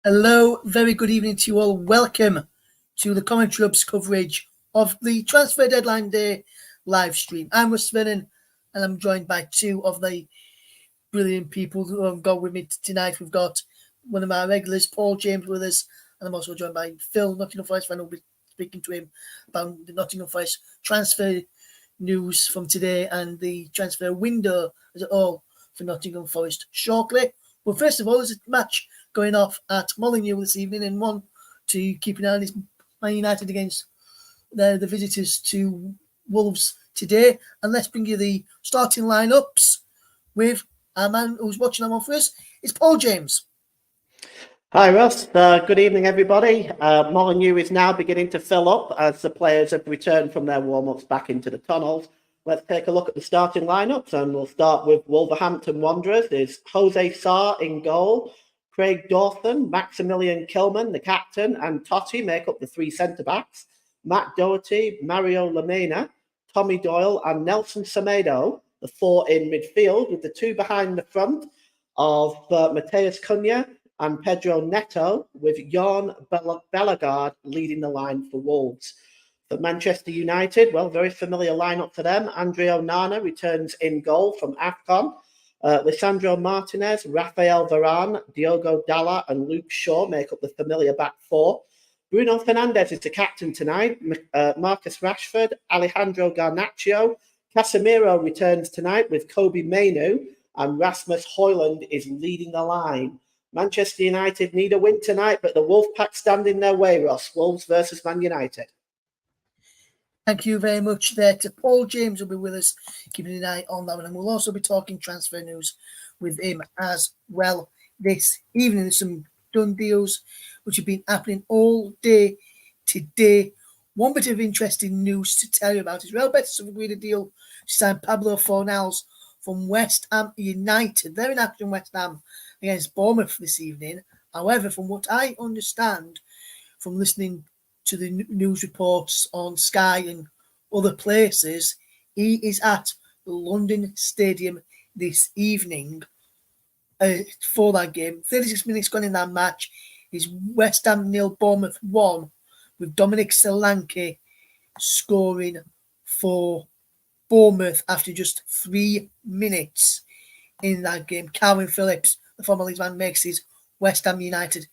Hello, very good evening to you all. Welcome to the Commentary Hub's coverage of the Transfer Deadline Day live stream. I'm Russ Vernon, and I'm joined by two of the brilliant people who have got with me tonight. We've got one of our regulars, Paul James, with us, and I'm also joined by Phil, Nottingham Forest fan. We'll be speaking to him about the Nottingham Forest transfer news from today and the transfer window as a whole for Nottingham Forest shortly. Well, first of all, there's a match going off at Molineux this evening, and one to keep an eye on is Man United against the visitors to Wolves today. And let's bring you the starting lineups with our man who's watching on for us. It's Paul James. Hi, Russ. Good evening, everybody. Molineux is now beginning to fill up as the players have returned from their warm-ups back into the tunnels. Let's take a look at the starting lineups, and we'll start with Wolverhampton Wanderers. There's Jose Sarr in goal. Craig Dawson, Maximilian Kilman, the captain, and Totti make up the three centre-backs. Matt Doherty, Mario Lemina, Tommy Doyle, and Nelson Semedo, the four in midfield, with the two behind the front of Mateus Cunha and Pedro Neto, with Jan Bellegarde leading the line for Wolves. For Manchester United, well, very familiar lineup for them. Andre Onana returns in goal from AFCON. Lisandro Martinez, Rafael Varane, Diogo Dalla, and Luke Shaw make up the familiar back four. Bruno Fernandes is the captain tonight. Marcus Rashford, Alejandro Garnacho. Casemiro returns tonight with Kobe Mainoo, and Rasmus Højlund is leading the line. Manchester United need a win tonight, but the Wolfpack stand in their way, Ross. Wolves versus Man United. Thank you very much there to Paul James, who will be with us, keeping an eye on that one. And we'll also be talking transfer news with him as well this evening. There's some done deals which have been happening all day today. One bit of interesting news to tell you about is Real Betis have agreed a deal to sign Pablo Fornals from West Ham United. They're in action West Ham against Bournemouth this evening. However, from what I understand from listening to the news reports on Sky and other places, he is at the London Stadium this evening for that game. 36 minutes gone in that match is West Ham 0, Bournemouth 1, with Dominic Solanke scoring for Bournemouth after just 3 minutes in that game. Calvin Phillips, the former Leeds man, makes his West Ham United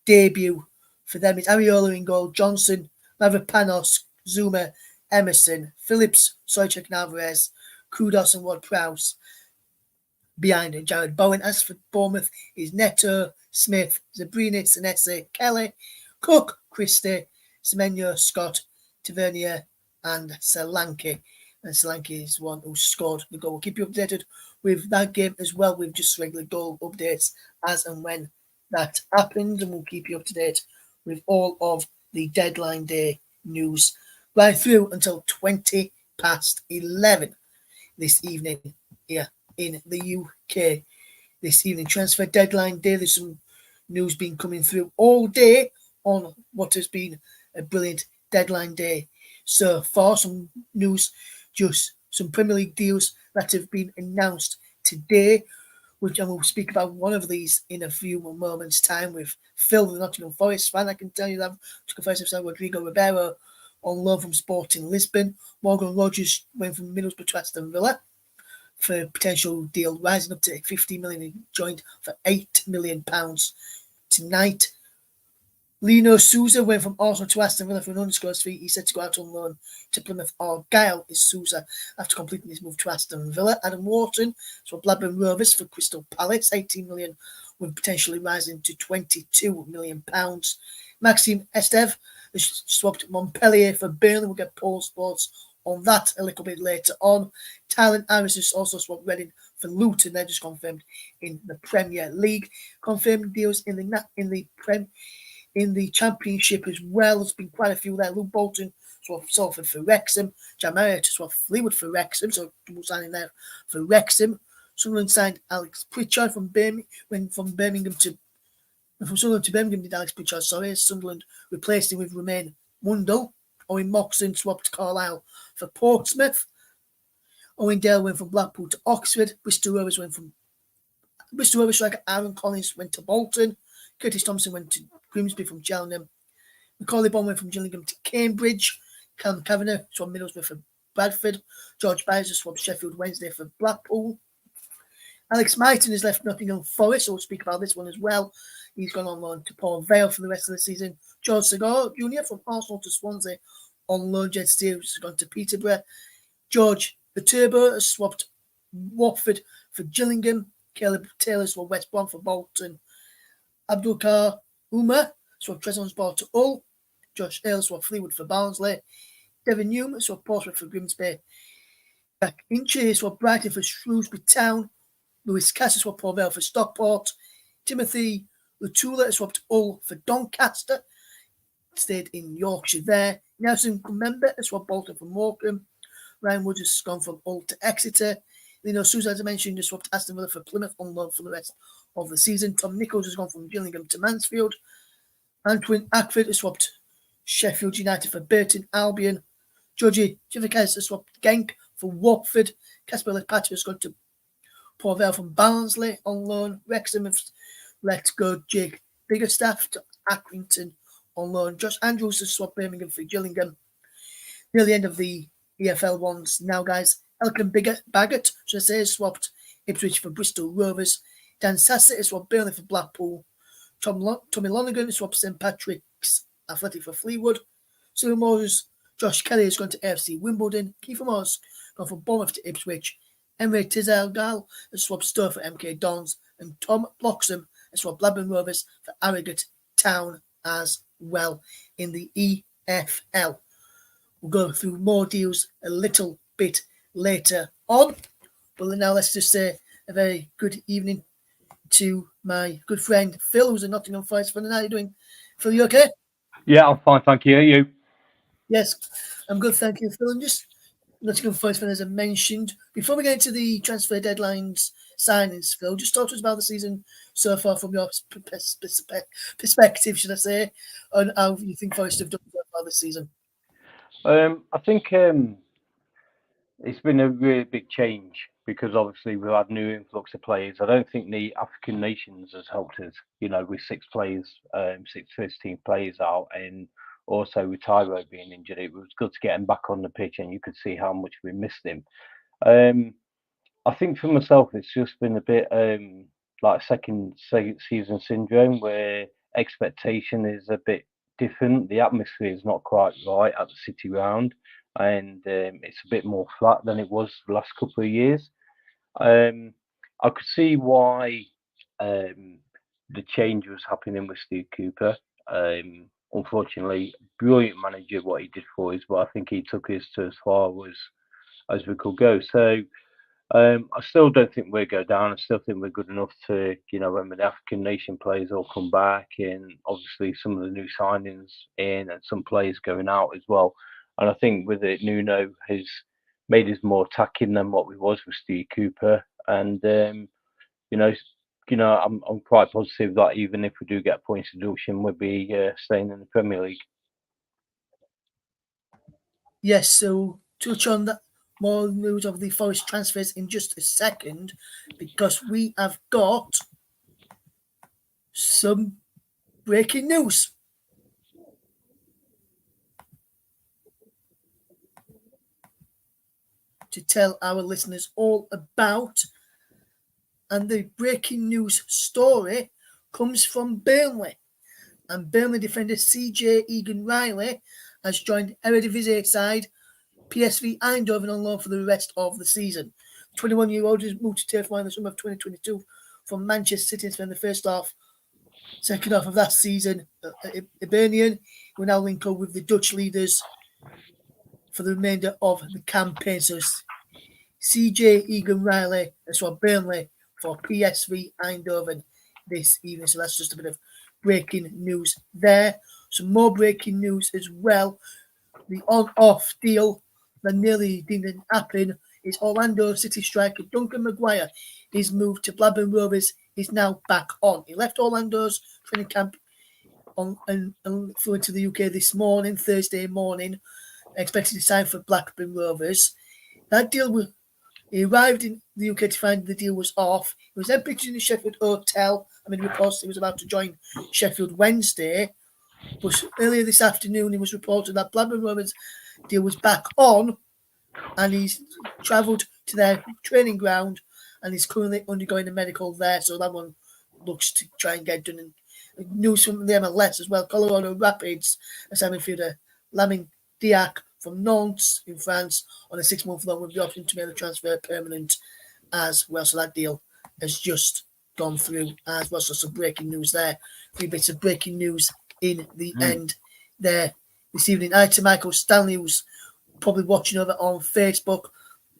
debut. For them, it's Areola in goal, Johnson, Mavropanos, Zuma, Emerson, Phillips, Souček, Alvarez, Kudus, and Ward-Prowse behind it. Jared Bowen. As for Bournemouth, is Neto, Smith, Zabrinic, Senesi, Kelly, Cook, Christie, Semenyo, Scott, Tavernier, and Solanke. And Solanke is one who scored the goal. We'll keep you updated with that game as well, with just regular goal updates as and when that happens, and we'll keep you up to date with all of the deadline day news right through until 20 past 11 this evening here in the UK. This evening, transfer deadline day, there's some news been coming through all day on what has been a brilliant deadline day so far. Some news, just some Premier League deals that have been announced today, which I will speak about one of these in a few moments' time with Phil, the Nottingham Forest fan. I can tell you that Nottingham Forest have signed Rodrigo Ribeiro on loan from Sporting Lisbon. Morgan Rogers went from Middlesbrough to Aston Villa for a potential deal rising up to 50 million. He joined for £8 million tonight. Lino Souza went from Arsenal to Aston Villa for an undisclosed fee. He's set to go out on loan to Plymouth Argyle is Souza after completing his move to Aston Villa. Adam Wharton, so Blackburn Rovers for Crystal Palace, 18 million, with potentially rising to £22 million. Maxime Esteve swapped Montpellier for Burnley. We'll get Paul's thoughts on that a little bit later on. Tylen Iris has also swapped Reading for Luton. They're just confirmed in the Premier League. Confirmed deals in the Championship as well. There's been quite a few there. Luke Bolton swapped Salford for Wrexham. Jan Marriott swapped Fleetwood for Wrexham. So double signing there for Wrexham. Sunderland signed Alex Pritchard from Birmingham. Went from Sunderland to Birmingham did Alex Pritchard. Sunderland replaced him with Romain Mundle. Owen Moxon swapped Carlisle for Portsmouth. Owen Dale went from Blackpool to Oxford. Bristol Rovers striker Aaron Collins went to Bolton. Curtis Thompson went to Grimsby from Cheltenham. Macaulay Bonne went from Gillingham to Cambridge. Callum Kavanagh swapped Middlesbrough for Bradford. George Biser swapped Sheffield Wednesday for Blackpool. Alex Myton has left Nottingham Forest, so we'll speak about this one as well. He's gone on loan to Port Vale for the rest of the season. George Segar Jr. from Arsenal to Swansea on loan. Jed Steers has gone to Peterborough. George the Turbo has swapped Watford for Gillingham. Caleb Taylor swapped West Brom for Bolton. Abdulkar Umar swapped Trabzonspor to Hull. Josh Hale swapped Fleetwood for Barnsley. Devin Newman swapped Portsmouth for Grimsby. Jack Inchie swapped Brighton for Shrewsbury Town. Lewis Cass swapped Port Vale for Stockport. Timothy Lutula swapped Hull for Doncaster. Stayed in Yorkshire there. Nelson Kumembe swapped Bolton for Morecambe. Ryan Woods has gone from Hull to Exeter. Lino Sousa, as I mentioned, has swapped Aston Villa for Plymouth on loan for the rest of the season. Tom Nichols has gone from Gillingham to Mansfield. Antoine Ackford has swapped Sheffield United for Burton Albion. Georgie Chivikes has swapped Genk for Watford. Casper Lepata has gone to Port Vale from Barnsley on loan. Wrexham have let go Jake Biggerstaff to Accrington on loan. Josh Andrews has swapped Birmingham for Gillingham. Near the end of the EFL ones now, guys. Elkin Baggett, should I say, has swapped Ipswich for Bristol Rovers. Dan Sassett has swapped Burnley for Blackpool. Tommy Lonergan has swapped St Patrick's Athletic for Fleetwood. Cyril Moore's Josh Kelly has gone to AFC Wimbledon. Kiefer Moore's gone from Bournemouth to Ipswich. Emre Tizelgal has swapped Stowe for MK Dons. And Tom Bloxham has swapped Blackburn Rovers for Harrogate Town as well in the EFL. We'll go through more deals a little bit later on. But now let's just say a very good evening to my good friend Phil, who's a Nottingham Forest fan. How are you doing? Phil, you okay? Yeah, I'm fine, thank you. Are you? Yes, I'm good, thank you, Phil. And just Nottingham Forest fan, as I mentioned. Before we get into the transfer deadlines signings, Phil, just talk to us about the season so far from your perspective, should I say, on how you think Forest have done so far this season. I think it's been a really big change because obviously we've had new influx of players. I don't think the African nations has helped us, with 6 first team players out, and also with Tyro being injured. It was good to get him back on the pitch, and you could see how much we missed him. I think for myself, it's just been a bit like second season syndrome, where expectation is a bit different. The atmosphere is not quite right at the City Round, and it's a bit more flat than it was the last couple of years. I could see why the change was happening with Steve Cooper. Unfortunately, brilliant manager what he did for us, but I think he took us to as far as we could go. So I still don't think we'll go down. I still think we're good enough to, when the African nation players all come back, and obviously some of the new signings in and some players going out as well. And I think with it, Nuno has made us more attacking than what we was with Steve Cooper. And I'm quite positive that even if we do get points deduction, we'll be staying in the Premier League. Yes, so touch on that. More news of the Forest transfers in just a second, because we have got some breaking news. To tell our listeners all about. And the breaking news story comes from Burnley. And Burnley defender CJ Egan-Riley has joined Eredivisie side PSV Eindhoven on loan for the rest of the season. 21-year-old has moved to Turf Moor in the summer of 2022 from Manchester City to spend the first half second half of that season. Hibernian will now link up with the Dutch leaders for the remainder of the campaign. So CJ Egan Riley as well Burnley for PSV Eindhoven this evening. So that's just a bit of breaking news there. Some more breaking news as well. The on-off deal that nearly didn't happen is Orlando City striker Duncan Maguire. His move to Blackburn Rovers is now back on. He left Orlando's training camp and flew into the UK this morning, Thursday morning, expected to sign for Blackburn Rovers. That deal he arrived in the UK to find the deal was off. He was then picked in the Sheffield hotel. Reports he was about to join Sheffield Wednesday. But earlier this afternoon, it was reported that Blackburn Rovers deal was back on, and he's travelled to their training ground, and he's currently undergoing a medical there. So that one looks to try and get done. And news from the MLS as well. Colorado Rapids assigned midfielder Lamine Diac from Nantes in France on a 6-month loan with the option to make the transfer permanent as well. So that deal has just gone through as well. So some breaking news there. 3 bits of breaking news in the end there this evening. Hi to Michael Stanley, who's probably watching over on Facebook.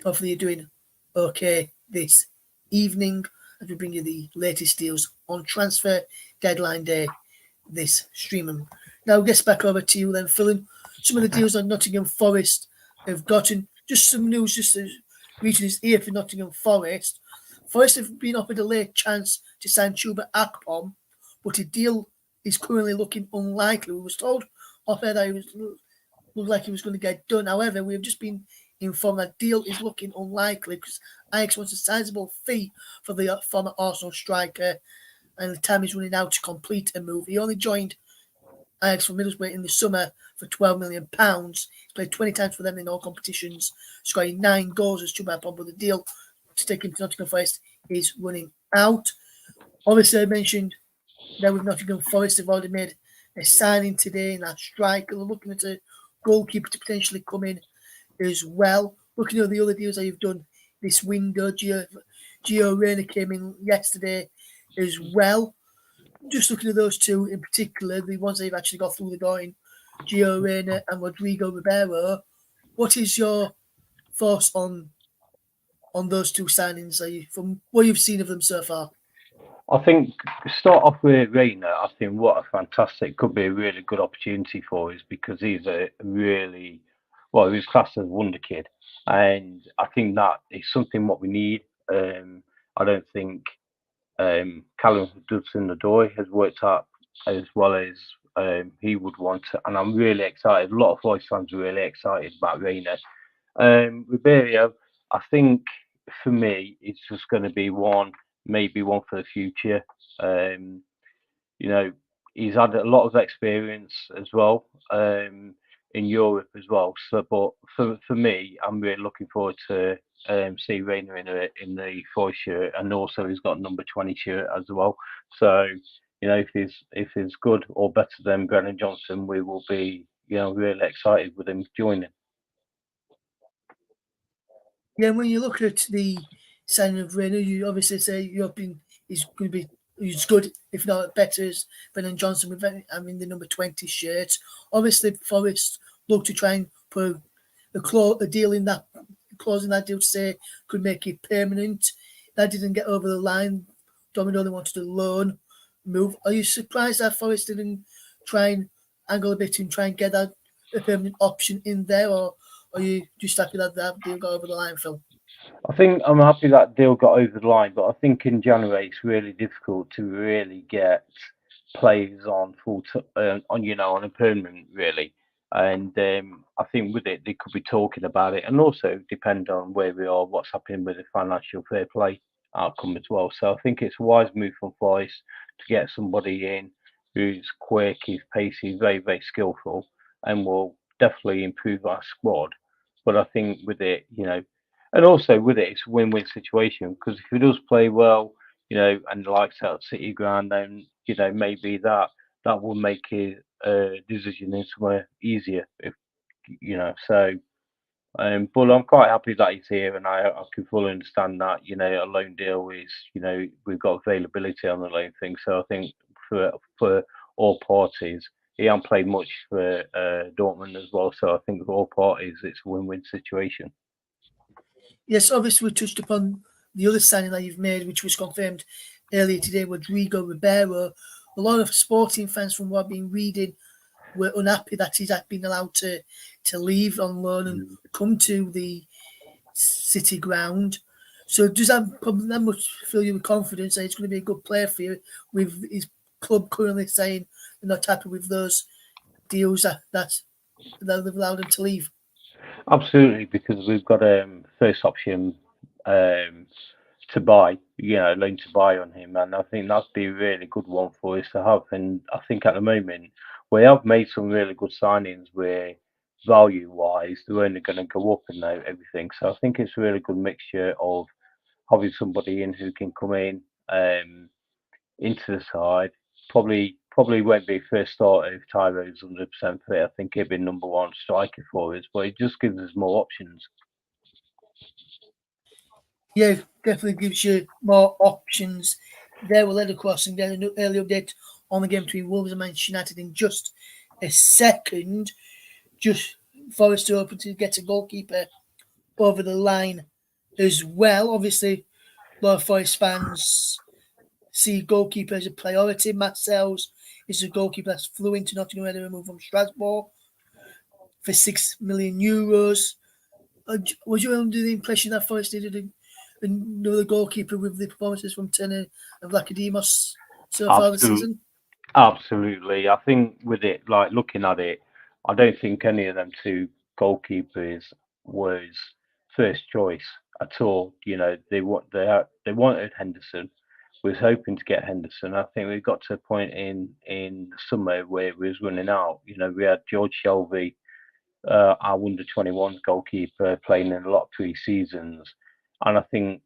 Hopefully you're doing okay this evening as we bring you the latest deals on transfer deadline day this stream. Now I'll get back over to you then, Phil. Some of the deals on Nottingham Forest have gotten just some news, just reaching his ear for Nottingham Forest. Forest have been offered a late chance to sign Chuba Akpom, but a deal is currently looking unlikely. We was told off air that it looked like he was going to get done. However, we have just been informed that deal is looking unlikely because Ajax wants a sizable fee for the former Arsenal striker, and the time is running out to complete a move. He only joined Ajax from Middlesbrough in the summer for £12 million. He's played 20 times for them in all competitions, scoring 9 goals as Chuba Akpom, but the deal to take him to Nottingham Forest is running out. Obviously, I mentioned that with Nottingham Forest, they've already made a signing today in that striker. They're looking at a goalkeeper to potentially come in as well. Looking at the other deals that you've done this window, Gio Reyna came in yesterday as well. Just looking at those two in particular, the ones that you've actually got through the door in Gio Reyna and Rodrigo Ribeiro. What is your thoughts on those two signings from what you've seen of them so far? I think start off with Reyna. I think could be a really good opportunity for us because he's a really he's classed as a wonder kid, and I think that is something what we need. I don't think Callum Hudson-Odoi has worked out as well as he would want to, and I'm really excited. A lot of Forest fans are really excited about Reyna. Ribeiro, I think for me, it's just going to be maybe one for the future. He's had a lot of experience as well in Europe as well. So, but for me, I'm really looking forward to see Reyna in the Forest shirt, and also he's got number 20 shirt as well. So, if he's good or better than Brennan Johnson, we will be really excited with him joining. Yeah, when you look at the signing of Reyna, you obviously say he's going to be good, if not better, as Brennan Johnson with the number 20 shirt. Obviously, Forest look to try and put a deal in that, clause in that deal to say could make it permanent. That didn't get over the line. Domino, they wanted a loan move. Are you surprised that Forest didn't try and angle a bit and try and get that a permanent option in there, or are you just happy that deal got over the line, Phil? I think I'm happy that deal got over the line, but I think in January it's really difficult to really get players on on a permanent really. And I think with it, they could be talking about it, and also depend on where we are, what's happening with the financial fair play outcome as well. So I think it's a wise move from Forest to get somebody in who's quick, he's pacey, very, very skillful, and will definitely improve our squad. But I think with it, and also with it, it's a win-win situation because if he does play well, and likes out City ground, then maybe that will make his decision in somewhere easier. So. But I'm quite happy that he's here, and I can fully understand that. A loan deal is, we've got availability on the loan thing. So I think for all parties. He hasn't played much for Dortmund as well, so I think for all parties it's a win-win situation. Yes, obviously we touched upon the other signing that you've made, which was confirmed earlier today, Rodrigo Ribeiro. A lot of Sporting fans, from what I've been reading, were unhappy that he's been allowed to leave on loan and come to the City ground. So does that much fill you with confidence that he's going to be a good player for you, with his club currently saying they're not happy with those deals that they've allowed him to leave? Absolutely, because we've got a first option to buy, loan to buy on him, and I think that'd be a really good one for us to have. And I think at the moment we have made some really good signings where value-wise they're only going to go up and everything. So I think it's a really good mixture of having somebody in who can come in into the side. Probably won't be first starter if Tyro's 100% fit. I think he'll be number one striker for us, but it just gives us more options. Yeah, definitely gives you more options. There we'll head across and get an early update on the game between Wolves and Manchester United in just a second. Just for us to open to get a goalkeeper over the line as well. Obviously, a lot of Forest fans see goalkeeper as a priority. Matt Sells is a goalkeeper that's flew into Nottingham Red and removed from Strasbourg for €6 million. Was you under the impression that Forest needed another goalkeeper with the performances from Turner and Vlachodimos so far this season? Absolutely. I think with it, like looking at it, I don't think any of them two goalkeepers was first choice at all. They wanted Henderson. We was hoping to get Henderson. I think we got to a point in the summer where we was running out. We had George Shelby, our under 21 goalkeeper, playing in a lot of pre-seasons, and I think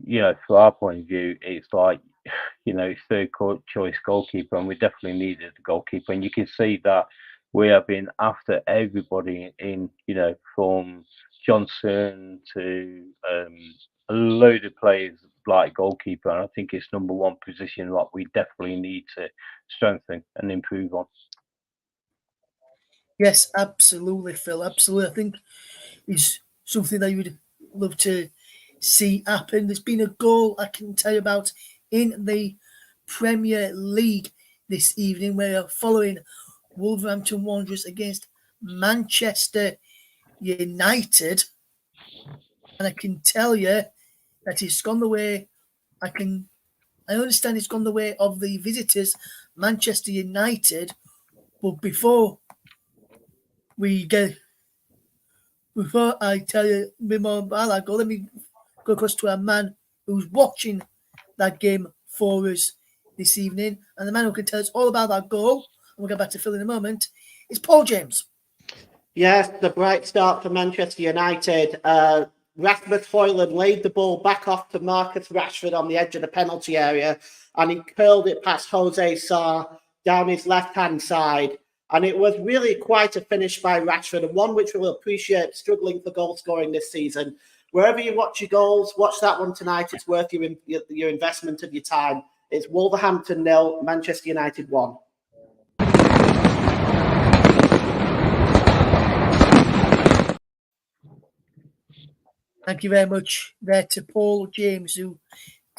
from our point of view, it's like third choice goalkeeper, and we definitely needed a goalkeeper. And you can see that we have been after everybody in, from Johnson to a load of players like goalkeeper. And I think it's number one position that we definitely need to strengthen and improve on. Yes, absolutely, Phil. Absolutely. I think it's something that you would love to see happen. There's been a goal I can tell you about in the Premier League this evening. We are following Wolverhampton Wanderers against Manchester United, and I can tell you that it's gone the way. I understand it's gone the way of the visitors, Manchester United. But before I tell you a bit more about that goal, let me go across to a man who's watching that game for us this evening, and the man who can tell us all about that goal, and we'll get back to Phil in a moment, is Paul James. Yes, the bright start for Manchester United. Rasmus Højlund laid the ball back off to Marcus Rashford on the edge of the penalty area, and he curled it past Jose Sarr down his left-hand side. And it was really quite a finish by Rashford, and one which we'll appreciate struggling for goal scoring this season. Wherever you watch your goals, watch that one tonight. It's worth your investment of your time. It's Wolverhampton 0, Manchester United 1. Thank you very much there to Paul James, who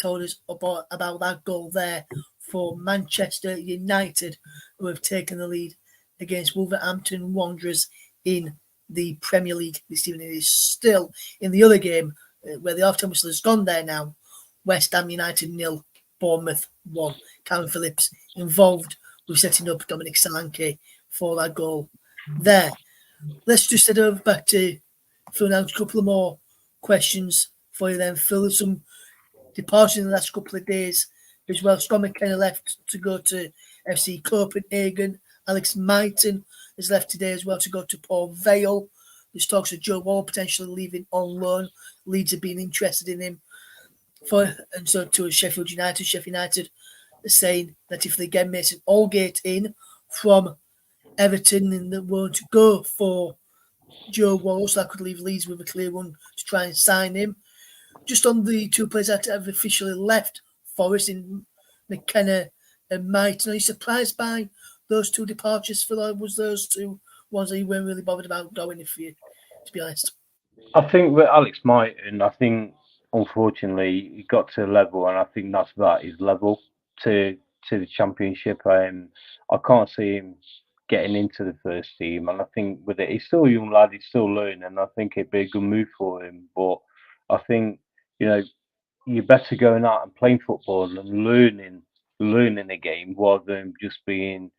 told us about that goal there for Manchester United, who have taken the lead against Wolverhampton Wanderers in the Premier League this evening. It is still in the other game where the half-time whistle has gone there now. West Ham United 0, Bournemouth 1. Calvin Phillips involved with setting up Dominic Solanke for that goal there. Let's just head over back to Phil now. A couple of more questions for you then, Phil. Some departures in the last couple of days as well. Scott McKenna left to go to FC Copenhagen. Alex Mighton is left today as well to go to Port Vale. There's talks of Joe Wall potentially leaving on loan. Leeds have been interested in him. And so to Sheffield United. Sheffield United are saying that if they get Mason Allgate in from Everton, and they want to go for Joe Wall, so that could leave Leeds with a clear one to try and sign him. Just on the two players that have officially left Forest in McKenna and Mighton. Are you surprised by those two departures? For was those two ones that you weren't really bothered about going? If you, to be honest. I think with Alex Mighton, I think unfortunately he got to a level, and I think that's about his level to the championship. I can't see him getting into the first team, and I think with it, he's still a young lad, he's still learning, and I think it'd be a good move for him. But I think you're better going out and playing football and learning the game rather than just being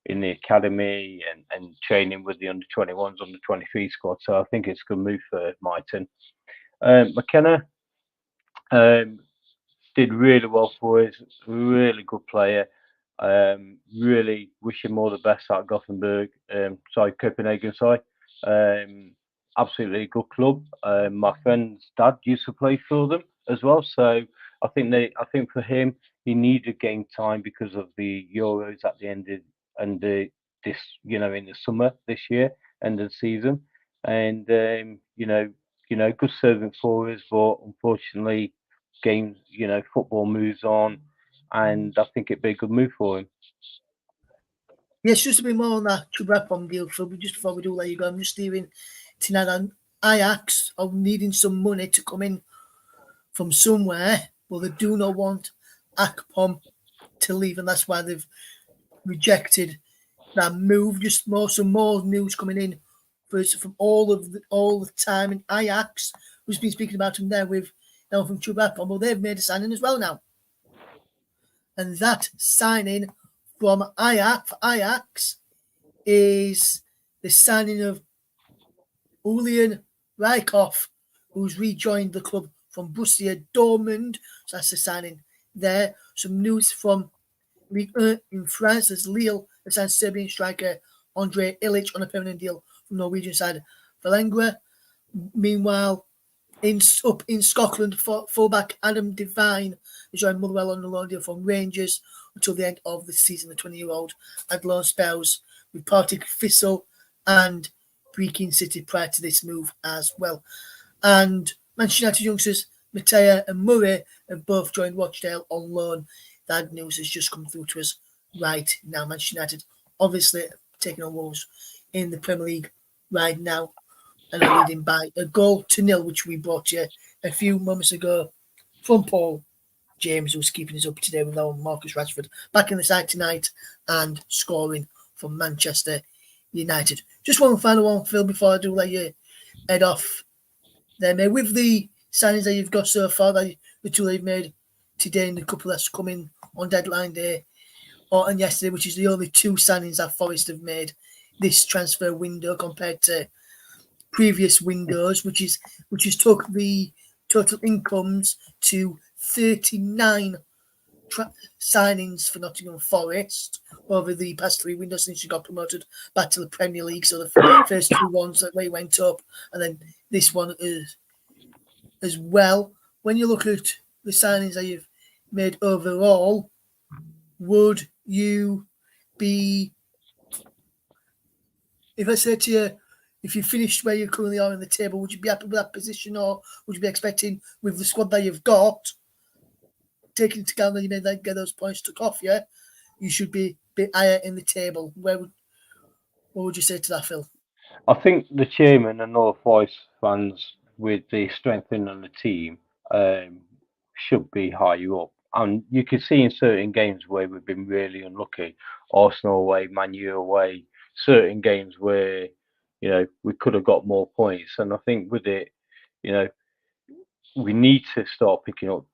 in the academy and training with the under 21s, under 23 squad. So I think it's a good move for Mighton. McKenna did really well for us, really good player. Really wish him all the best at Gothenburg. Copenhagen side. Absolutely a good club. My friend's dad used to play for them as well. So I think for him, he needed game time because of the Euros at the end of this, in the summer this year, end of the season, and good servant for us, but unfortunately, games, football moves on, and I think it'd be a good move for him. Yes, just a bit more on that to wrap on deal, Phil. But just before we do let you go, I'm just hearing tonight on Ajax are needing some money to come in from somewhere, but they do not want Akpom to leave, and that's why they've rejected that move. Just some more news coming in from all the time in Ajax, who's been speaking about him there with now from Chubapom. Well, they've made a signing as well now, and that signing from Ajax is the signing of Julian Rykhoff, who's rejoined the club from Borussia Dortmund. So that's the signing there. Some news from Ligue 1 in France as Lille has signed Serbian striker Andre Ilic on a permanent deal from Norwegian side Valengra. Meanwhile, in Scotland, fullback Adam Devine has joined Motherwell on a loan deal from Rangers until the end of the season. The 20-year-old had loan spells with Partick Thistle and Brechin City prior to this move as well. And Manchester United youngsters Matea and Murray have both joined Rochdale on loan. That news has just come through to us right now. Manchester United obviously taking on Wolves in the Premier League right now and are leading by 1-0, which we brought you a few moments ago from Paul James, who's keeping us up today with our Marcus Rashford back in the side tonight and scoring for Manchester United. Just one final one, Phil, before I do let you head off there, mate. With the signings that you've got so far, the two that you've made today and the couple that's coming on deadline day and yesterday, which is the only two signings that Forest have made this transfer window compared to previous windows, which is took the total incomes to 39 signings for Nottingham Forest over the past three windows since you got promoted back to the Premier League. So the first two ones that way went up, and then this one is as well. When you look at the signings that you've made overall, would you be, if I said to you, if you finished where you currently are in the table, would you be happy with that position, or would you be expecting with the squad that you've got, taking into account that you may then get those points took off you, you should be a bit higher in the table? What would you say to that, Phil? I think the chairman and all Forest fans, with the strengthening of the team, should be higher up. And you can see in certain games where we've been really unlucky, Arsenal away, Man U away, certain games where we could have got more points. And I think with it, we need to start picking up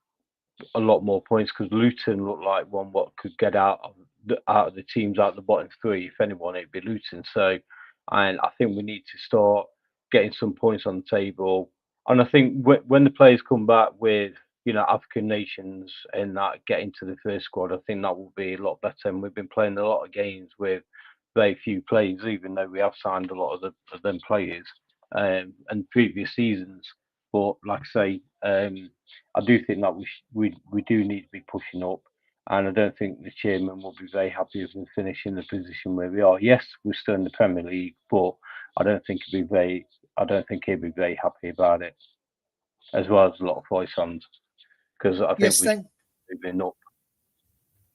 a lot more points, because Luton look like one what could get out of the teams out of the bottom three. If anyone, it'd be Luton. So, and I think we need to start getting some points on the table. And I think when the players come back with African nations and that get into the first squad, I think that will be a lot better. And we've been playing a lot of games with very few players, even though we have signed a lot of them players and previous seasons. But like I say, I do think that we do need to be pushing up, and I don't think the chairman will be very happy if we finish in the position where we are. Yes, we're still in the Premier League, but I don't think he'd be very happy about it, as well as a lot of Forest fans, because I think we've been up.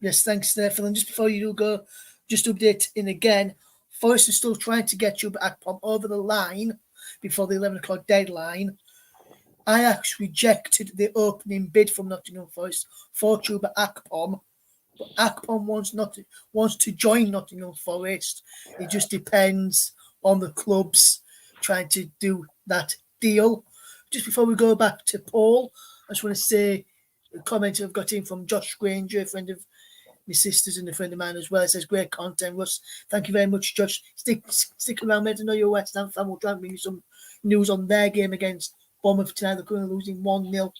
Yes, thanks there, Phil. And just before you go, just update in again. Forest is still trying to get Chuba Akpom over the line before the 11 o'clock deadline. Ajax rejected the opening bid from Nottingham Forest for Chuba Akpom. But Akpom wants to join Nottingham Forest. It just depends on the clubs trying to do that deal. Just before we go back to Paul, I just want to say a comment I've got in from Josh Granger, a friend of my sister's and a friend of mine as well. It says, great content, Russ. Thank you very much, Josh. Stick around, mate. I know you're a West Ham fan. We'll try and bring you some news on their game against Bournemouth tonight. They're currently losing 1-0. A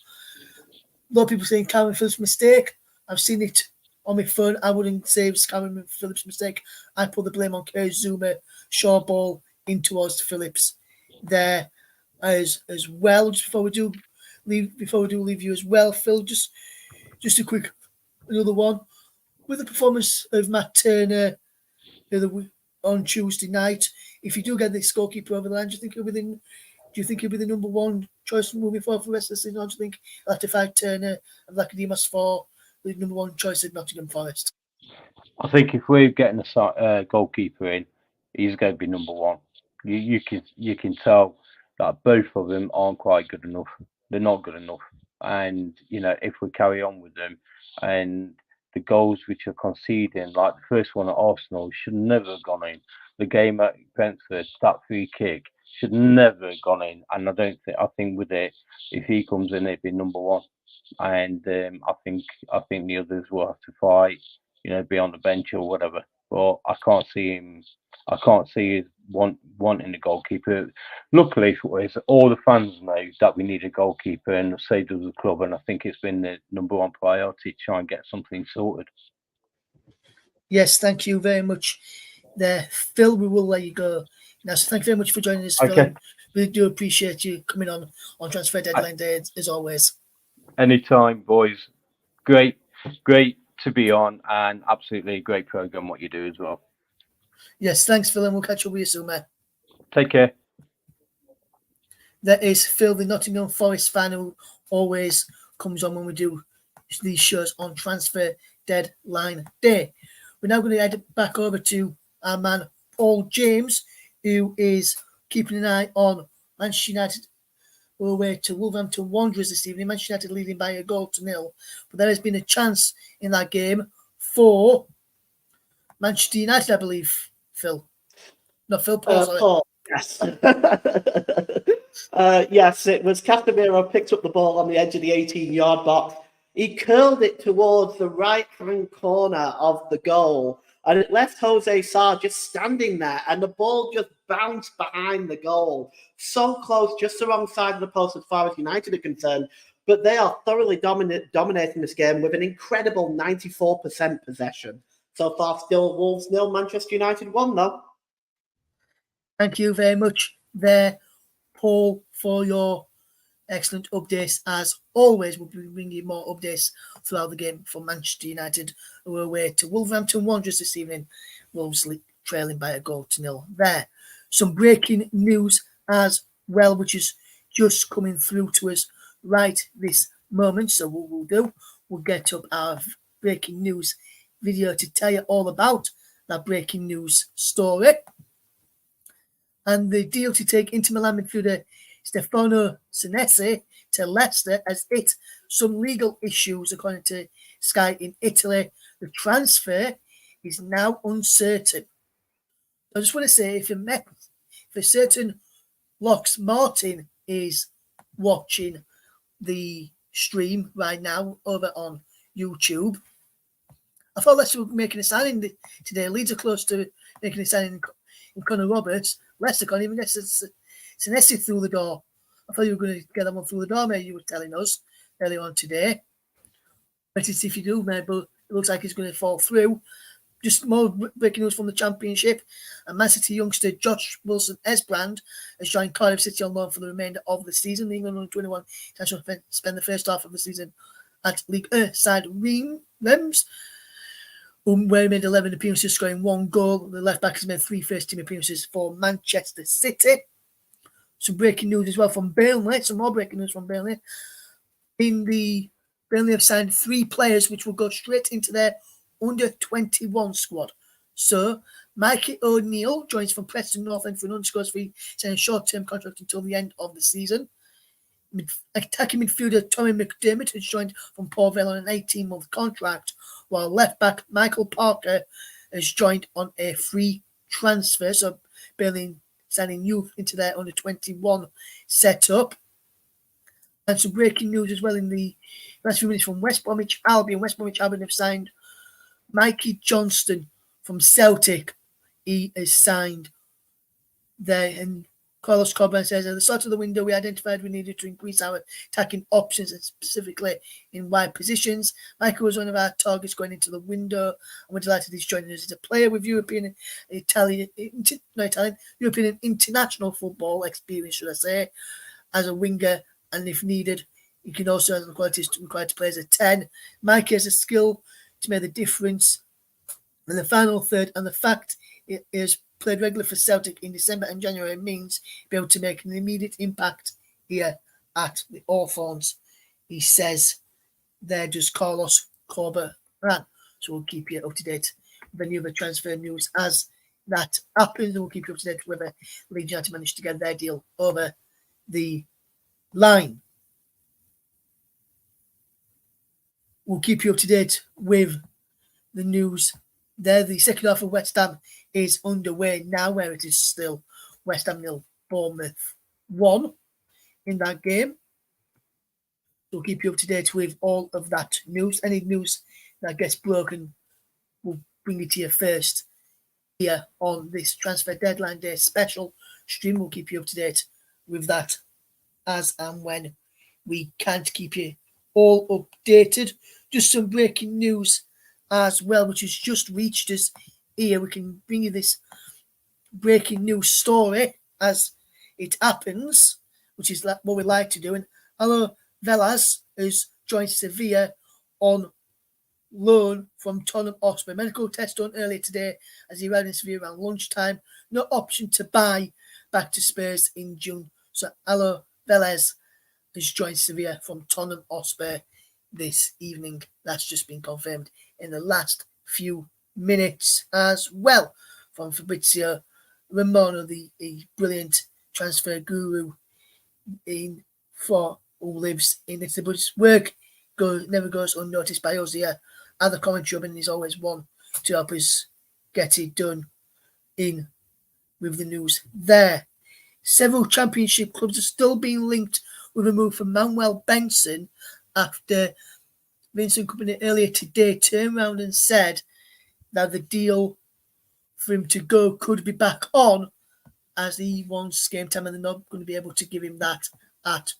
lot of people saying Cameron Phillips' mistake. I've seen it on my phone. I wouldn't say it was Cameron Phillips' mistake. I put the blame on Kerr Zuma. Short ball in towards Phillips there as well. Just before we do leave you as well, Phil, just a quick another one. With the performance of Matt Turner on Tuesday night, if you do get this goalkeeper over the line, do you think he'll be the number one choice moving forward for the rest of the season, or do you think he'll have to fight Turner and Lacademos for the number one choice at Nottingham Forest? I think if we're getting a goalkeeper in, he's going to be number one. You can tell that both of them aren't quite good enough. They're not good enough, and if we carry on with them, and the goals which are conceding, like the first one at Arsenal, should never have gone in. The game at Brentford, that free kick should never have gone in. And I think with it, if he comes in, it'd be number one. And I think the others will have to fight, be on the bench or whatever. But I can't see him wanting a goalkeeper. Luckily, all the fans know that we need a goalkeeper, and so does the club. And I think it's been the number one priority to try and get something sorted. Yes, thank you very much there, Phil. We will let you go now. So thank you very much for joining us, Okay. Phil. We do appreciate you coming on Transfer Deadline Day as always. Anytime, boys. Great to be on, and absolutely a great program what you do as well. Yes, thanks, Phil, and we'll catch up with you soon, mate. Take care. That is Phil, the Nottingham Forest fan who always comes on when we do these shows on Transfer Deadline Day. We're now going to head back over to our man Paul James, who is keeping an eye on Manchester United away to Wolverhampton Wanderers this evening. Manchester United leading by 1-0. But there has been a chance in that game for Manchester United, I believe, Phil. No, Phil, Paul, sorry. Paul, yes. Yes, it was Casemiro picked up the ball on the edge of the 18-yard box. He curled it towards the right-hand corner of the goal, and it left Jose Sarr just standing there, and the ball just bounced behind the goal. So close, just the wrong side of the post as far as United are concerned. But they are thoroughly dominating this game with an incredible 94% possession. So far, still Wolves 0, Manchester United 1, though. Thank you very much there, Paul, for your excellent updates. As always, we'll be bringing you more updates throughout the game for Manchester United, who are away to Wolverhampton Wanderers this evening. Wolves trailing by 1-0 there. Some breaking news as well, which is just coming through to us right this moment. So what we'll do, we'll get up our breaking news video to tell you all about that breaking news story. And the deal to take Inter Milan midfielder Stefano Senesi to Leicester has hit some legal issues, according to Sky in Italy. The transfer is now uncertain. I just want to say, if a certain Lox Martin is watching the stream right now over on YouTube, I thought Leicester were making a signing today. Leeds are close to making a signing in Connor Roberts. Leicester can't even get Senesi through the door. I thought you were going to get that one through the door, mate. You were telling us earlier on today. Better see if you do, mate, but it looks like he's going to fall through. Just more breaking news from the Championship. And Man City youngster Josh Wilson-Esbrand has joined Cardiff City on loan for the remainder of the season. The England under-21 international spend the first half of the season at League side Reims, where he made 11 appearances, scoring 1 goal. The left-back has made 3 first-team appearances for Manchester City. Some breaking news as well from Burnley. Some more breaking news from Burnley. Burnley have signed 3 players which will go straight into their under-21 squad. So, Mikey O'Neill joins from Preston North End for an undisclosed fee, signing a short-term contract until the end of the season. Attacking midfielder Tommy McDermott has joined from Port Vale on an 18-month contract, while left-back Michael Parker has joined on a free transfer, so Berlin signing youth into their under-21 setup. And some breaking news as well in the last few minutes from West Bromwich Albion. West Bromwich Albion have signed Mikey Johnston from Celtic. He is signed there, and Carlos Coburn says, at the start of the window, we identified we needed to increase our attacking options, and specifically in wide positions. Michael was one of our targets going into the window, and we're delighted he's joining us as a player with European and international football experience, should I say, as a winger, and if needed, he can also have the qualities required to play as a 10. Mike has a skill to make the difference in the final third, and the fact it is played regularly for Celtic in December and January means be able to make an immediate impact here at the Hawthorns. He says there does Carlos Corberán. So we'll keep you up to date with any other transfer news as that happens, and we'll keep you up to date whether Leeds United managed to get their deal over the line. We'll keep you up to date with the news there. The second half of West Ham is underway now, where it is still West Ham 0, Bournemouth 1 in that game. So we'll keep you up to date with all of that news. Any news that gets broken, we'll bring it to you first here on this Transfer Deadline Day special stream. We'll keep you up to date with that as and when we can't keep you all updated. Just some breaking news as well, which has just reached us here. We can bring you this breaking news story as it happens, which is what we like to do. And Alvaro Velaz has joined Sevilla on loan from Tottenham Hotspur. Medical test done earlier today as he arrived in Sevilla around lunchtime. No option to buy back to Spurs in June. So Alvaro Velaz has joined Sevilla from Tottenham Hotspur this evening. That's just been confirmed in the last few minutes as well from Fabrizio Romano, the brilliant transfer guru who lives in Italy. But his work never goes unnoticed by us here at the commentary, and he's always one to help us get it done in with the news there. Several championship clubs are still being linked with a move from Manuel Benson after Vincent Kompany earlier today turned around and said that the deal for him to go could be back on as he wants game time, and they're not going to be able to give him that at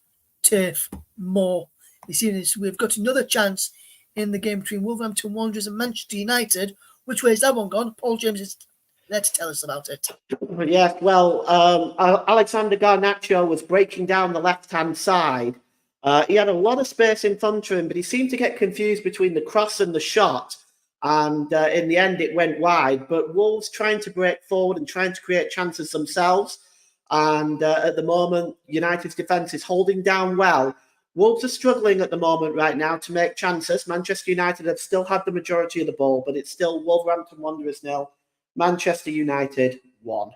Turf Moor this evening. So we've got another chance in the game between Wolverhampton Wanderers and Manchester United. Which way is that one gone? Paul James is there to tell us about it. Yes, well, Alexander Garnacho was breaking down the left-hand side. He had a lot of space in front of him, but he seemed to get confused between the cross and the shot. And in the end, it went wide. But Wolves trying to break forward and trying to create chances themselves. And at the moment, United's defence is holding down well. Wolves are struggling at the moment right now to make chances. Manchester United have still had the majority of the ball, but it's still Wolverhampton Wanderers 0, Manchester United 1.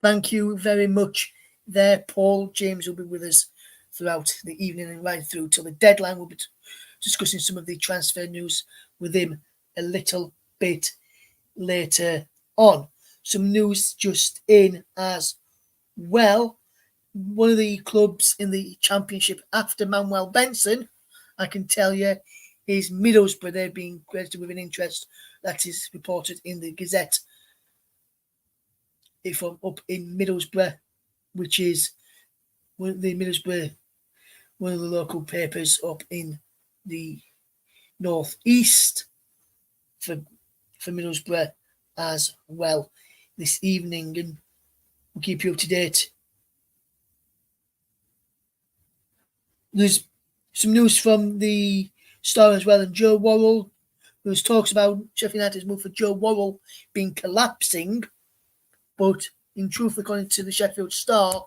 Thank you very much there, Paul. James will be with us throughout the evening and right through till the deadline. We'll be discussing some of the transfer news with him a little bit later on. Some news just in as well. One of the clubs in the Championship after Manuel Benson, I can tell you, is Middlesbrough. They're being credited with an interest that is reported in the Gazette from up in Middlesbrough, which is one of the local papers up in the northeast for Middlesbrough as well this evening, and we'll keep you up to date. There's some news from the Star as well, and Joe Worrell, who talks about Sheffield United's move for Joe Worrell being collapsing, but in truth, according to the Sheffield Star,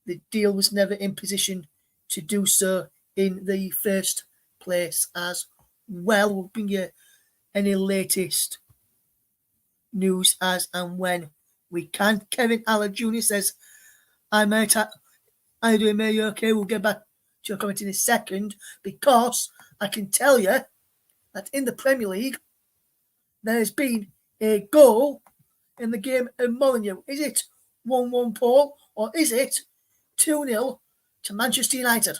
the deal was never in position to do so in the first place as well. We'll bring you any latest news as and when we can. Kevin Allen Jr. says, "Hi mate, how you doing, mate? You okay? We'll get back to your comment in a second, because I can tell you that in the Premier League there has been a goal in the game of Molineux. Is it 1-1, Paul, or is it 2-0 to Manchester United?"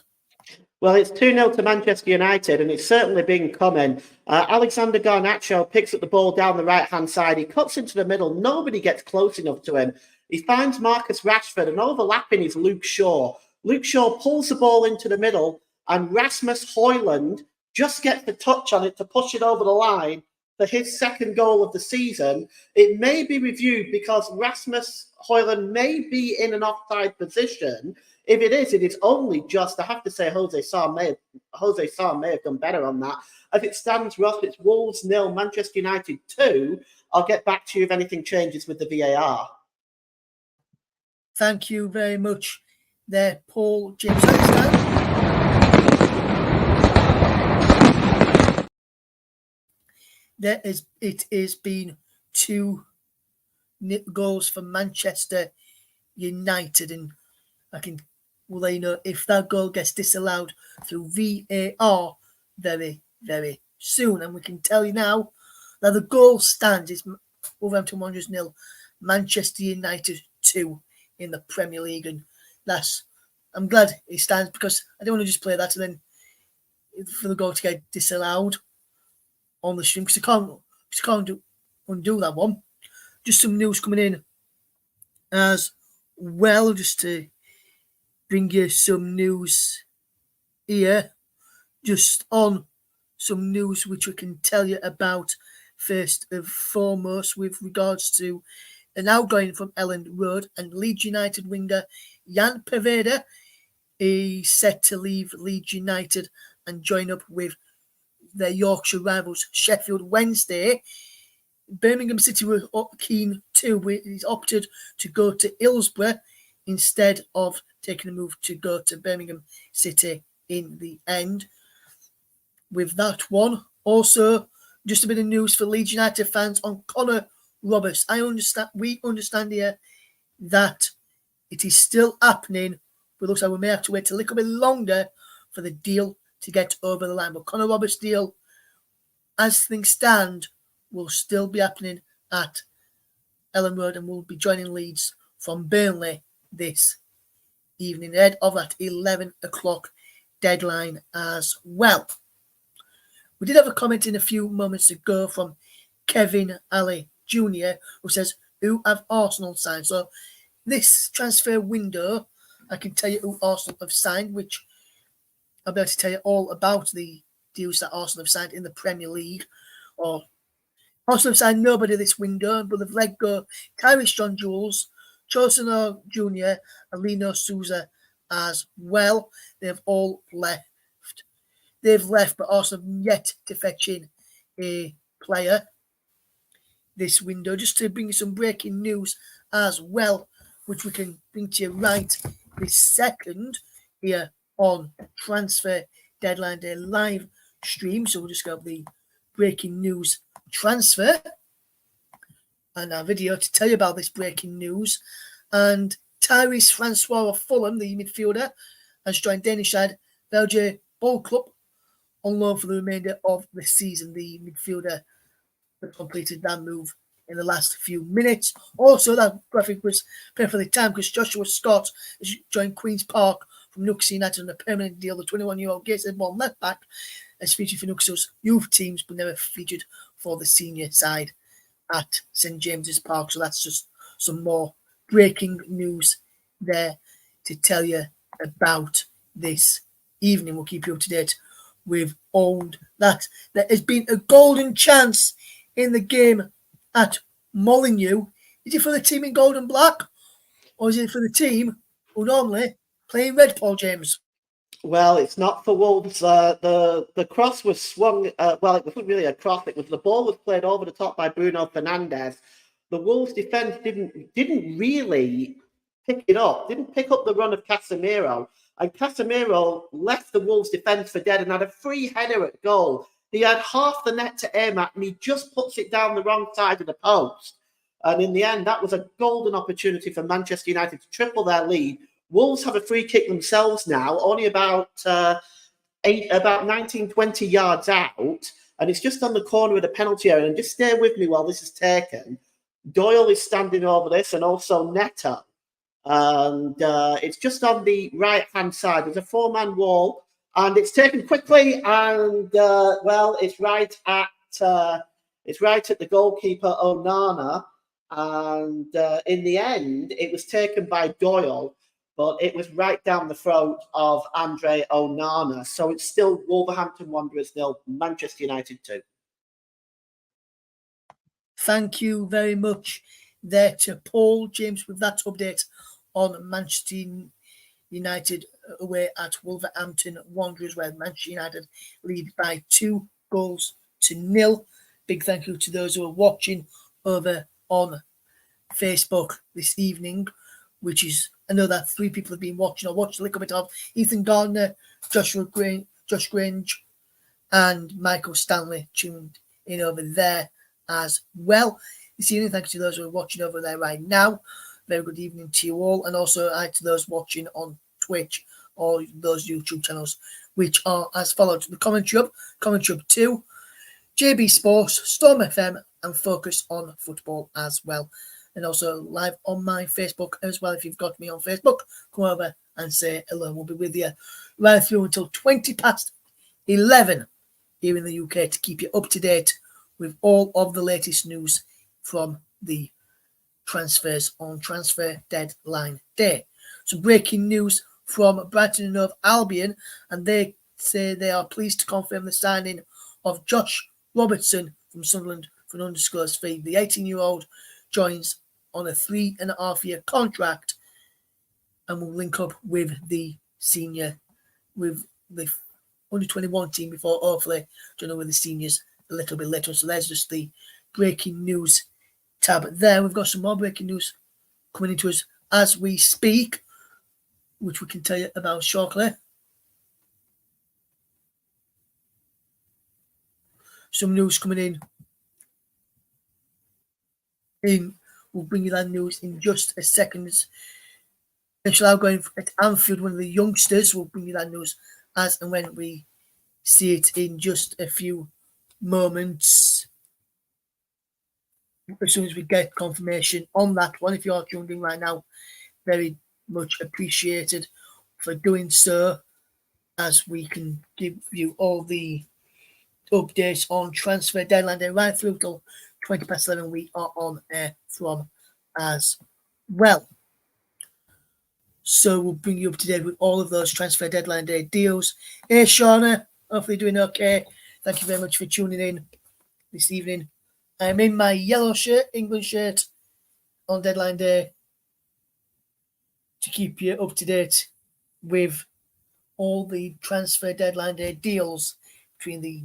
Well, it's 2-0 to Manchester United, and it's certainly been common. Alexander Garnacho picks up the ball down the right-hand side. He cuts into the middle. Nobody gets close enough to him. He finds Marcus Rashford, and overlapping is Luke Shaw. Luke Shaw pulls the ball into the middle, and Rasmus Højlund just gets the touch on it to push it over the line for his second goal of the season. It may be reviewed because Rasmus Højlund may be in an offside position. If it is only just. I have to say, Jose Sarr may have done better on that. As it stands, Ross, it's Wolves 0, Manchester United 2. I'll get back to you if anything changes with the VAR. Thank you very much there, Paul James. It has been 2 goals for Manchester United, and I can let you know if that goal gets disallowed through VAR very, very soon. And we can tell you now that the goal stands is Wolverhampton Wanderers 0, Manchester United 2 in the Premier League. And I'm glad it stands, because I don't want to just play that and then for the goal to get disallowed on the stream, because I can't undo that one. Just some news coming in as well, just to bring you some news here, just on some news which we can tell you about. First and foremost, with regards to an outgoing from Elland Road, and Leeds United winger Jan Poveda is set to leave Leeds United and join up with their Yorkshire rivals Sheffield Wednesday. Birmingham City were keen too. He's opted to go to Hillsborough instead of taking a move to go to Birmingham City in the end. With that one, also just a bit of news for Leeds United fans on Connor Roberts. We understand here that it is still happening, but looks like we may have to wait a little bit longer for the deal to get over the line. But Connor Roberts' deal, as things stand, will still be happening at Elland Road, and will be joining Leeds from Burnley this evening ahead of that 11 o'clock deadline as well. We did have a comment in a few moments ago from Kevin Alley Jr., who says, "Who have Arsenal signed?" So this transfer window, I can tell you who Arsenal have signed, which I'll be able to tell you all about the deals that Arsenal have signed in the Premier League. Or Arsenal have signed nobody this window, but they've let go Tyrese John-Jules, Chosano Jr., and Lino Souza as well. They've all left. They've left, but Arsenal have yet to fetch in a player this window. Just to bring you some breaking news as well, which we can bring to you right this second here on Transfer Deadline Day live stream. So we'll just go the breaking news transfer and our video to tell you about this breaking news. And Tyrese Francois of Fulham, the midfielder, has joined Danish side Belgium Ball Club on loan for the remainder of the season. The midfielder completed that move in the last few minutes. Also, that graphic was perfectly timed because Joshua Scott has joined Queen's Park from Newcastle United on a permanent deal. The 21-year-old Gateshead-born left-back has featured for Newcastle's youth teams, but never featured for the senior side at St James's Park. So that's just some more breaking news there to tell you about this evening. We'll keep you up to date with all that. There has been a golden chance in the game at Molineux. Is it for the team in gold and black, or is it for the team who normally play in red, Paul James? Well, it's not for Wolves. The cross was swung. Well, it wasn't really a cross. It was the ball was played over the top by Bruno Fernandes. The Wolves defence didn't really pick it up. Didn't pick up the run of Casemiro. and Casemiro left the Wolves defence for dead and had a free header at goal. He had half the net to aim at, and he just puts it down the wrong side of the post. And in the end, that was a golden opportunity for Manchester United to triple their lead. Wolves have a free kick themselves now, only about 19, 20 yards out, and it's just on the corner of the penalty area. And just stay with me while this is taken. Doyle is standing over this, and also Neto. And it's just on the right-hand side. There's a 4-man wall, and it's taken quickly, and it's right at the goalkeeper Onana. And in the end, it was taken by Doyle, but it was right down the throat of Andre Onana. So it's still Wolverhampton Wanderers 0, Manchester United 2. Thank you very much there to Paul James with that update on Manchester United away at Wolverhampton Wanderers, where Manchester United lead by 2-0. Big thank you to those who are watching over on Facebook this evening, which is, I know that 3 people have been watching. I watched a little bit of Ethan Gardner, Josh Grange, and Michael Stanley tuned in over there as well this evening. Thank you to those who are watching over there right now. Very good evening to you all, and also hi to those watching on Twitch or those YouTube channels, which are as follows: the Commentary Hub 2, JB Sports, Storm FM, and Focus on Football as well. And also live on my Facebook as well. If you've got me on Facebook, come over and say hello. We'll be with you right through until 11 here in the UK to keep you up to date with all of the latest news from the transfers on Transfer Deadline Day. So breaking news from Brighton and Hove Albion, and they say they are pleased to confirm the signing of Josh Robertson from Sunderland for an undisclosed fee. The 18-year-old joins on a 3.5-year contract and will link up with the under-21 team before hopefully joining with the seniors a little bit later. So there's just the breaking news tab there. We've got some more breaking news coming into us as we speak, which we can tell you about shortly. Some news coming in. We'll bring you that news in just a second. Shall going at Anfield, one of the youngsters. We'll bring you that news as and when we see it in just a few moments. As soon as we get confirmation on that one, if you're tuned in right now, very much appreciated for doing so, as we can give you all the updates on Transfer Deadline Day right through till 11:20. We are on air from as well. So we'll bring you up to date with all of those Transfer Deadline Day deals. Hey, Shauna, hopefully doing okay. Thank you very much for tuning in this evening. I'm in my yellow shirt, England shirt, on Deadline Day to keep you up to date with all the Transfer Deadline Day deals between the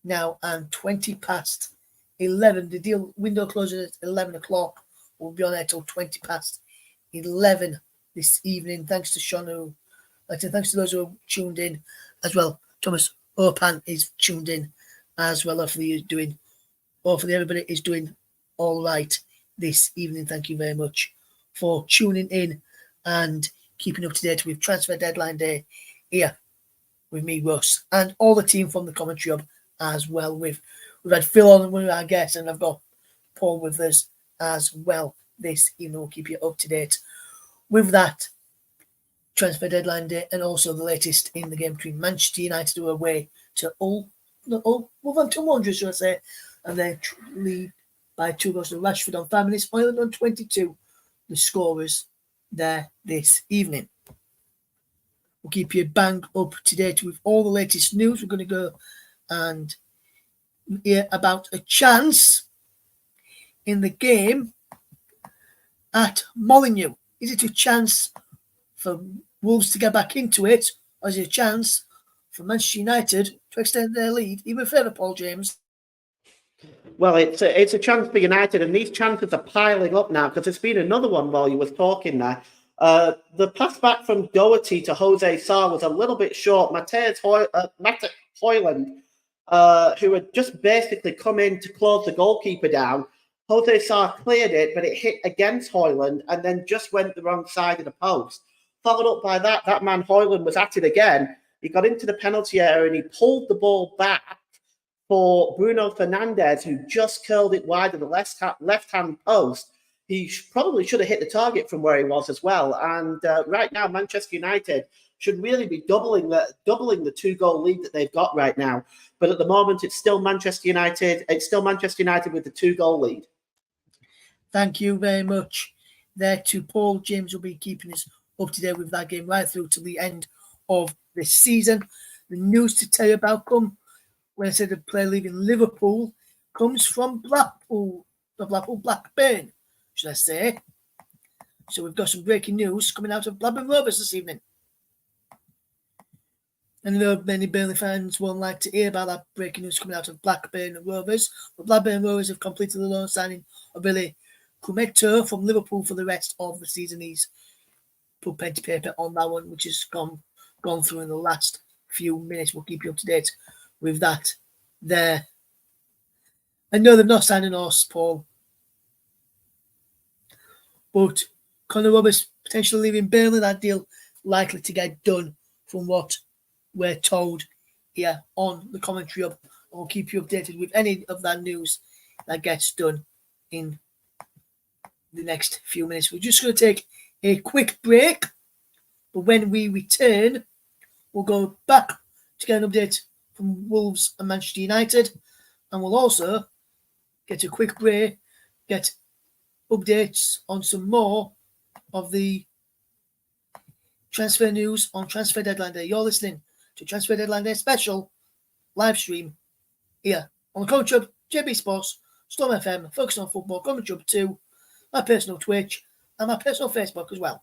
now and 11:20. The deal window closes at 11 o'clock. We'll be on there till 11:20 this evening. Thanks to Sean, thanks to those who are tuned in as well. Thomas Opan is tuned in as well. Hopefully everybody is doing all right this evening. Thank you very much for tuning in and keeping up to date with Transfer Deadline Day here with me, Russ, and all the team from the Commentary Hub as well. We've had Phil on, one of our guests, and I've got Paul with us as well this evening. We'll keep you up to date with that Transfer Deadline Day and also the latest in the game between Manchester United who are away to Wolverhampton Wanderers, should I say, and they lead by 2 goals to Rashford on 5 minutes, Ireland on 22, the scorers there this evening. We'll keep you bang up to date with all the latest news. We're going to go and hear about a chance in the game at Molineux. Is it a chance for Wolves to get back into it, or is it a chance for Manchester United to extend their lead even further, Paul James? Well, it's a chance for United, and these chances are piling up now because there's been another one while you were talking there. The pass back from Doherty to Jose Sarr was a little bit short. Matthias Højlund, who had just basically come in to close the goalkeeper down. Jose Sarr cleared it, but it hit against Højlund and then just went the wrong side of the post. Followed up by that man Højlund was at it again. He got into the penalty area and he pulled the ball back for Bruno Fernandes, who just curled it wide of the left-hand post. He probably should have hit the target from where he was as well. And right now, Manchester United should really be doubling the 2-goal lead that they've got right now. But at the moment, it's still Manchester United. It's still Manchester United with the 2-goal lead. Thank you very much there to Paul. James will be keeping us up to date with that game right through to the end of this season. The news to tell you about when I said the player leaving Liverpool comes from Blackburn, should I say. So we've got some breaking news coming out of Blackburn Rovers this evening. And I know many Burnley fans won't like to hear about that breaking news coming out of Blackburn Rovers, but Blackburn Rovers have completed the loan signing of Billy Kumeto from Liverpool for the rest of the season. He's put pen to paper on that one, which has gone through in the last few minutes. We'll keep you up to date with that there. I know they've not signed an horse, Paul, but Conor Roberts potentially leaving Burnley, that deal likely to get done from what we're told here on the commentary up. I'll keep you updated with any of that news that gets done in the next few minutes. We're just going to take a quick break, but when we return, we'll go back to get an update from Wolves and Manchester United, and we'll also get a quick break, get updates on some more of the transfer news on Transfer Deadline Day. You're listening to Transfer Deadline Day special live stream here on the Commentary Hub, JB Sports, Storm FM, Focus on Football, Commentary Hub 2, my personal Twitch, and my personal Facebook as well.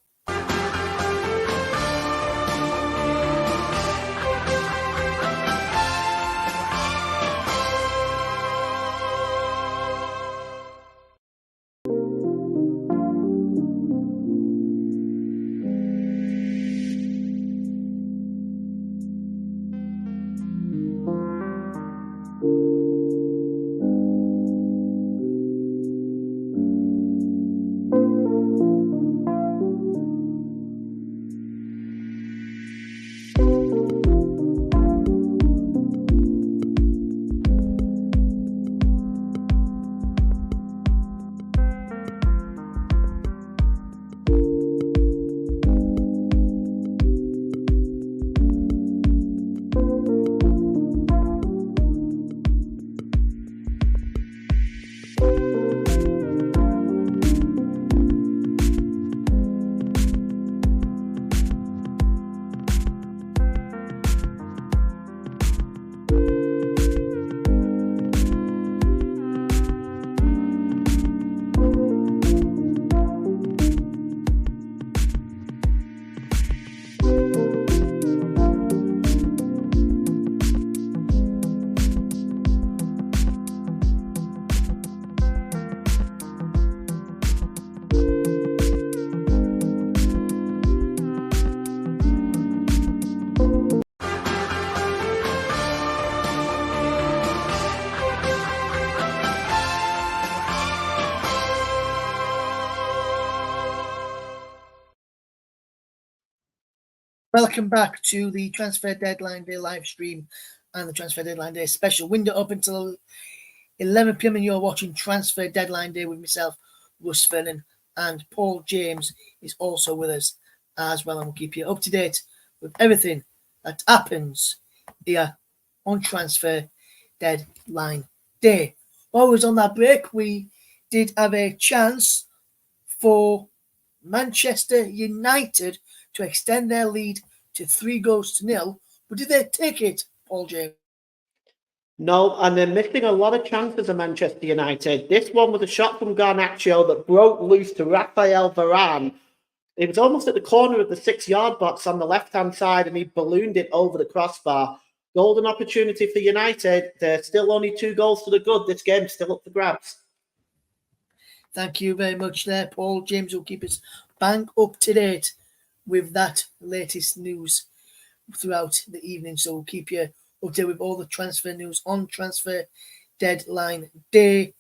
Welcome back to the Transfer Deadline Day live stream and the Transfer Deadline Day special. Window up until 11 p.m. and you're watching Transfer Deadline Day with myself, Russ Vernon, and Paul James is also with us as well, and we'll keep you up to date with everything that happens here on Transfer Deadline Day. While we was on that break, we did have a chance for Manchester United to extend their lead to 3-0, but did they take it, Paul James? No, and they're missing a lot of chances of Manchester United. This one was a shot from Garnacho that broke loose to Rafael Varane. It was almost at the corner of the 6-yard box on the left-hand side, and he ballooned it over the crossbar. Golden opportunity for United. There's still only 2 goals to the good. This game's still up for grabs. Thank you very much there, Paul. James will keep us bang up to date with that latest news throughout the evening. So we'll keep you updated with all the transfer news on transfer deadline day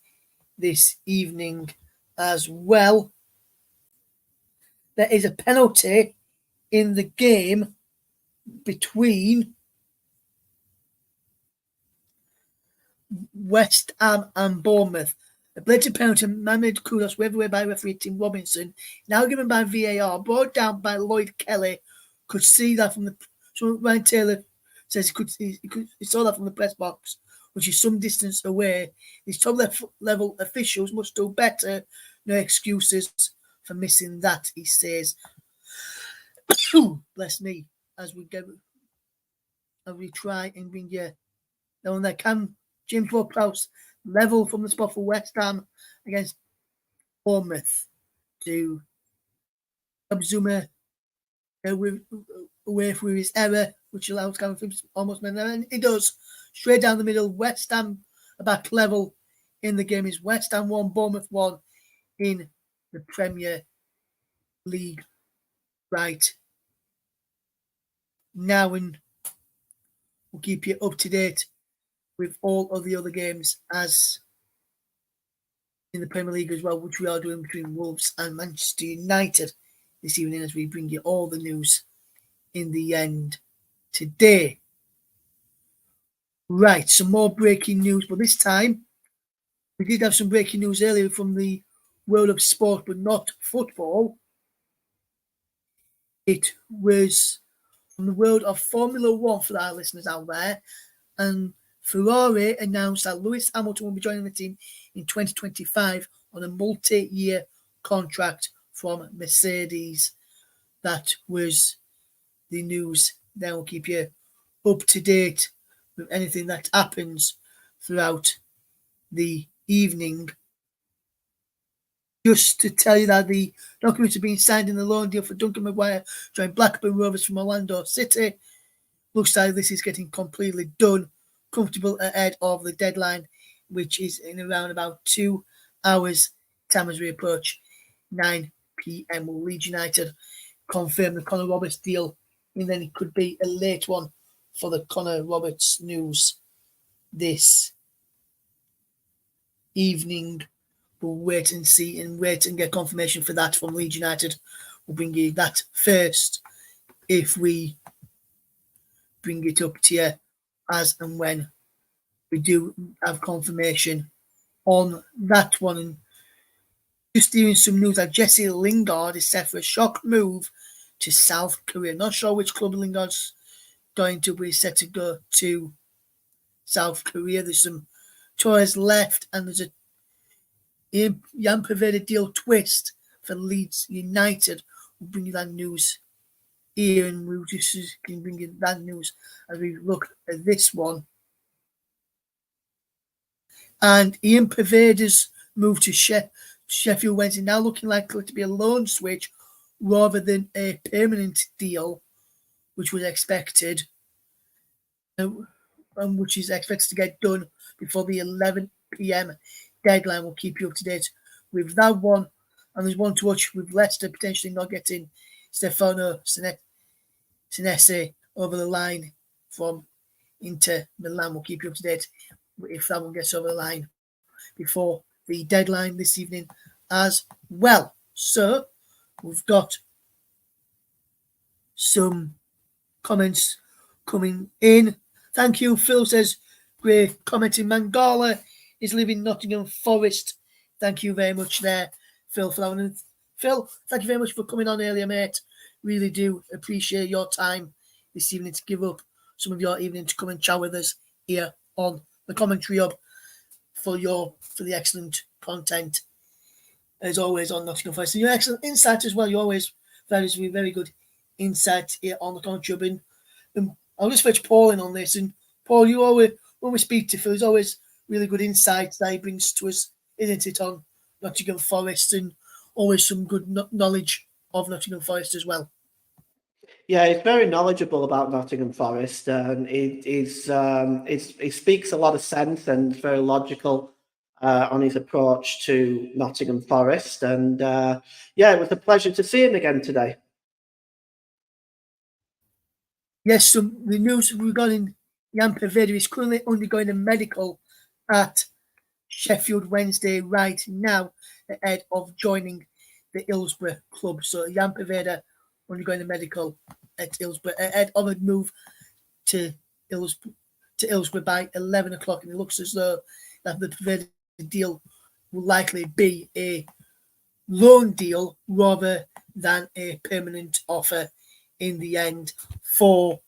this evening as well. There is a penalty in the game between West Ham and Bournemouth. A blatant penalty, Mohamed Kudus, waved away by referee Tim Robinson, now given by VAR, brought down by Lloyd Kelly. Could see that from the. So Ryan Taylor says he saw that from the press box, which is some distance away. These top level officials must do better. No excuses for missing that, he says. Bless me, as we try and bring you down there. Can James Ward-Prowse level from the spot for West Ham against Bournemouth to Zuma away through his error, which allows Cameron Phillips almost made there, and he does. Straight down the middle, West Ham back level in the game is West Ham 1, Bournemouth 1 in the Premier League right now, and we'll keep you up to date with all of the other games as in the Premier League as well, which we are doing between Wolves and Manchester United this evening as we bring you all the news in the end today. Right, some more breaking news, but this time we did have some breaking news earlier from the world of sport, but not football. It was from the world of Formula One for our listeners out there, and Ferrari announced that Lewis Hamilton will be joining the team in 2025 on a multi-year contract from Mercedes. That was the news. Then we'll keep you up to date with anything that happens throughout the evening. Just to tell you that the documents are being signed in the loan deal for Duncan Maguire joining Blackburn Rovers from Orlando City. Looks like this is getting completely done, comfortable ahead of the deadline, which is in around about 2 hours time as we approach 9 p.m. Will Leeds United confirm the Connor Roberts deal, and then it could be a late one for the Connor Roberts news this evening. We'll wait and see and wait and get confirmation for that from Leeds United. We'll bring you that first if we bring it up to you as and when we do have confirmation on that one. And just hearing some news that Jesse Lingard is set for a shock move to South Korea. Not sure which club Lingard's going to be set to go to South Korea. There's some tours left, and there's a Jan Perveda deal twist for Leeds United. We'll bring you that news here, and we'll just can bring you that news as we look at this one. And Ian Perveda's move to Sheffield Wednesday now looking likely to be a loan switch rather than a permanent deal, which was expected, and which is expected to get done before the 11 p.m. deadline. We'll keep you up to date with that one. And there's one to watch with Leicester potentially not getting Stefano Senesi over the line from Inter Milan. We'll keep you up to date if that one gets over the line before the deadline this evening as well. So we've got some comments coming in. Thank you. Phil says, great commenting. Mangala is living Nottingham Forest. Thank you very much there, Phil, for that one. And Phil, thank you very much for coming on earlier, mate. Really do appreciate your time this evening to give up some of your evening to come and chat with us here on the Commentary Hub for the excellent content as always on Nottingham Forest. And your excellent insight as well. You always provide us with very good insight here on the Commentary Hub. And I'll just fetch Paul in on this. And Paul, you always, when we speak to Phil, there's always really good insights that he brings to us, isn't it, on Nottingham Forest, and always some good knowledge of Nottingham Forest as well. Yeah, he's very knowledgeable about Nottingham Forest, and he speaks a lot of sense and is very logical on his approach to Nottingham Forest. And it was a pleasure to see him again today. Yes, so the news regarding Jan Poveda is currently undergoing a medical at Sheffield Wednesday right now, ahead of joining the Hillsborough club. So Jan Poveda undergoing a medical at Hillsborough, ahead of a move to Hillsborough by 11 o'clock. And it looks as though that the Poveda deal will likely be a loan deal rather than a permanent offer in the end for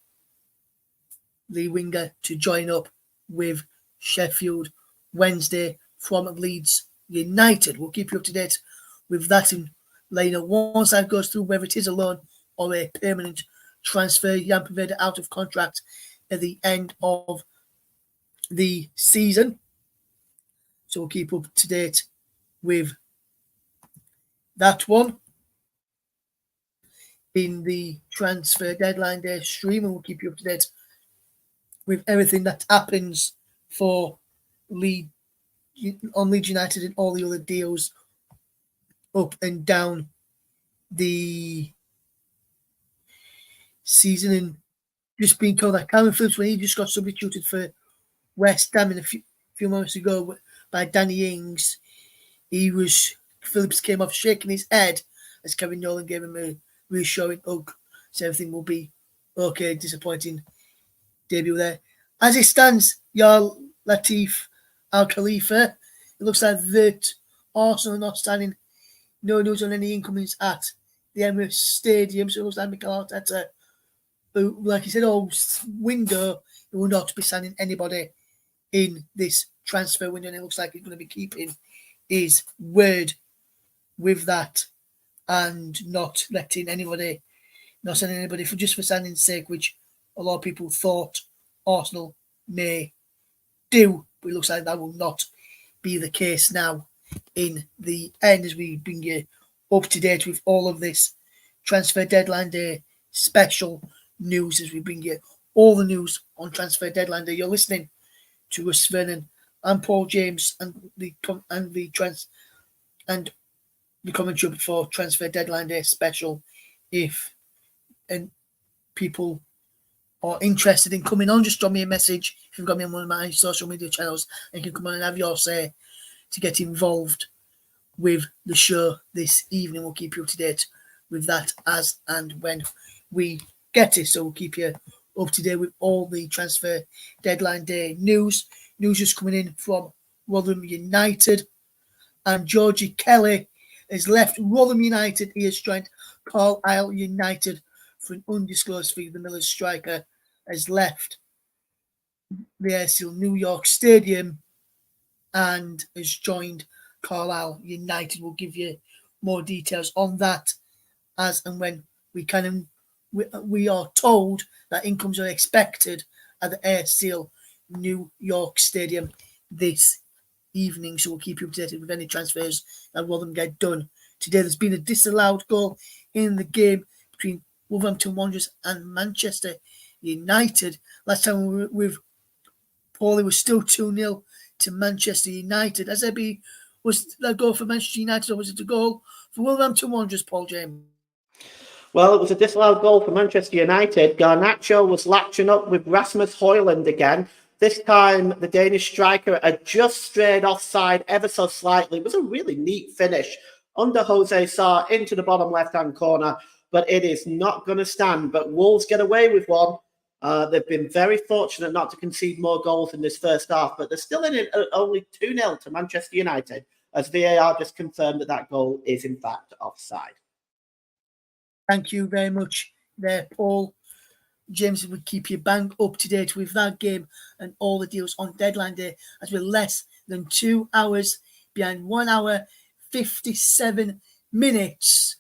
the winger to join up with Sheffield Wednesday from Leeds United. We'll keep you up to date with that in later. Once that goes through, whether it is a loan or a permanent transfer, Jan Poveda out of contract at the end of the season. So we'll keep up to date with that one in the transfer deadline day stream, and we'll keep you up to date with everything that happens for Leeds United and all the other deals up and down the season. And just being told that Calvin Phillips, when he just got substituted for West Ham a few moments ago by Danny Ings, Phillips came off shaking his head as Kevin Nolan gave him a reassuring hug, so everything will be okay. Disappointing debut there. As it stands, Yar Latif Al Khalifa, it looks like that Arsenal are not standing no news on any incomings at the Emirates Stadium, so it looks like Mikel Arteta, who, like he said, all window, he will not be signing anybody in this transfer window, and it looks like he's going to be keeping his word with that and not sending anybody for signing's sake, which a lot of people thought Arsenal may do, but it looks like that will not be the case now in the end, as we bring you up to date with all of this transfer deadline day special news, as we bring you all the news on transfer deadline day. You're listening to us, Vernon and Paul James, and the commentary before transfer deadline day special. If people are interested in coming on, just drop me a message if you've got me on one of my social media channels, and you can come on and have your say to get involved with the show this evening. We'll keep you up to date with that as and when we get it. So we'll keep you up to date with all the transfer deadline day news. News just coming in from Rotherham United, and Georgie Kelly has left Rotherham United. He has joined Carlisle United for an undisclosed fee. The Millers striker has left the Airsteel New York Stadium and has joined Carlisle United. We'll give you more details on that as and when we are told that incomes are expected at the Airsteel New York Stadium this evening. So we'll keep you updated with any transfers that Rotherham get done today. There's been a disallowed goal in the game between Wolverhampton Wanderers and Manchester United. Last time we were with Paul, it was still 2-0 to Manchester United. Was that goal for Manchester United, or was it a goal for Wolverhampton Wanderers, Paul James? Well, it was a disallowed goal for Manchester United. Garnacho was latching up with Rasmus Højlund again. This time, the Danish striker had just strayed offside ever so slightly. It was a really neat finish under Jose Sarr into the bottom left-hand corner, but it is not going to stand. But Wolves get away with one. They've been very fortunate not to concede more goals in this first half, but they're still in it at only 2-0 to Manchester United, as VAR just confirmed that goal is in fact offside. Thank you very much there, Paul. James will keep you bang up to date with that game and all the deals on deadline day, as we're less than 2 hours behind, 1 hour 57 minutes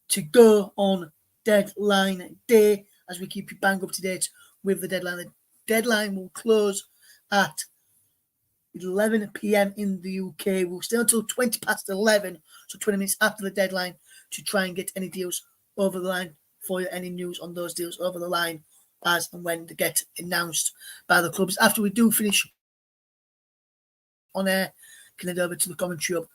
to go on deadline day, as we keep you bang up to date with the deadline. The deadline will close at 11 p.m. in the UK. We'll stay until 20 past 11, so 20 minutes after the deadline, to try and get any deals over the line for you, any news on those deals over the line as and when they get announced by the clubs. After we do finish on air can head over to the Commentary Hub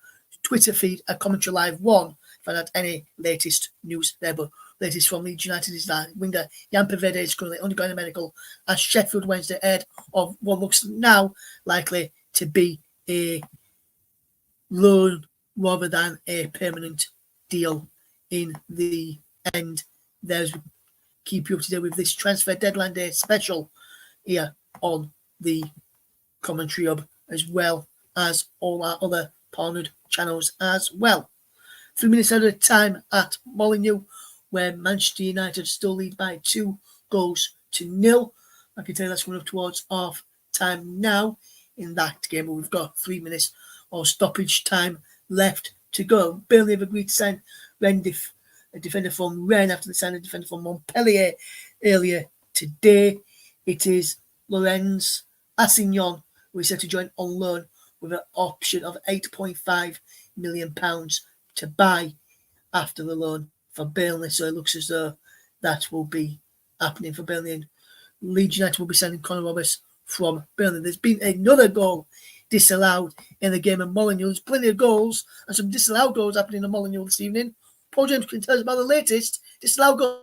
Twitter feed at Commentary Live 1. Find out any latest news there. But latest from Leeds United is that winger Jan Paveda is currently undergoing a medical at Sheffield Wednesday ahead of what looks now likely to be a loan rather than a permanent deal in the end. There's keep you up to date with this transfer deadline day special here on the Commentary Hub, as well as all our other partnered channels as well. 3 minutes out of time at Molineux, where Manchester United still lead by 2-0. I can tell you that's coming up towards half time now in that game, but we've got 3 minutes of stoppage time left to go. Burnley have agreed to sign a defender from Rennes after they signed a defender from Montpellier earlier today. It is Lorenz Assignon, who is set to join on loan with an option of £8.5 million to buy after the loan for Burnley. So it looks as though that will be happening for Burnley. And Leeds United will be sending Connor Roberts from Burnley. There's been another goal disallowed in the game of Molineux. There's plenty of goals and some disallowed goals happening in Molineux this evening. Paul James can tell us about the latest disallowed goal.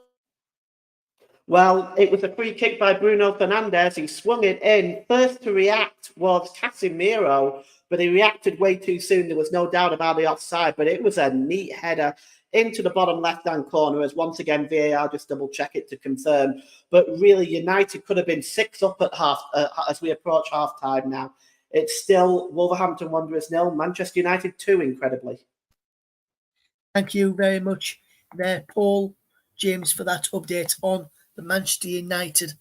Well, it was a free kick by Bruno Fernandes. He swung it in. First to react was Casemiro, but he reacted way too soon. There was no doubt about the offside, but it was a neat header into the bottom left-hand corner, as once again VAR just double-check it to confirm. But really, United could have been 6 up at half as we approach half-time now. It's still Wolverhampton Wanderers 0, Manchester United 2, incredibly. Thank you very much there, Paul James, for that update on the Manchester United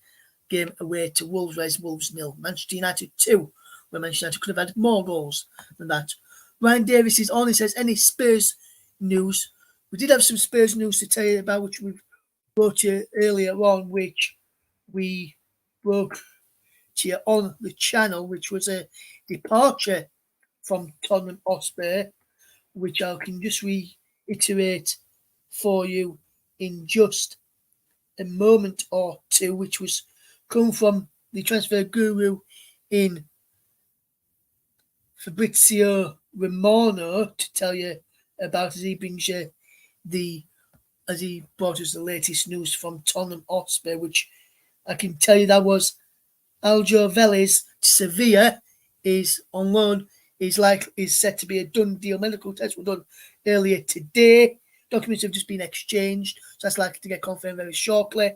game away to Wolves, whereas Wolves 0, Manchester United 2, where Manchester United could have had more goals than that. Ryan Davis is on. He says, any Spurs news? We did have some Spurs news to tell you about, which we brought to you earlier on, which we broke to you on the channel, which was a departure from Tottenham Hotspur, which I can just reiterate for you in just a moment or two, which was come from the transfer guru in Fabrizio Romano to tell you about, as he brings you as he brought us the latest news from Tottenham Hotspur, which I can tell you that was Aljo Vélez to Sevilla is on loan. Is set to be a done deal. Medical tests were done earlier today. Documents have just been exchanged, so that's likely to get confirmed very shortly.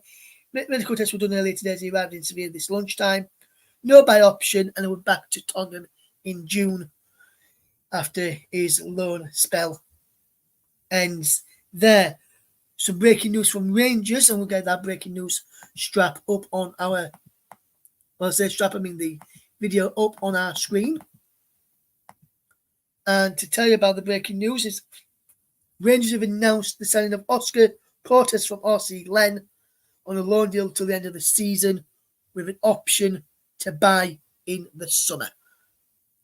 Medical tests were done earlier today as he arrived in Sevilla this lunchtime. No buy option, and we're back to Tottenham in June after his loan spell ends there. Some breaking news from Rangers, and we'll get that breaking news strap up on our, the video up on our screen. And to tell you about the breaking news is Rangers have announced the signing of Oscar Cortes from RC Len on a loan deal till the end of the season with an option to buy in the summer.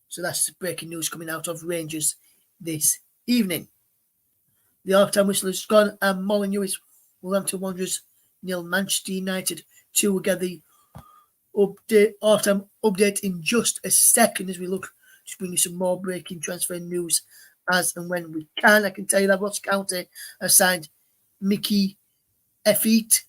So that's the breaking news coming out of Rangers this evening. The half-time whistle has gone, and Molineux is Wolverhampton Wanderers 0, Manchester United 2. We'll get the half-time update in just a second as we look to bring you some more breaking transfer news as and when we can. I can tell you that Ross County has signed Mickey Effete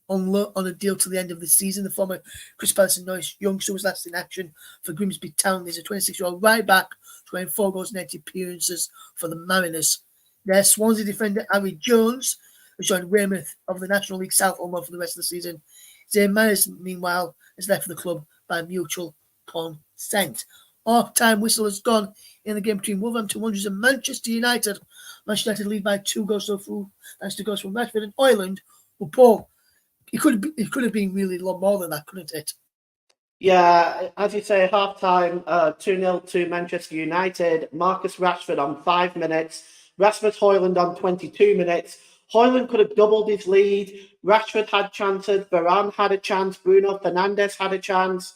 on a deal to the end of the season. The former Chris Palace and Norwich youngster was last in action for Grimsby Town. He's a 26-year-old right back, scoring 4 goals in 8 appearances for the Mariners. Their Swansea defender Harry Jones has joined Weymouth of the National League South on loan for the rest of the season. Zane Myers, meanwhile, has left the club by mutual consent. Half-time whistle has gone in the game between Wolverhampton Wanderers and Manchester United. Manchester United lead by 2 goals through, thanks to goals from Rashford and Højlund. Well, Paul, it could have been really a lot more than that, couldn't it? Yeah, as you say, half-time, 2-0 to Manchester United. Marcus Rashford on 5 minutes. Rasmus Højlund on 22 minutes. Højlund could have doubled his lead. Rashford had chances. Varane had a chance. Bruno Fernandes had a chance.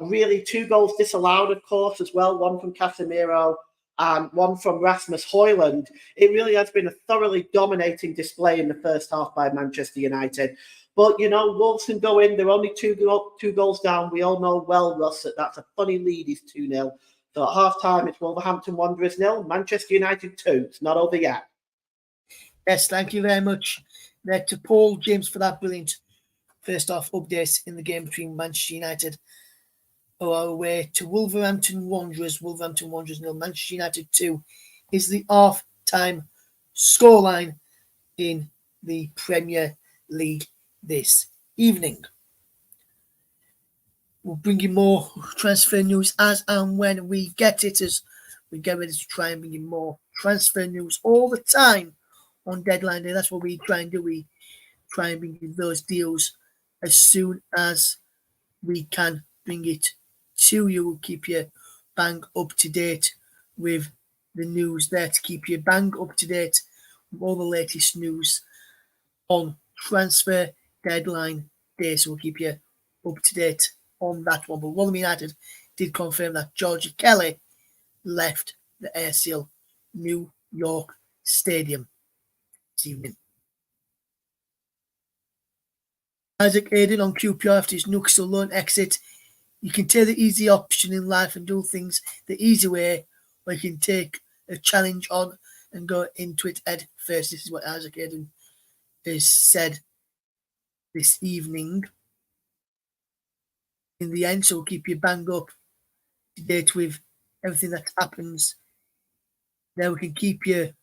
Really, 2 goals disallowed, of course, as well. 1 from Casemiro and 1 from Rasmus Højlund. It really has been a thoroughly dominating display in the first half by Manchester United. But, you know, Wolves can go in. They're only two goals down. We all know well, Russ, that that's a funny lead. Is 2-0 So at half time, it's Wolverhampton Wanderers 0, Manchester United 2. It's not over yet. Yes, thank you very much there to Paul James for that brilliant first half update in the game between Manchester United who are away to Wolverhampton Wanderers. Wolverhampton Wanderers 0, Manchester United 2 is the half-time scoreline in the Premier League this evening. We'll bring you more transfer news as and when we get it, as we get ready to try and bring you more transfer news all the time on deadline day. That's what we try and do. We try and bring you those deals as soon as we can bring it to you. We'll keep you bang up to date with the news there, to keep you bang up to date with all the latest news on transfer deadline day. So we'll keep you up to date on that one. But Rotherham United did confirm that Georgie Kelly left the ASL New York Stadium this evening. Isaac Aiden on QPR after his Newcastle loan exit. You can take the easy option in life and do things the easy way, or you can take a challenge on and go into it head first. This is what Isaac Aiden has said this evening. In the end, so we'll keep you bang up to date with everything that happens. Then we can keep you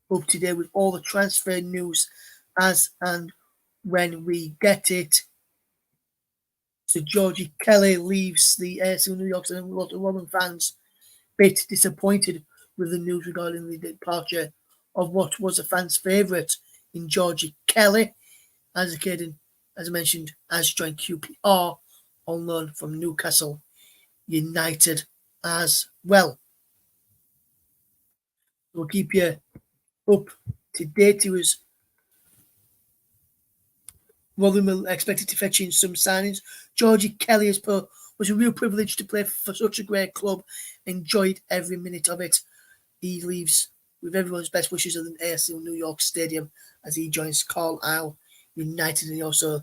up to date with all the transfer news as and when we get it. So Georgie Kelly leaves the ASL New York, and a lot of Rotherham fans a bit disappointed with the news regarding the departure of what was a fan's favourite in Georgie Kelly. Isaac Aiden, as I mentioned, has joined QPR on loan from Newcastle United as well. We'll keep you up to date. He was Rotherham expected to fetch in some signings. Georgie Kelly was a real privilege to play for such a great club. Enjoyed every minute of it. He leaves with everyone's best wishes at the ASL New York Stadium as he joins Carlisle United, and he also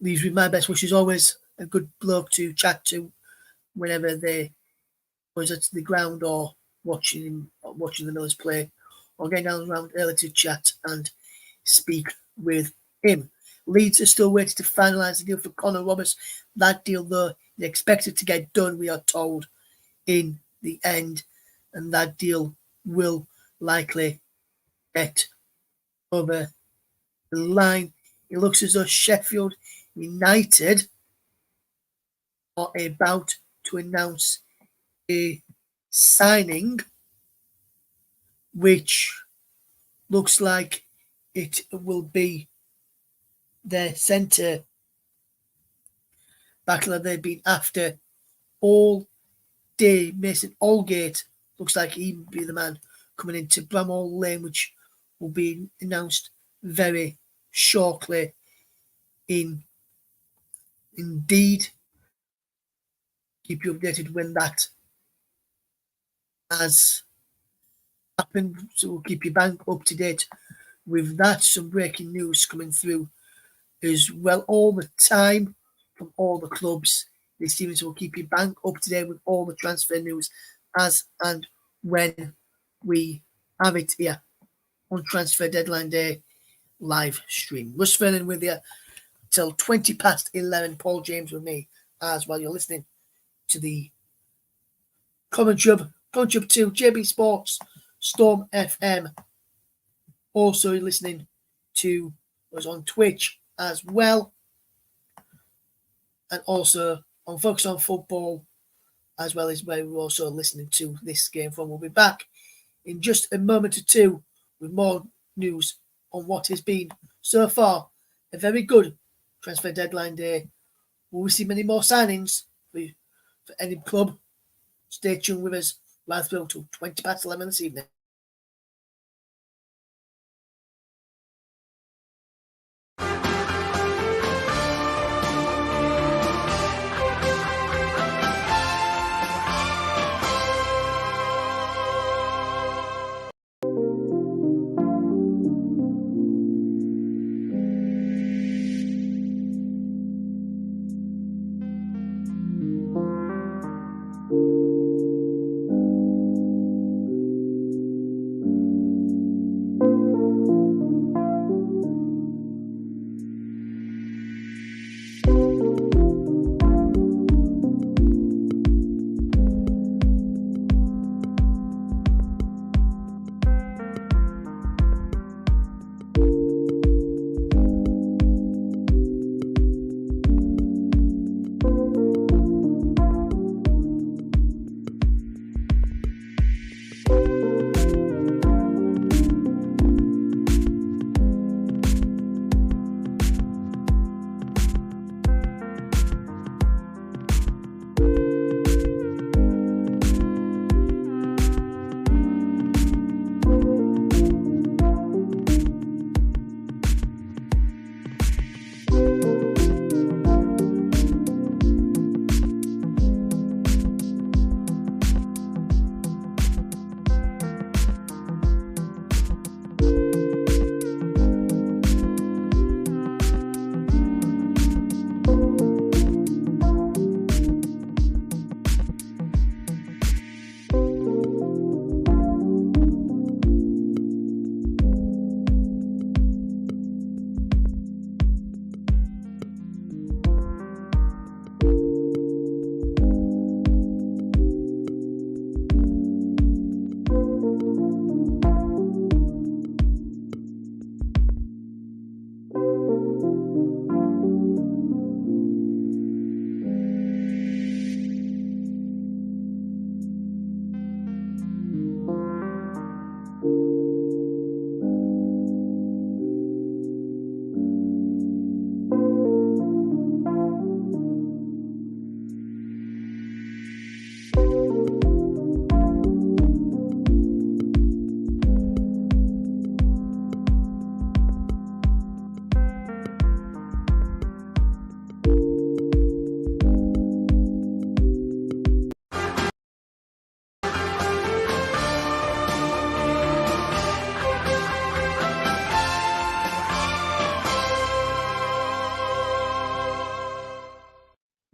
leaves with my best wishes. Always a good bloke to chat to whenever they was at the ground or watching the Millers play, or getting down around early to chat and speak with him. Leeds are still waiting to finalise the deal for Connor Roberts. That deal, though, is expected to get done, we are told, in the end, and that deal will likely get over the line. It looks as though Sheffield United are about to announce a signing which looks like it will be their centre back that they've been after all day. Mason Allgate looks like he will be the man coming into Bramall Lane, which will be announced very shortly indeed. Keep you updated when that has happened, so we'll keep you bang up to date with that. Some breaking news coming through as well all the time from all the clubs this evening, so we'll keep you bang up to date with all the transfer news as and when we have it here on Transfer Deadline Day live stream. Russ Vernon with you till 20 past 11. Paul James with me as well. You're listening to the Commentary 2, JB Sports, Storm FM. Also listening to us on Twitch as well, and also on Focus on Football as well, as where we're also listening to this game from. We'll be back in just a moment or two with more news on what has been so far a very good Transfer Deadline Day. Will we see many more signings for any club? Stay tuned with us right through till 20 past 11 this evening.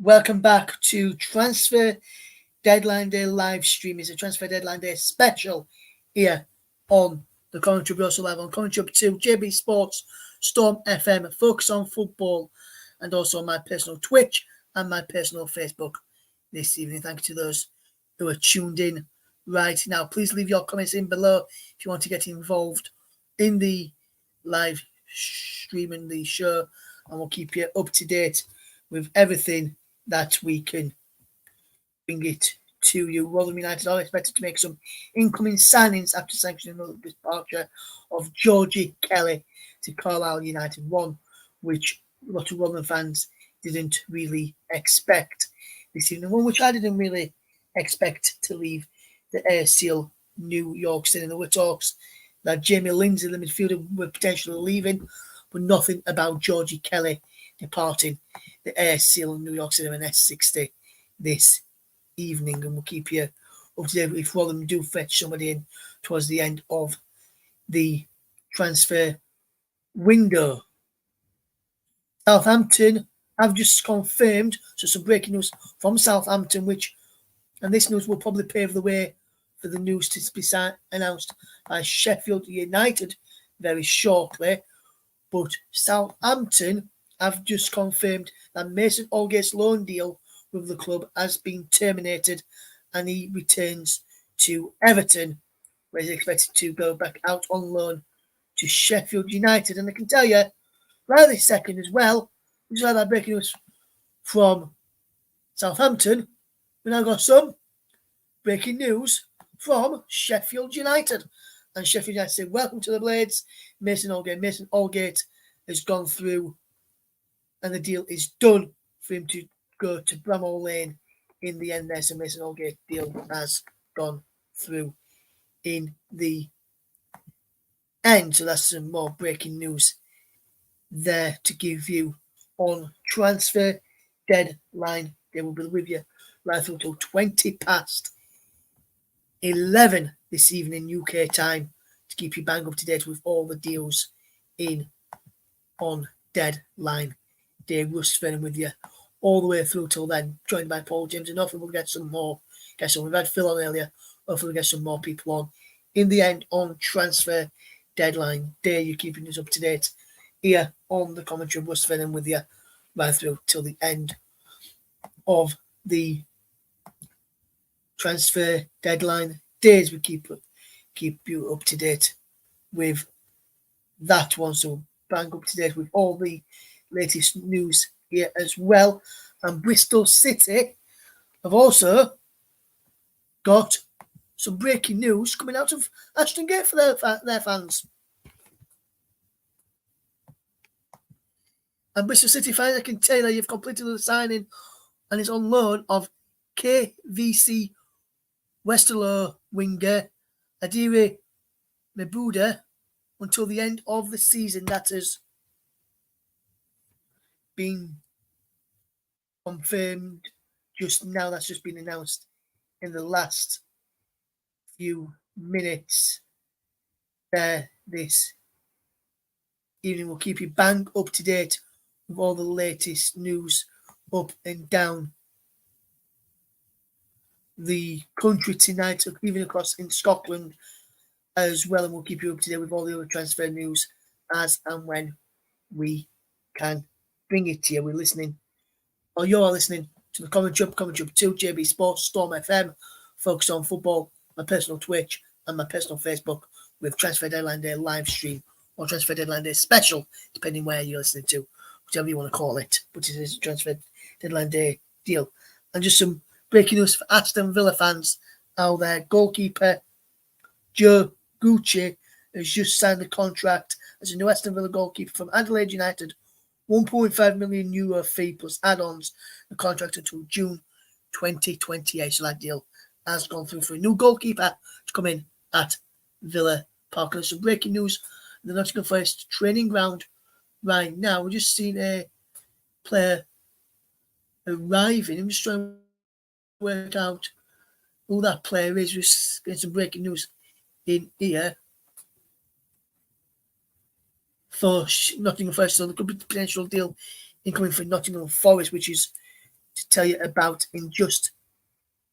Welcome back to Transfer Deadline Day live stream. It's a Transfer Deadline Day special here on the Commentary, but also live on Commentary 2, JB Sports, Storm FM, Focus on Football, and also my personal Twitch and my personal Facebook this evening. Thank you to those who are tuned in right now. Please leave your comments in below if you want to get involved in the live stream and the show, and we'll keep you up to date with everything that we can bring it to you. Rotherham United are expected to make some incoming signings after sanctioning the departure of Georgie Kelly to Carlisle United, one which a lot of Rotherham fans didn't really expect this evening, one which I didn't really expect to leave the ASL New York City. There were talks that Jamie Lindsay, the midfielder, were potentially leaving, but nothing about Georgie Kelly departing the ASL New York City and S60 this evening, and we'll keep you up to date if Rotherham do fetch somebody in towards the end of the transfer window. Southampton have just confirmed, so some breaking news from Southampton, and this news will probably pave the way for the news to be announced by Sheffield United very shortly. But Southampton have just confirmed that Mason Allgate's loan deal with the club has been terminated, and he returns to Everton, where he's expected to go back out on loan to Sheffield United. And I can tell you, right this second as well, we just had that breaking news from Southampton. We now got some breaking news from Sheffield United. And Sheffield United say, welcome to the Blades, Mason Allgate. Mason Allgate has gone through, and the deal is done for him to go to Bramall Lane in the end there. So Mason Allgate deal has gone through in the end. So that's some more breaking news there to give you on Transfer Deadline. They will be with you right through till 20 past 11 this evening UK time to keep you bang up to date with all the deals in on Deadline Day. Russ Fenn with you all the way through till then, joined by Paul James, and hopefully we'll get some more guests on. We've had Phil on earlier. Hopefully we'll get some more people on in the end on Transfer Deadline Day. You're keeping us up to date here on the Commentary of Russ Fenn with you right through till the end of the Transfer Deadline Days. We keep you up to date with that one, so bang up to date with all the latest news here as well. And Bristol City have also got some breaking news coming out of Ashton Gate for their fans. And Bristol City fans, I can tell you, you've completed the signing and it's on loan of KVC Westerlo winger Adire Mebuda until the end of the season. That has been confirmed just now. That's just been announced in the last few minutes there this evening. We'll keep you bang up to date with all the latest news up and down the country tonight, even across in Scotland as well, and we'll keep you up to date with all the other transfer news as and when we can bring it to you. We're listening, or you're listening to the Commentary 2, JB Sports, Storm FM, Focus on Football, my personal Twitch and my personal Facebook with Transfer Deadline Day live stream or Transfer Deadline Day special, depending where you're listening to, whichever you want to call it. But it is a Transfer Deadline Day deal. And just some breaking news for Aston Villa fans out there. Goalkeeper Joe Gucci has just signed a contract as a new Aston Villa goalkeeper from Adelaide United. €1.5 million fee plus add-ons. The contract until June 2028. So that deal has gone through for a new goalkeeper to come in at Villa Park. And some breaking news: the Nottingham Forest training ground right now. We're just seeing a player arriving. I'm just trying to work out who that player is. We're getting some breaking news in here for Nottingham Forest. So there could be a potential deal incoming for Nottingham Forest, which is to tell you about in just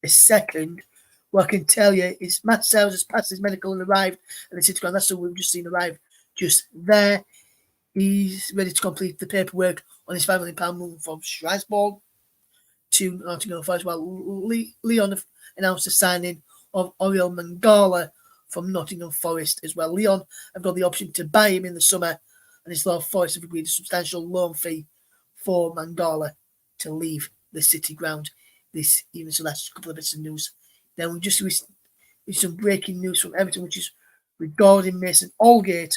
a second. What I can tell you is Matt Sales has passed his medical and arrived at the City Ground. That's what we've just seen arrive just there. He's ready to complete the paperwork on his £5 million move from Strasbourg to Nottingham Forest. Well, Leon announced the signing of Oriol Mangala from Nottingham Forest as well. Leon have got the option to buy him in the summer, and his law Forest have agreed a substantial loan fee for Mangala to leave the City Ground this evening. So that's a couple of bits of news. Then we just received some breaking news from Everton, which is regarding Mason Allgate,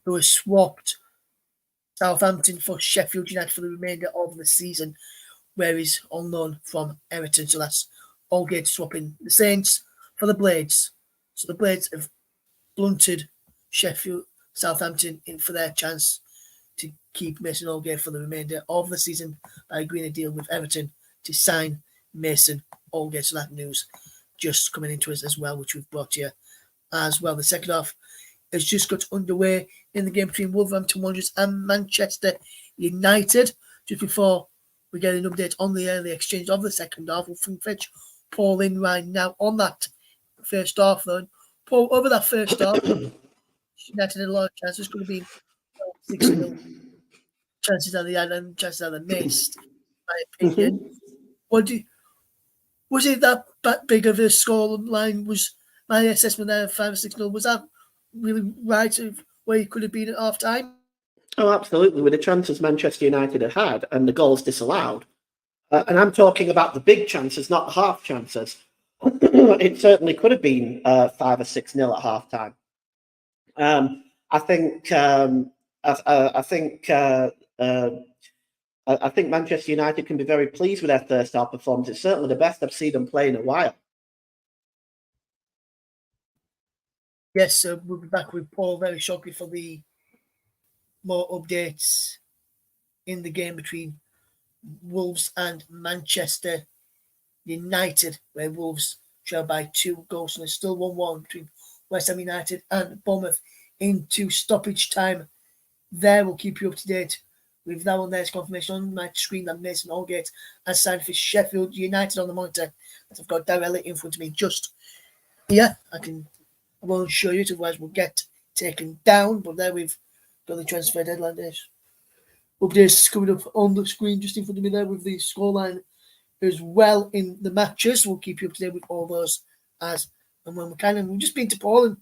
who has swapped Southampton for Sheffield United for the remainder of the season, where he's on loan from Everton. So that's Allgate swapping the Saints for the Blades. So the Blades have blunted Southampton in for their chance to keep Mason Allgate for the remainder of the season by agreeing a deal with Everton to sign Mason Allgate. So that news just coming into us as well, which we've brought here as well. The second half has just got underway in the game between Wolverhampton Wanderers and Manchester United. Just before we get an update on the early exchange of the second half, we'll fetch Paul in right now on that first half. Though, Paul, over that first half, United had a lot of chances. Could have been 6-0 chances that they had and chances that they missed, in my opinion. Was it that big of a score line? Was my assessment there of 5 or 6-0? Was that really right of where you could have been at half time? Oh, absolutely. With the chances Manchester United had and the goals disallowed. And I'm talking about the big chances, not the half chances. It certainly could have been 5 or 6-0 at half time. I think Manchester United can be very pleased with their first half performance. It's certainly the best I've seen them play in a while. Yes, so we'll be back with Paul very shortly for the more updates in the game between Wolves and Manchester United, where Wolves trail by 2 goals, and there's still 1-1 between West Ham United and Bournemouth into stoppage time. There, we'll keep you up to date with that one. There's confirmation on my screen that Mason Allgate has signed for Sheffield United on the monitor, as I've got directly in front of me just here. I won't show you, otherwise we'll get taken down. But there we've got the transfer deadline days. Updates coming up on the screen just in front of me there with the scoreline as well in the matches. We'll keep you up to date with all those as and when we can. And we've just been to Paul and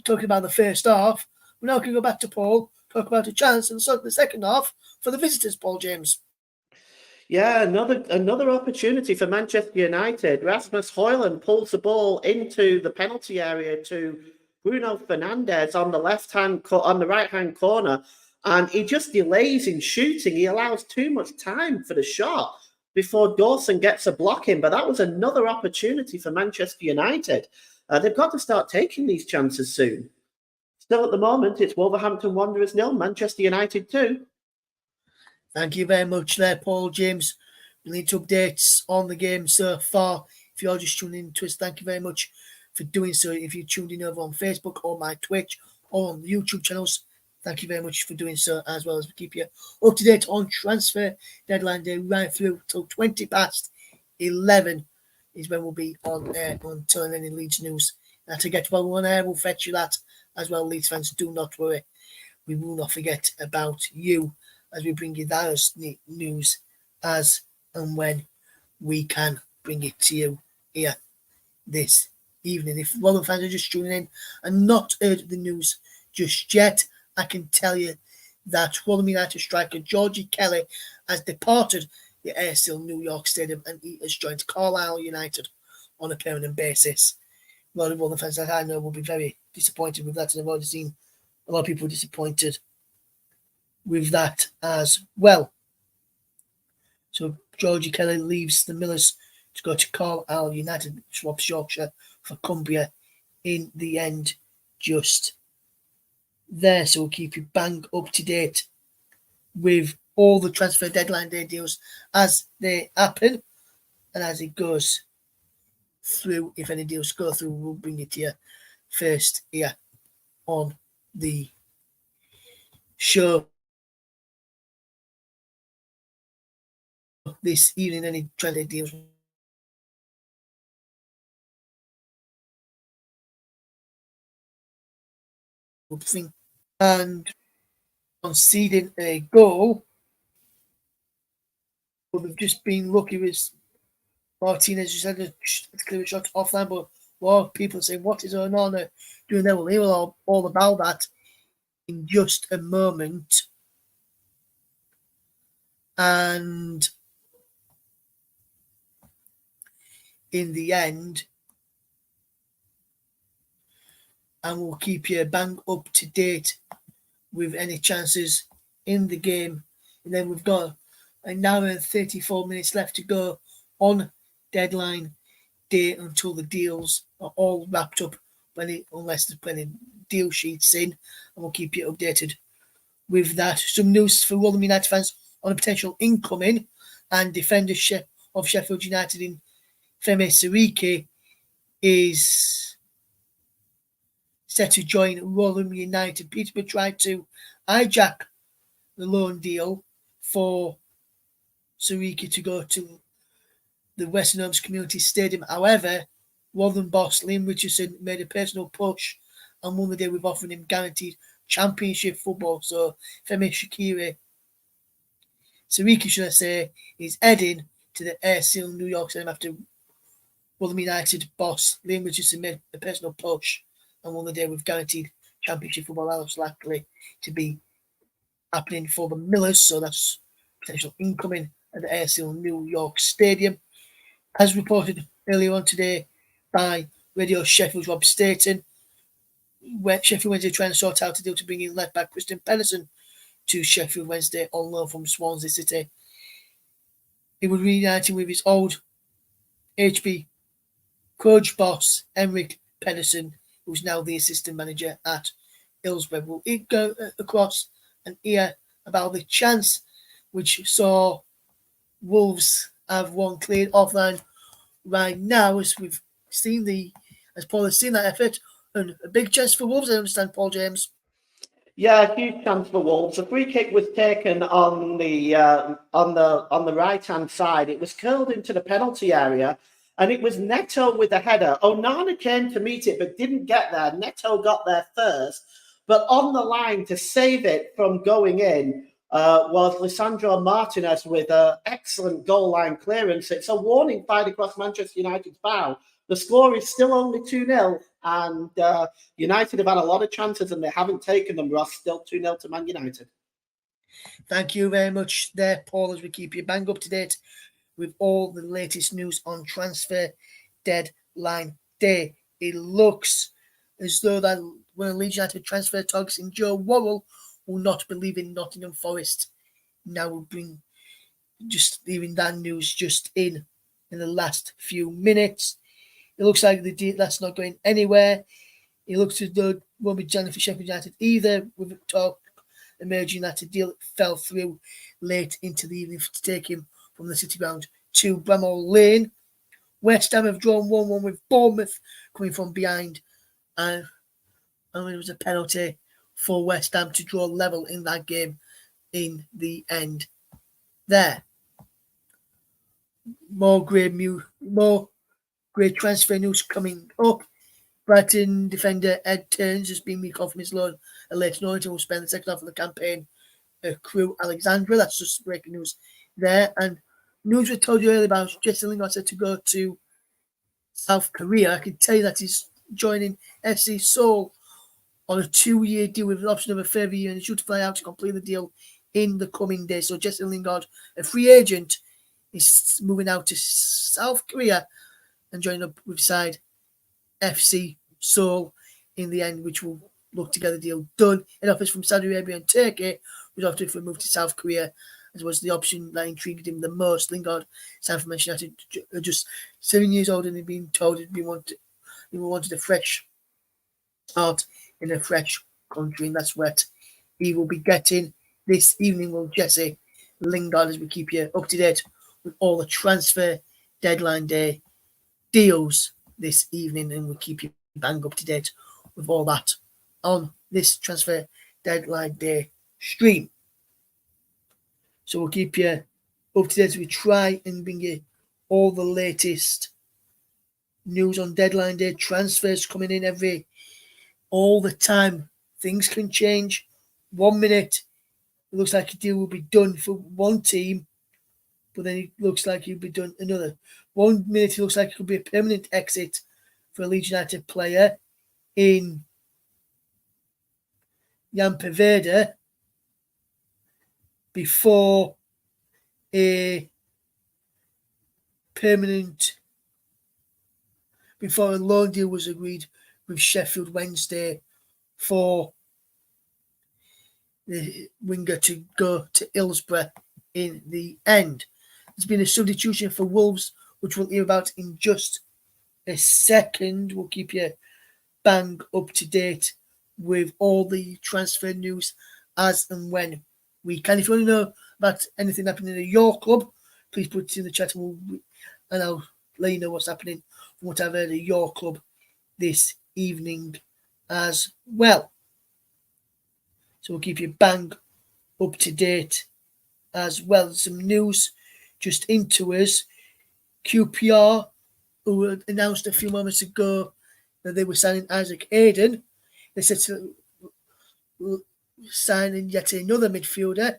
talking about the first half. We're now going to go back to Paul, talk about a chance in the second half for the visitors, Paul James. Yeah, another opportunity for Manchester United. Rasmus Højlund pulls the ball into the penalty area to Bruno Fernandes on the right-hand corner, and he just delays in shooting. He allows too much time for the shot before Dawson gets a block in. But that was another opportunity for Manchester United. They've got to start taking these chances soon. Still at the moment, it's Wolverhampton Wanderers 0, Manchester United 2. Thank you very much there, Paul James. We need updates on the game so far. If you're just tuning in to us, thank you very much for doing so. If you tuned in over on Facebook or my Twitch or on the YouTube channels, thank you very much for doing so, as well as we keep you up to date on transfer deadline day right through till 20 past 11 is when we'll be on air until any Leeds news. Now to get well on air, we'll fetch you that as well, Leeds fans. Do not worry. We will not forget about you as we bring you that news as and when we can bring it to you here this evening. If Rotherham fans are just tuning in and not heard the news just yet, I can tell you that Rotherham United striker Georgie Kelly has departed the ASL New York Stadium and he has joined Carlisle United on a permanent basis. A lot of Rotherham fans that I know will be very disappointed with that, and I've already seen a lot of people disappointed with that as well. So Georgie Kelly leaves the Millers to go to Carlisle United, swaps Yorkshire for Cumbria in the end just there. So we'll keep you bang up to date with all the transfer deadline day deals as they happen and as it goes through. If any deals go through, we'll bring it to you first here on the show this evening. Any transfer deals. And conceding a goal, but they've just been lucky with Martinez just had a clear shot offline, but more people saying, what is Onana doing there? We'll hear all about that in just a moment. And in the end, and we'll keep you bang up to date with any chances in the game. And then we've got an hour and 34 minutes left to go on deadline day until the deals are all wrapped up, unless there's plenty deal sheets in, and we'll keep you updated with that. Some news for Rotherham United fans on a potential incoming and defender of Sheffield United in Femi Siriki is set to join Rotherham United. Peterborough tried to hijack the loan deal for Siriki to go to the Western Homes Community Stadium. However, Rotherham boss Liam Richardson made a personal push and won the day with offering him guaranteed championship football. So Femi Siriki, should I say, is heading to the Air Seal New York Stadium after Rotherham United boss Liam Richardson made a personal push and won the day with guaranteed championship football. That looks likely to be happening for the Millers, so that's potential incoming at the Air Seal New York Stadium. As reported earlier on today by Radio Sheffield's Rob Staten, Sheffield Wednesday trying to sort out a deal to bring in left back Christian Pedersen to Sheffield Wednesday on loan from Swansea City. He would reunite with his old HB coach boss, Henrik Pedersen, who's now the assistant manager at Hillsborough. Will it go across and hear about the chance which saw Wolves have one cleared offline right now, as we've seen as Paul has seen that effort, and a big chance for Wolves, I understand, Paul James. Yeah, huge chance for Wolves. The free kick was taken on the right hand side. It was curled into the penalty area, and it was Neto with the header. Onana came to meet it, but didn't get there. Neto got there first, but on the line to save it from going in was Lisandro Martinez with an excellent goal line clearance. It's a warning fired across Manchester United's bow. The score is still only 2-0, and United have had a lot of chances and they haven't taken them, Ross. Still 2-0 to Man United. Thank you very much there, Paul, as we keep you bang up to date with all the latest news on transfer deadline day. It looks as though that one of Leeds United transfer talks in Joe Worrell will not be leaving Nottingham Forest. Now we'll bring just leaving that news just in the last few minutes. It looks like the deal that's not going anywhere. It looks as though it won't be joining for Sheffield United either, with the talk emerging that the deal fell through late into the evening to take him from the City Ground to Bramall Lane. West Ham have drawn 1-1 with Bournemouth coming from behind, and it was a penalty for West Ham to draw level in that game in the end there. More great transfer news coming up. Brighton defender Ed Turns has been recalled from his loan at Leyton Orient and will spend the second half of the campaign at Crewe Alexandra. That's just breaking news there. And news we told you earlier about Jesse Lingard said to go to South Korea. I can tell you that he's joining FC Seoul on a 2-year deal with an option of a further year, and he's due to fly out to complete the deal in the coming days. So Jesse Lingard, a free agent, is moving out to South Korea and joining up with side FC Seoul in the end, which will look to get the deal done. An offers from Saudi Arabia and Turkey was offered for a move to South Korea, as was the option that intrigued him the most. Lingard signed for Manchester United, just 7 years old, and he'd been told he wanted a fresh start in a fresh country, and that's what he will be getting this evening. Will Jesse Lingard, as we keep you up to date with all the transfer deadline day deals this evening, and we'll keep you bang up to date with all that on this transfer deadline day stream. So we'll keep you up to date. We try and bring you all the latest news on deadline day, transfers coming in all the time. Things can change. 1 minute, it looks like a deal will be done for one team, but then it looks like it'll be done another. 1 minute, it looks like it could be a permanent exit for a Leeds United player in Jan Poveda before a loan deal was agreed with Sheffield Wednesday for the winger to go to Hillsborough in the end. There's been a substitution for Wolves, which we'll hear about in just a second. We'll keep you bang up to date with all the transfer news as and when we can. If you want to know about anything happening at your club, please put it in the chat and I'll let you know what's happening from what I've heard at your club this evening as well. So we'll keep you bang up to date as well. Some news just into us. QPR, who announced a few moments ago that they were signing Isaac Hayden. They said to signing yet another midfielder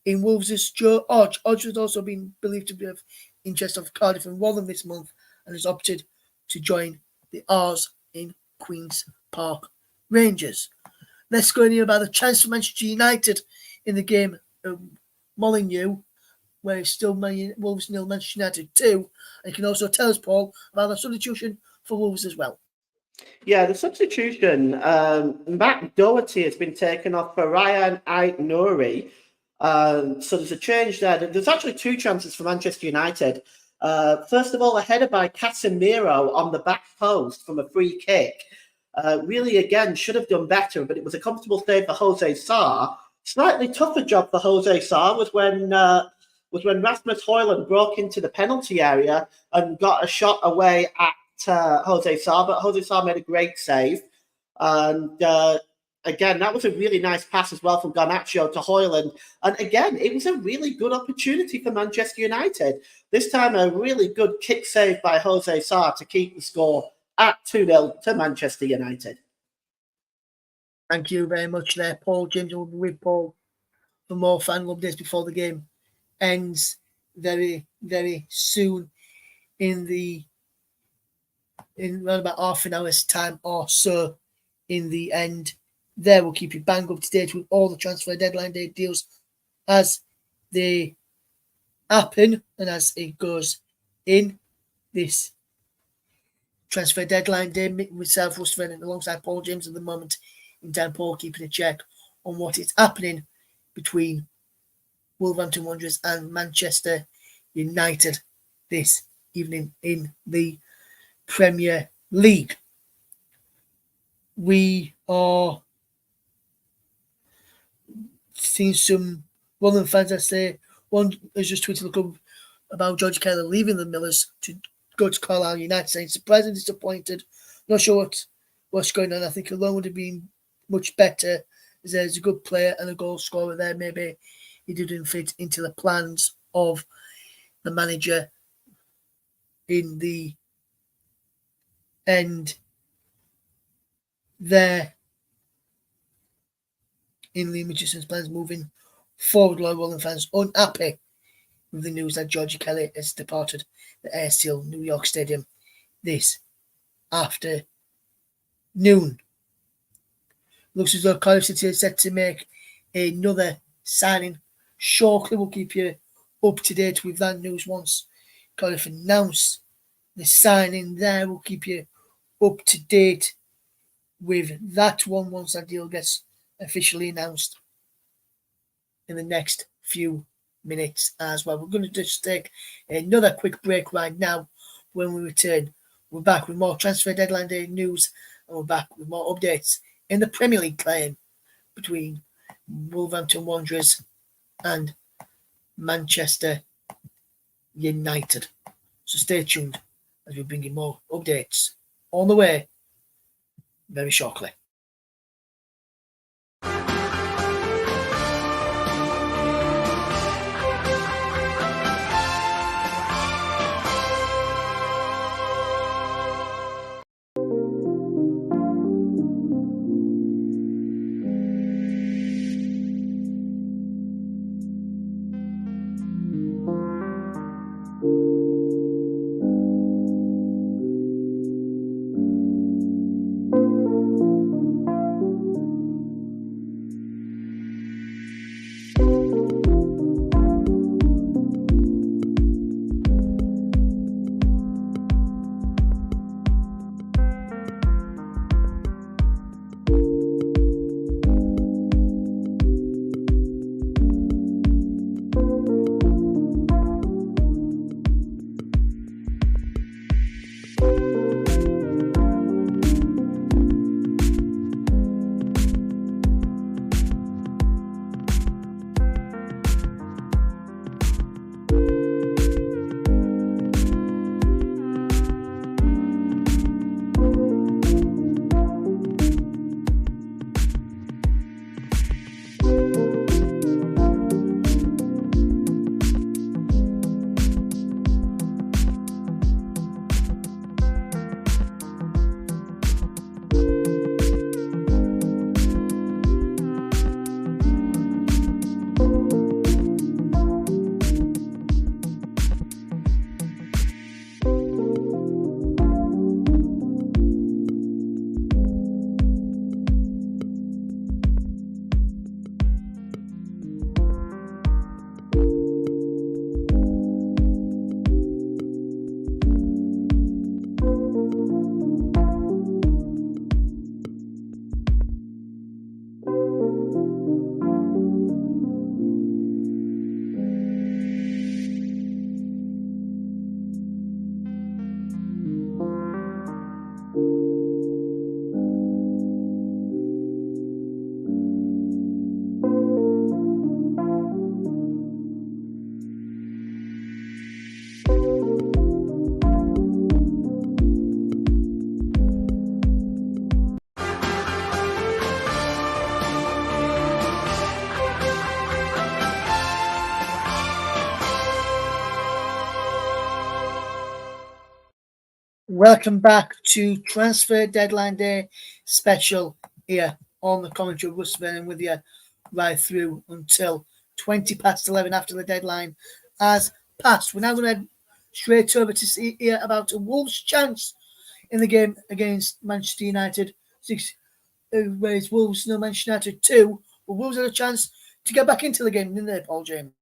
in Wolves' Joe Hodge. Hodge has also been believed to be of interest of Cardiff and Rotherham this month and has opted to join the R's in Queen's Park Rangers. Let's go and hear about the chance for Manchester United in the game of Molineux, where it's still Wolves 0, Manchester United 2. And you can also tell us, Paul, about the substitution for Wolves as well. Yeah, the substitution, Matt Doherty has been taken off for Ryan Ait-Nouri. So there's a change there. There's actually two chances for Manchester United. First of all, a header by Casemiro on the back post from a free kick. Really, again, should have done better, but it was a comfortable save for Jose Sarr. Slightly tougher job for Jose Sarr was when Rasmus Højlund broke into the penalty area and got a shot away at Jose Sarr, but Jose Sarr made a great save. And again, that was a really nice pass as well from Garnacho to Højlund. And again, it was a really good opportunity for Manchester United. This time, a really good kick save by Jose Sarr to keep the score at 2-0 to Manchester United. Thank you very much there, Paul. James will be with Paul for more final updates before the game ends very, very soon in around about half an hour's time or so in the end. There, we'll keep you bang up to date with all the transfer deadline day deals as they happen and as it goes in this transfer deadline day. Myself, Russ Vernon, alongside Paul James at the moment in time. Paul keeping a check on what is happening between Wolverhampton Wanderers and Manchester United this evening in the Premier League. We are seeing some Rotherham fans that say one has just tweeted a club about George Kelly leaving the Millers to go to Carlisle United, saying surprised and disappointed. Not sure what's going on. I think a loan would have been much better. There's a good player and a goal scorer there. Maybe he didn't fit into the plans of the manager in the end there in Liam Mitchison's plans moving forward. Rotherham fans unhappy with the news that Georgie Kelly has departed the ASL New York Stadium this afternoon. Looks as though Cardiff City is set to make another signing shortly. We'll keep you up to date with that news once Cardiff announce the signing there. We'll keep you up to date with that one once that deal gets officially announced in the next few minutes as well. We're going to just take another quick break right now. When we return, we're back with more transfer deadline day news and we're back with more updates in the Premier League playing between Wolverhampton Wanderers and Manchester United. So stay tuned as we bring you more updates on the way very shortly. Welcome back to Transfer Deadline Day special here on the commentary of Russ Vernon with you right through until 20 past 11 after the deadline has passed. We're now going to head straight over to see here about a Wolves' chance in the game against Manchester United. Whereas Wolves, no, Manchester United 2. But Wolves had a chance to get back into the game, didn't they, Paul James?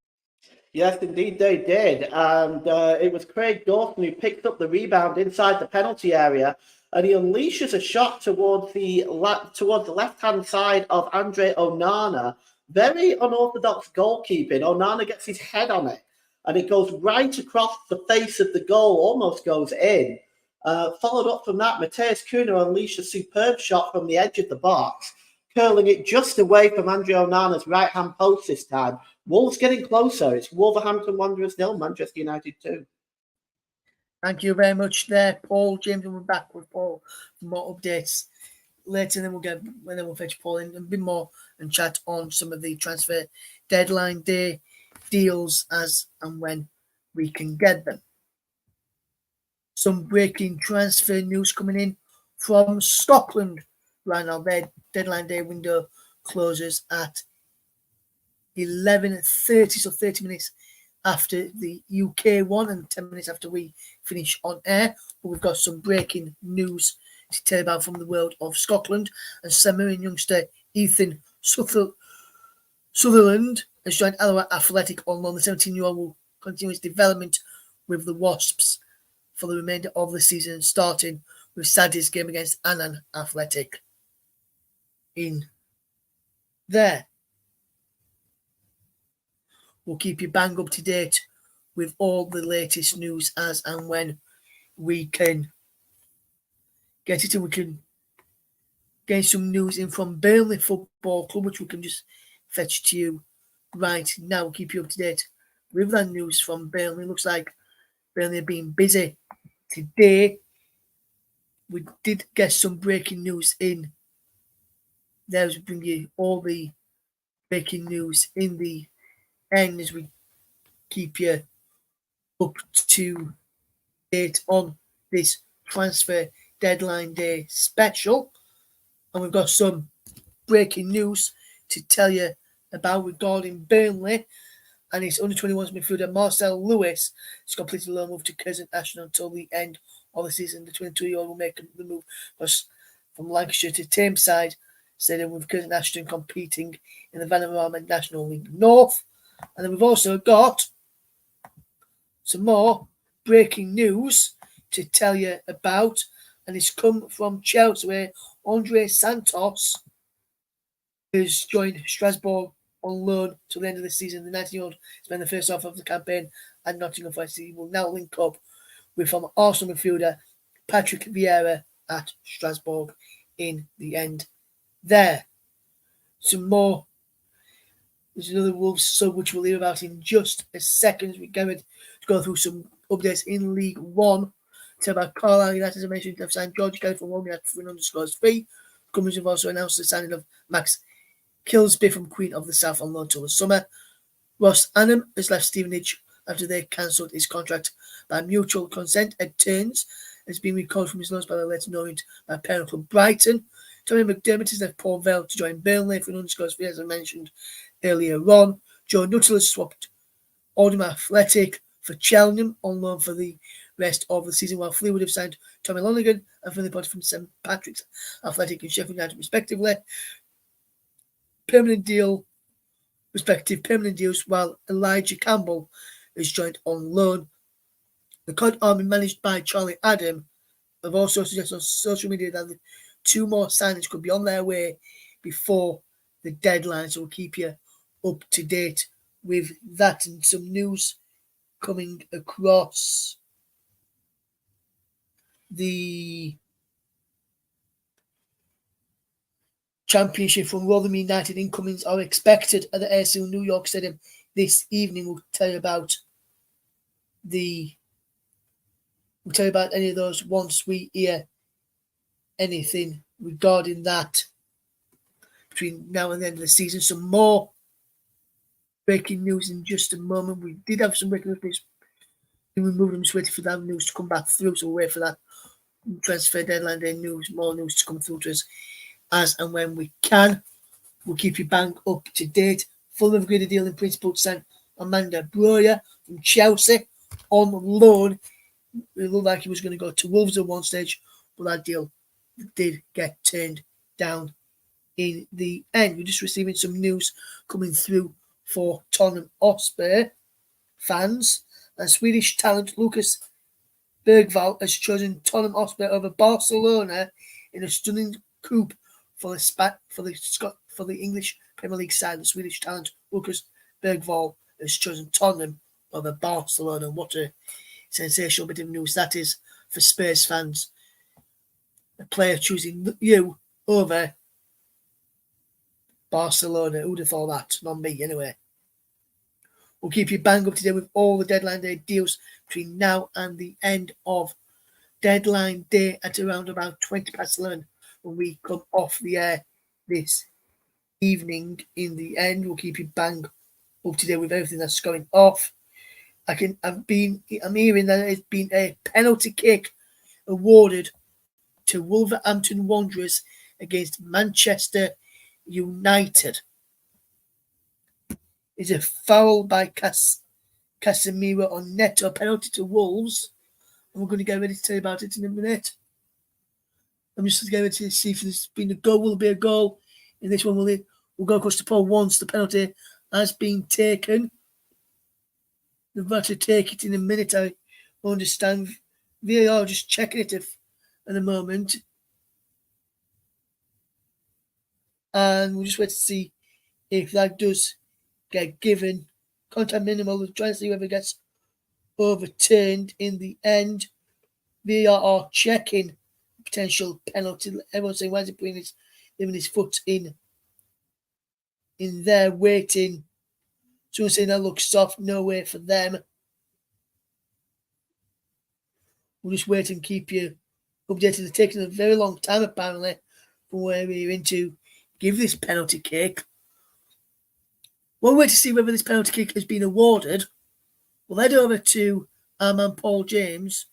Yes, indeed they did. And it was Craig Dawson who picked up the rebound inside the penalty area, and he unleashes a shot towards the left-hand side of Andre Onana. Very unorthodox goalkeeping. Onana gets his head on it, and it goes right across the face of the goal, almost goes in. Followed up from that, Mateus Cunha unleashed a superb shot from the edge of the box, curling it just away from Andre Onana's right-hand post this time. Wolves getting closer. It's Wolverhampton Wanderers 0, Manchester United 2. Thank you very much there, Paul. James, and we're back with Paul for more updates later. Then we'll fetch Paul in a bit more and chat on some of the transfer deadline day deals as and when we can get them. Some breaking transfer news coming in from Scotland right now. Their deadline day window closes at 11:30, so 30 minutes after the UK one and 10 minutes after we finish on air. But we've got some breaking news to tell you about from the world of Scotland. And St youngster Ethan Sutherland has joined Alloa Athletic on loan. The 17-year-old will continue his development with the Wasps for the remainder of the season, starting with Saturday's game against Annan Athletic in there. We'll keep you bang up to date with all the latest news as and when we can get it, and we can get some news in from Burnley Football Club, which we can just fetch to you right now. We'll keep you up to date with that news from Burnley. Looks like Burnley have been busy today. We did get some breaking news in. There's bring you all the breaking news in the end as we keep you up to date on this transfer deadline day special. And we've got some breaking news to tell you about regarding Burnley and his under-21s midfielder Marcel Lewis has completed a loan move to Curzon Ashton until the end of the season. The 22-year-old will make the move from Lancashire to Tameside Stadium, with Curzon Ashton competing in the Vanarama National League North. And then we've also got some more breaking news to tell you about, and it's come from Chelsea, where Andre Santos has joined Strasbourg on loan till the end of the season. The 19-year-old spent the first half of the campaign at Nottingham Forest. He will now link up with former Arsenal midfielder Patrick Vieira at Strasbourg in the end there. Some more. There's another Wolves sub which we'll hear about in just a second. We're going to go through some updates in League One. Tell about Carlisle United, as I mentioned, have signed George Kelly from Rome at 300 scores fee. Cummins have also announced the signing of Max Kilsby from Queen of the South on loan till the summer. Ross Annam has left Stevenage after they cancelled his contract by mutual consent. Ed Turns has been recalled from his loans by the letter known by parent club Brighton. Tommy McDermott has left Port Vale to join Burnley for 300 scores fee, as I mentioned earlier on. Joe Nuttall has swapped Oldham Athletic for Cheltenham on loan for the rest of the season, while Fleetwood have signed Tommy Lonergan and Philip Potter from St Patrick's Athletic and Sheffield United respectively. Permanent deals, while Elijah Campbell is joined on loan. The Cod Army, managed by Charlie Adam, have also suggested on social media that the two more signings could be on their way before the deadline, so we'll keep you up to date with that and some news coming across the Championship from Rotherham United. Incomings are expected at the ASL New York Stadium this evening. We'll tell you about any of those once we hear anything regarding that between now and the end of the season. Some more breaking news in just a moment. We did have some breaking news. We moved them, just waiting for that news to come back through, so we'll wait for that transfer deadline day news, more news to come through to us as and when we can. We'll keep you bang up to date. Full of agreed deal in principle to sign Amanda Broyer from Chelsea on loan. It looked like he was going to go to Wolves at one stage, but that deal did get turned down in the end. We're just receiving some news coming through for Tottenham Hotspur fans. And Swedish talent Lucas Bergvall has chosen Tottenham Hotspur over Barcelona in a stunning coup for the English Premier League side. The Swedish talent Lucas Bergvall has chosen Tottenham over Barcelona. What a sensational bit of news that is for Spurs fans. A player choosing you over Barcelona. Who'd have thought that? Not me, anyway. We'll keep you bang up to date with all the deadline day deals between now and the end of deadline day at around about 20 past 11 when we come off the air this evening. In the end, we'll keep you bang up to date with everything that's going off. I'm hearing that there's been a penalty kick awarded to Wolverhampton Wanderers against Manchester United. It's a foul by Casemiro on Neto, penalty to Wolves. And we're going to get ready to tell you about it in a minute. I'm just getting ready to see if there's been a goal. Will there be a goal in this one? We'll go across to Paul once the penalty has been taken. We're about to take it in a minute, I understand. VAR just checking it in a moment. And we'll just wait to see if that does get given. Contact minimal. We're trying to see whether it gets overturned in the end. VAR are checking potential penalty. Everyone's saying, why is he leaving his foot in there waiting? Someone's saying that looks soft. No way for them. We'll just wait and keep you updated. It's taking a very long time, apparently, from where we're in to give this penalty kick. One way to see whether this penalty kick has been awarded, we'll head over to our man Paul James,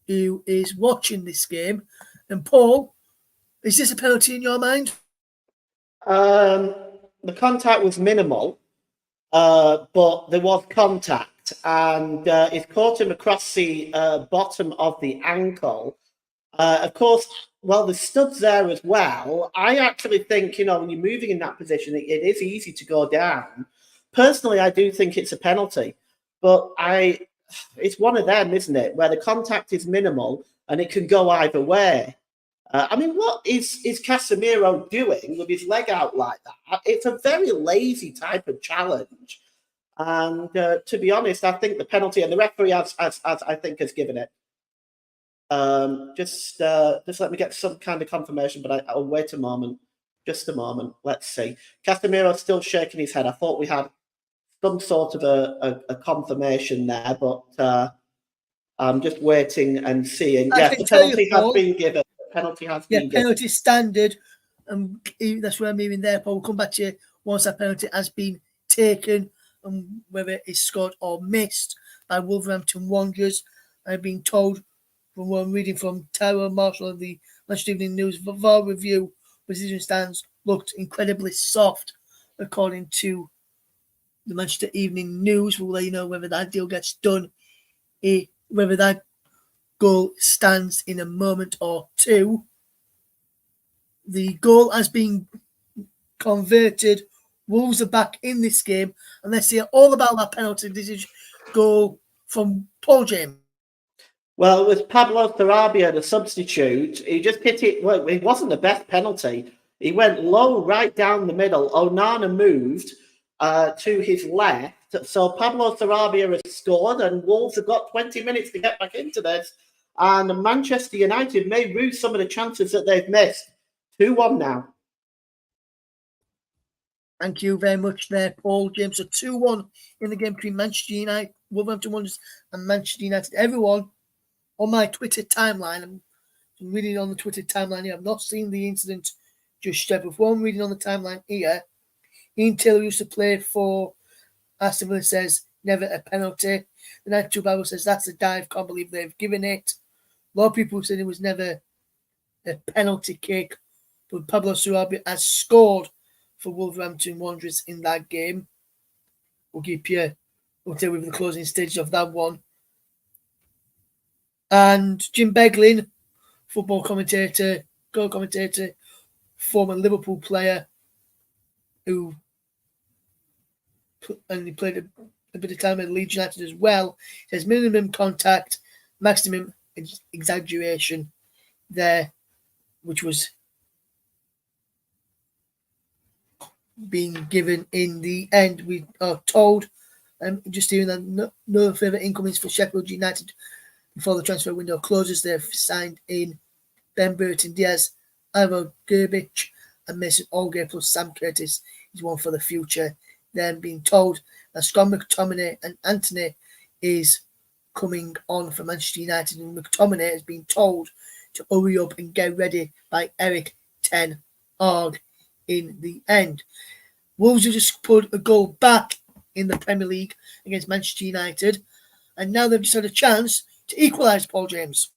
who is watching this game. And Paul, is this a penalty in your mind? The contact was minimal, but there was contact, and it caught him across the bottom of the ankle. Of course, well, the studs there as well. I actually think, when you're moving in that position, it is easy to go down. Personally, I do think it's a penalty, but it's one of them, isn't it, where the contact is minimal and it can go either way. What is Casemiro doing with his leg out like that? It's a very lazy type of challenge. And to be honest, I think the penalty, and the referee has given it. Just let me get some kind of confirmation, but I'll wait a moment. Just a moment. Let's see. Casemiro's still shaking his head. I thought we had some sort of a confirmation there, but I'm just waiting and seeing. Yes, the penalty has been given. Penalty has been given. Penalty standard. That's where I'm moving there, Paul. We'll come back to you once that penalty has been taken and whether it's scored or missed by Wolverhampton Wanderers. I've been told from what I'm reading from Tyrone Marshall of the Manchester Evening News, VAR review position stands looked incredibly soft, according to the Manchester Evening News. We'll let you know whether that deal gets done, whether that goal stands in a moment or two. The goal has been converted. Wolves are back in this game, and let's hear all about that penalty decision goal from Paul James. Well, it was Pablo Sarabia, the substitute. He just hit it. Well, it wasn't the best penalty. He went low right down the middle. Onana moved to his left. So Pablo Sarabia has scored, and Wolves have got 20 minutes to get back into this. And Manchester United may lose some of the chances that they've missed. 2-1 now. Thank you very much there, Paul James. So 2-1 in the game between Manchester United, Wolverhampton Wanderers, and Manchester United. Everyone on my Twitter timeline, I'm reading on the Twitter timeline here. I've not seen the incident just yet, but what I'm reading on the timeline here, Ian Taylor used to play for Aston Villa, says never a penalty. The 92 Bible says that's a dive, can't believe they've given it. lot of people said it was never a penalty kick, but Pablo Sarabia has scored for Wolverhampton Wanderers in that game. We'll keep you updated with the closing stage of that one. And Jim Beglin, football commentator, goal commentator, former Liverpool player, who he played a bit of time at Leeds United as well, says minimum contact, maximum exaggeration there, which was being given in the end. We are told, just hearing that no further incomings for Sheffield United before the transfer window closes. They've signed in Ben Burton Diaz, Ivo Gerbic, and Mason Allgate plus Sam Curtis is one for the future. Then being told that Scott McTominay and Anthony is coming on for Manchester United, and McTominay has been told to hurry up and get ready by Eric Ten Hag in the end. Wolves have just put a goal back in the Premier League against Manchester United, and now they've just had a chance to equalise, Paul James.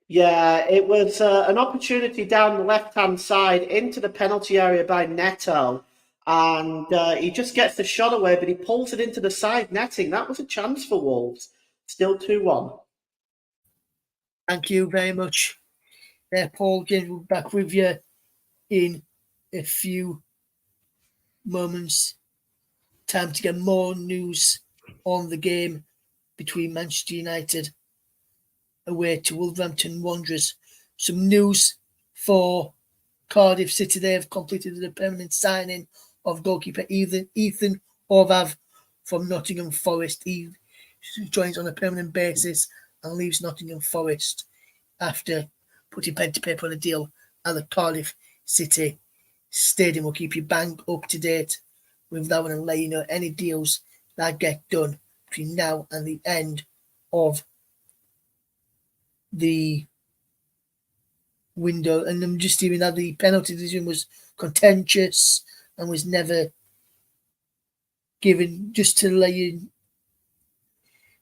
Yeah, it was an opportunity down the left-hand side into the penalty area by Neto, and he just gets the shot away, but he pulls it into the side netting. That was a chance for Wolves. Still 2-1. Thank you very much there, Paul James. We'll be back with you in a few moments. Time to get more news on the game between Manchester United away to Wolverhampton Wanderers. Some news for Cardiff City. They have completed the permanent signing of goalkeeper Ethan Horvath from Nottingham Forest. He joins on a permanent basis and leaves Nottingham Forest after putting pen to paper on a deal at the Cardiff City Stadium. We'll keep you bang up to date with that one and let you know any deals that get done between now and the end of the window. And I'm just hearing that the penalty decision was contentious and was never given. Just to let you,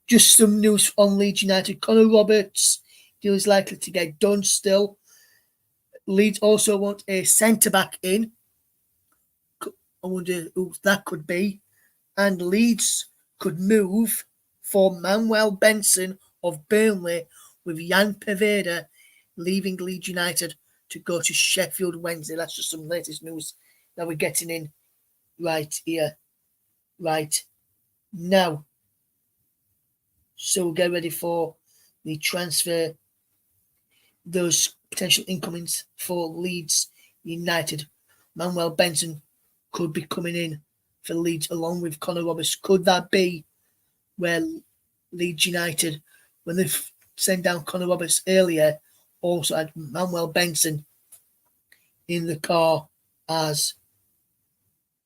just some news on Leeds United. Connor Roberts deal is likely to get done still. Leeds also want a centre-back in. I wonder who that could be. And Leeds could move for Manuel Benson of Burnley, with Jan Paveda leaving Leeds United to go to Sheffield Wednesday. That's just some latest news that we're getting in right here, right now. So we'll get ready for the transfer, those potential incomings for Leeds United. Manuel Benson could be coming in for Leeds along with Connor Roberts. Could that be where Leeds United, when they've sent down Connor Roberts earlier, also had Manuel Benson in the car as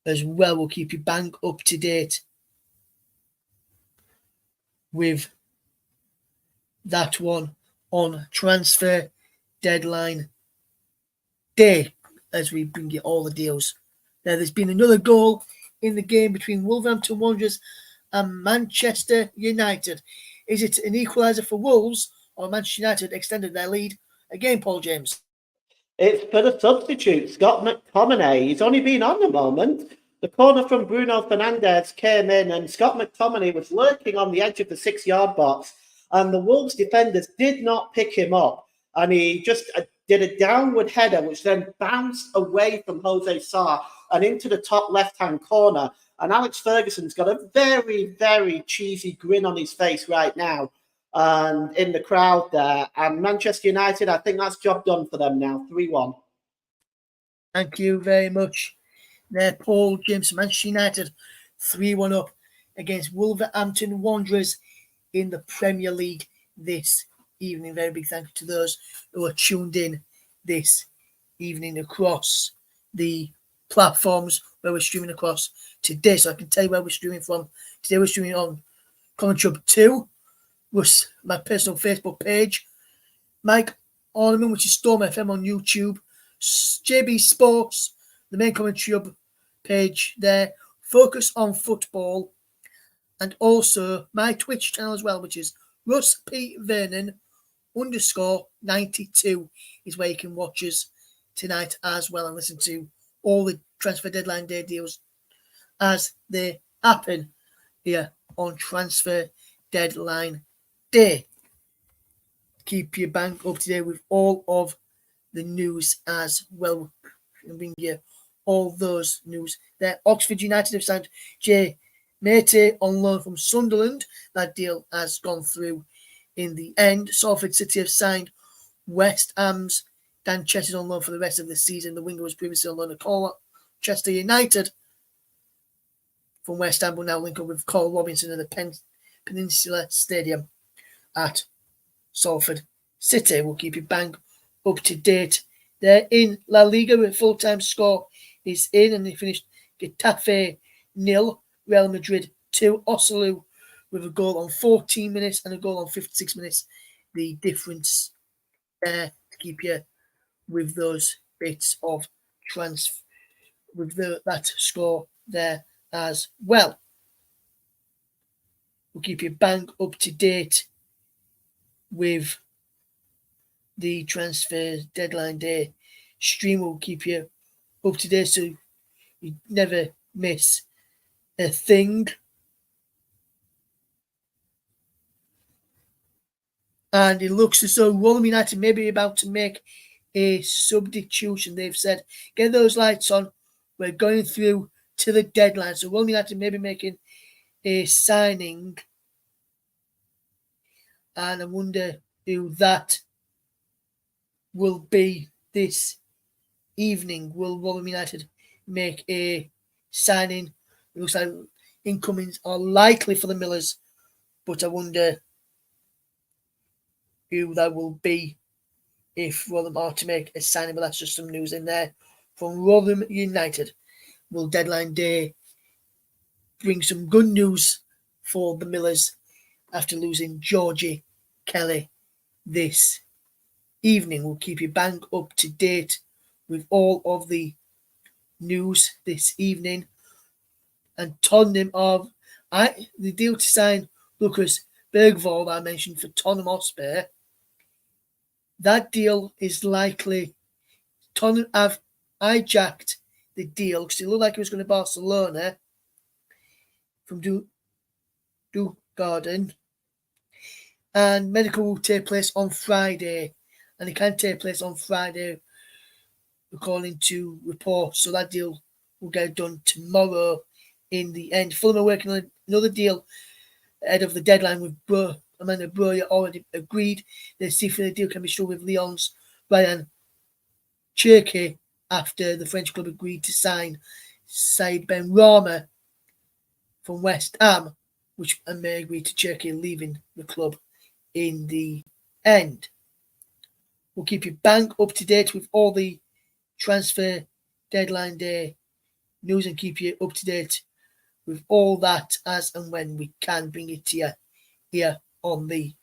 well? We'll keep you bang up to date with that one on transfer deadline day as we bring you all the deals. Now, there's been another goal in the game between Wolverhampton Wanderers and Manchester United. Is it an equaliser for Wolves, or Manchester United extended their lead again, Paul James? It's for the substitute, Scott McTominay. He's only been on a moment. The corner from Bruno Fernandes came in, and Scott McTominay was lurking on the edge of the 6-yard box, and the Wolves defenders did not pick him up. And he just did a downward header, which then bounced away from Jose Sarr and into the top left-hand corner. And Alex Ferguson's got a very, very cheesy grin on his face right now, and in the crowd there. And Manchester United, I think that's job done for them now, 3-1. Thank you very much there, Paul James. Manchester United 3-1 up against Wolverhampton Wanderers in the Premier League this evening. Very big thank you to those who are tuned in this evening across the platforms where we're streaming across today. So I can tell you where we're streaming from. Today we're streaming on Commentary 2, was my personal Facebook page. Mike Ornament, which is Storm FM on YouTube. JB Sports, the main Commentary page there. Focus on Football. And also my Twitch channel as well, which is Russ P. Vernon _92 is where you can watch us tonight as well and listen to all the transfer deadline day deals as they happen here on Transfer Deadline Day. Keep your bank up to date with all of the news as well. And bring you all those news there. Oxford United have signed Jay Mate on loan from Sunderland. That deal has gone through in the end. Salford City have signed West Ham's Dan Chesson on loan for the rest of the season. The winger was previously on loan at Colchester United from West Ham, will now link up with Carl Robinson at the Peninsula Stadium at Salford City. We'll keep you bang up to date. They're in La Liga with full-time score is in, and they finished Getafe 0, Real Madrid 2, Oselu with a goal on 14 minutes and a goal on 56 minutes. The difference there to keep you with those bits of transfer, with that score there as well. We'll keep you bang up to date with the transfer deadline day stream. Will keep you up to date so you never miss a thing. And it looks as though Rotherham United may be about to make a substitution. They've said, get those lights on. We're going through to the deadline. So Rotherham United may be making a signing. And I wonder who that will be this evening. Will Rotherham United make a signing? It looks like incomings are likely for the Millers, but I wonder who that will be if Rotherham are to make a signing. But that's just some news in there from Rotherham United. Will deadline day bring some good news for the Millers after losing Georgie Kelly this evening? We'll keep you bang up to date with all of the news this evening. And Tottenham of the deal to sign Lucas Bergvall that I mentioned for Tottenham Hotspur. That deal is likely. Tottenham have hijacked the deal because it looked like it was going to Barcelona from Duke Garden. And medical will take place on Friday. And it can take place on Friday, according to reports. So that deal will get done tomorrow in the end. Fulham are working on another deal ahead of the deadline with Amanda Broya already agreed. They see if the deal can be struck with Lyon's Ryan Cherki after the French club agreed to sign Said Ben Rama from West Ham, which may agree to Cherki leaving the club in the end. We'll keep you bang up to date with all the transfer deadline day news and keep you up to date with all that as and when we can bring it to you here on the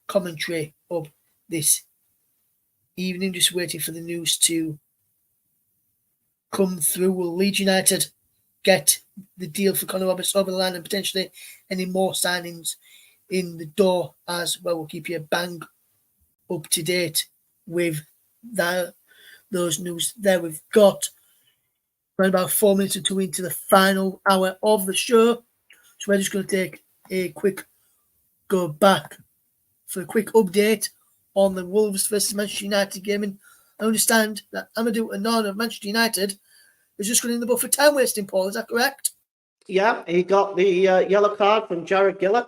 commentary of this evening. Just waiting for the news to come through. Will Leeds United get the deal for Conor Roberts over the line and potentially any more signings in the door as well? We'll keep you bang up to date with those news there. We've got around about 4 minutes or two into the final hour of the show. So we're just going to take a quick go back for a quick update on the Wolves versus Manchester United game. And I understand that Amadou Onana of Manchester United is just going in the book for time wasting, Paul. Is that correct? Yeah, he got the yellow card from Jarrod Gillett.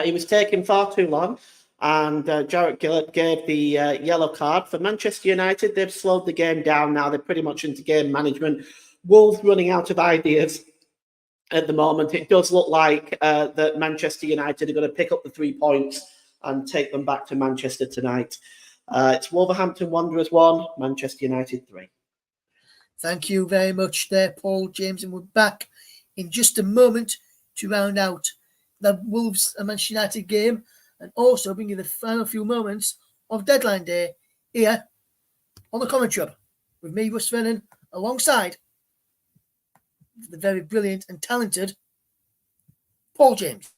He was taking far too long. And Jarrod Gillett gave the yellow card. For Manchester United, they've slowed the game down now. They're pretty much into game management. Wolves running out of ideas at the moment. It does look like that Manchester United are going to pick up the 3 points and take them back to Manchester tonight. It's Wolverhampton Wanderers 1, Manchester United 3. Thank you very much there, Paul James. And we're back in just a moment to round out the Wolves and Manchester United game, and also bring you the final few moments of deadline day here on the commentary hub with me, Russ Vernon, alongside the very brilliant and talented Paul James.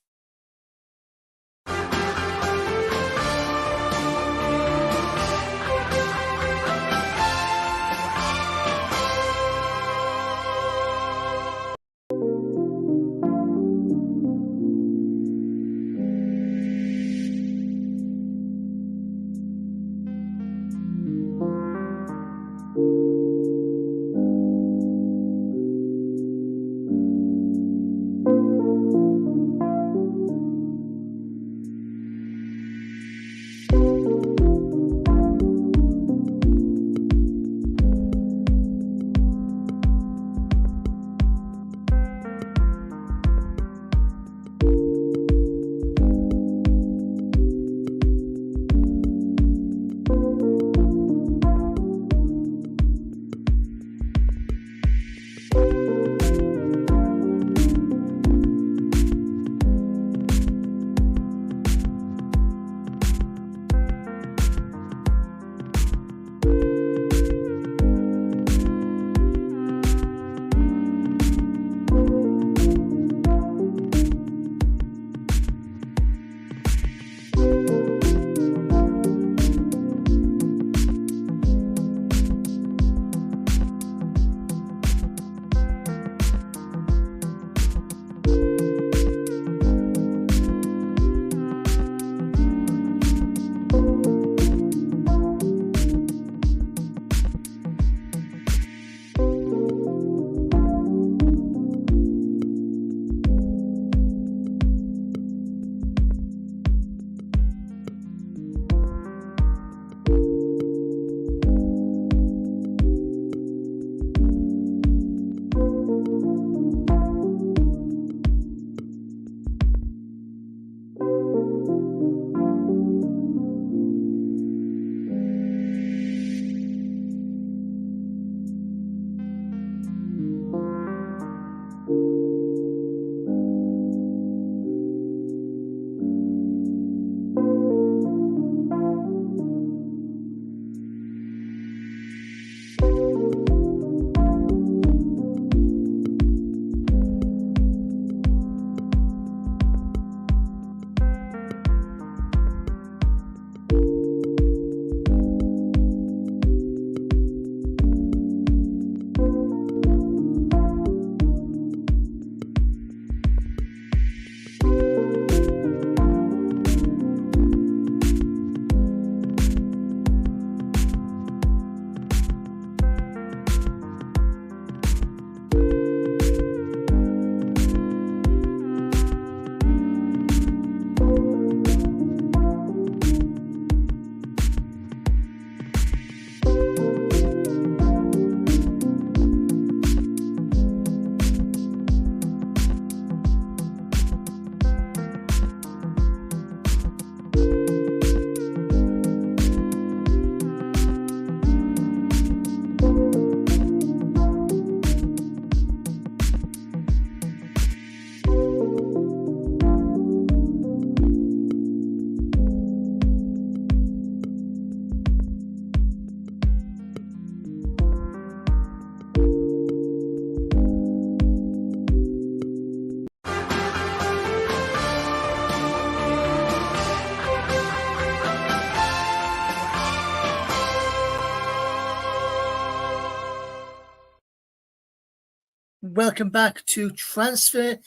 Welcome back to Transfer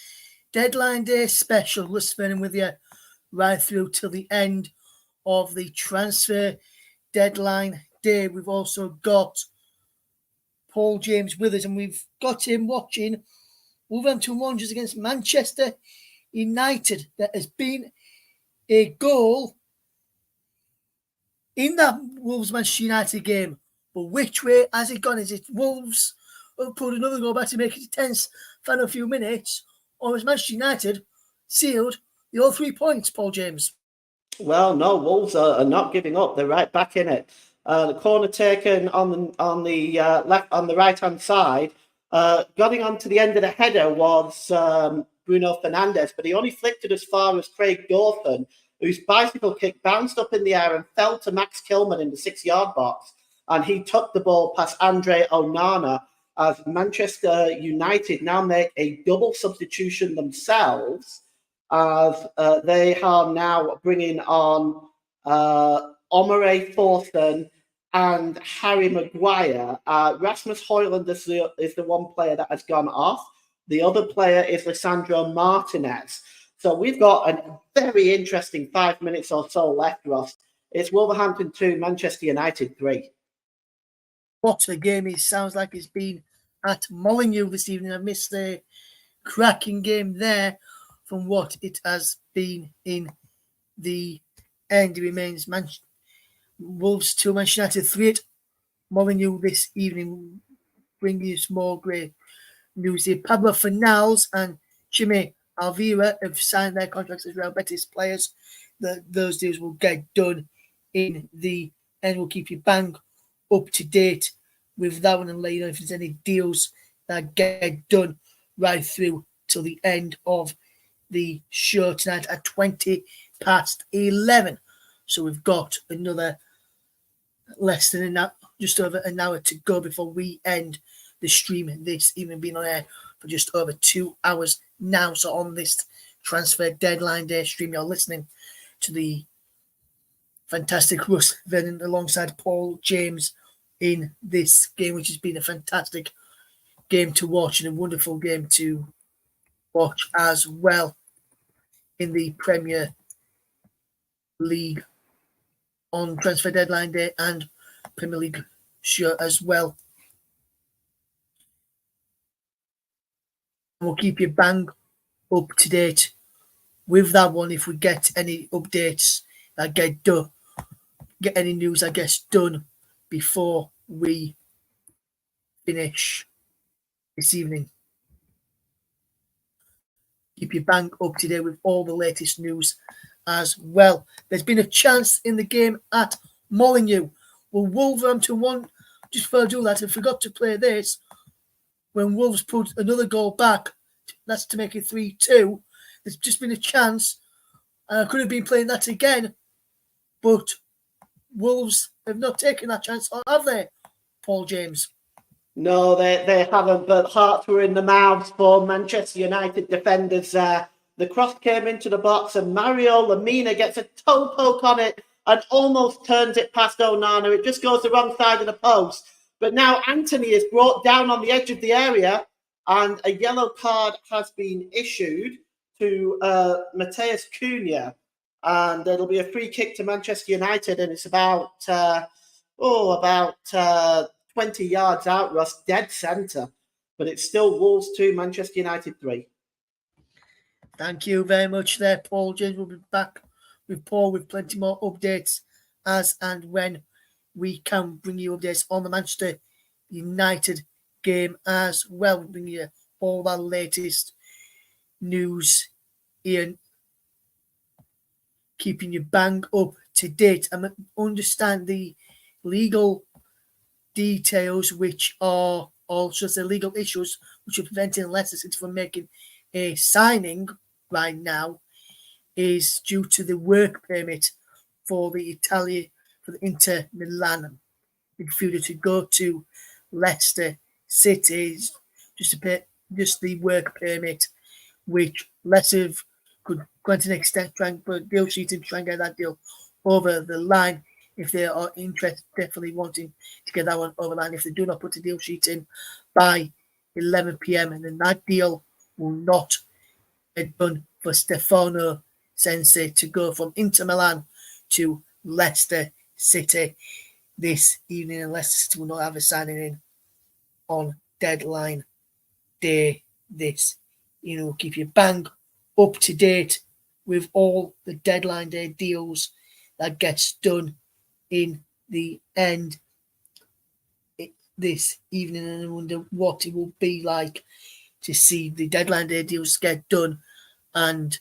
Deadline Day special. We're spending with you right through till the end of the Transfer Deadline Day. We've also got Paul James with us, and we've got him watching Wolverhampton Wanderers against Manchester United. There has been a goal in that Wolves-Manchester United game, but which way has it gone? Is it Wolves have put another goal back to make it a tense final few minutes, or has Manchester United sealed the all 3 points, Paul James? Well, no, Wolves are not giving up. They're right back in it. The corner taken on the left, on the right hand side, getting onto the end of the header was Bruno Fernandes, but he only flicked it as far as Craig Dawson, whose bicycle kick bounced up in the air and fell to Max Kilman in the 6-yard box, and he took the ball past Andre Onana. As Manchester United now make a double substitution themselves, as they are now bringing on Omare Thorson and Harry Maguire. Rasmus Højlund is the one player that has gone off. The other player is Lisandro Martinez. So we've got a very interesting 5 minutes or so left, Ross. It's Wolverhampton 2, Manchester United 3. What a game it sounds like it's been at Molineux this evening. I missed the cracking game there from what it has been in the end. It remains Wolves 2, Manchester United 3 at Molineux this evening. Bringing you some more great news here. Pablo Fornals and Jimmy Alvira have signed their contracts as Real Betis players. Those deals will get done in the end. We'll keep you bang up to date with that one and let you know if there's any deals that get done right through till the end of the show tonight at 11:20. So we've got another less than an hour, just over an hour to go before we end the stream. This even been on air for just over 2 hours now. So on this Transfer Deadline Day stream, you're listening to the fantastic Russ Vernon alongside Paul James in this game, which has been a fantastic game to watch and a wonderful game to watch as well in the Premier League on Transfer Deadline Day and Premier League show as well. We'll keep you bang up to date with that one if we get any updates that get done, get any news that gets done before we finish this evening. Keep you bang up to date with all the latest news as well. There's been a chance in the game at Molineux. Will Wolverhampton won? Just before I do that, I forgot to play this. When Wolves put another goal back, that's to make it 3-2. There's just been a chance, and I could have been playing that again, but Wolves have not taken that chance, or have they, Paul James? No, they haven't, but hearts were in the mouths for Manchester United defenders there. The cross came into the box and Mario Lemina gets a toe poke on it and almost turns it past Onana. It just goes the wrong side of the post. But now Anthony is brought down on the edge of the area and a yellow card has been issued to Mateus Cunha. And it'll be a free kick to Manchester United, and it's about 20 yards out, Ross, dead centre. But it's still Wolves 2, Manchester United 3. Thank you very much there, Paul James. We'll be back with Paul with plenty more updates as and when we can bring you updates on the Manchester United game as well. We'll bring you all the latest news here, keeping you bang up to date. I understand the legal details, which are also the legal issues which are preventing Leicester City from making a signing right now, is due to the work permit for the Inter Milan midfielder to go to Leicester City. Just the work permit, which Leicester could grant an extent, try and put a deal sheet and try and get that deal over the line if they are interested, definitely wanting to get that one over the line. If they do not put a deal sheet in by 11 p.m. and then that deal will not get done for Stefano Sensi to go from Inter Milan to Leicester City this evening, and Leicester City will not have a signing in on deadline day this. Keep you bang up to date with all the deadline day deals that gets done in the end this evening, and I wonder what it will be like to see the deadline day deals get done and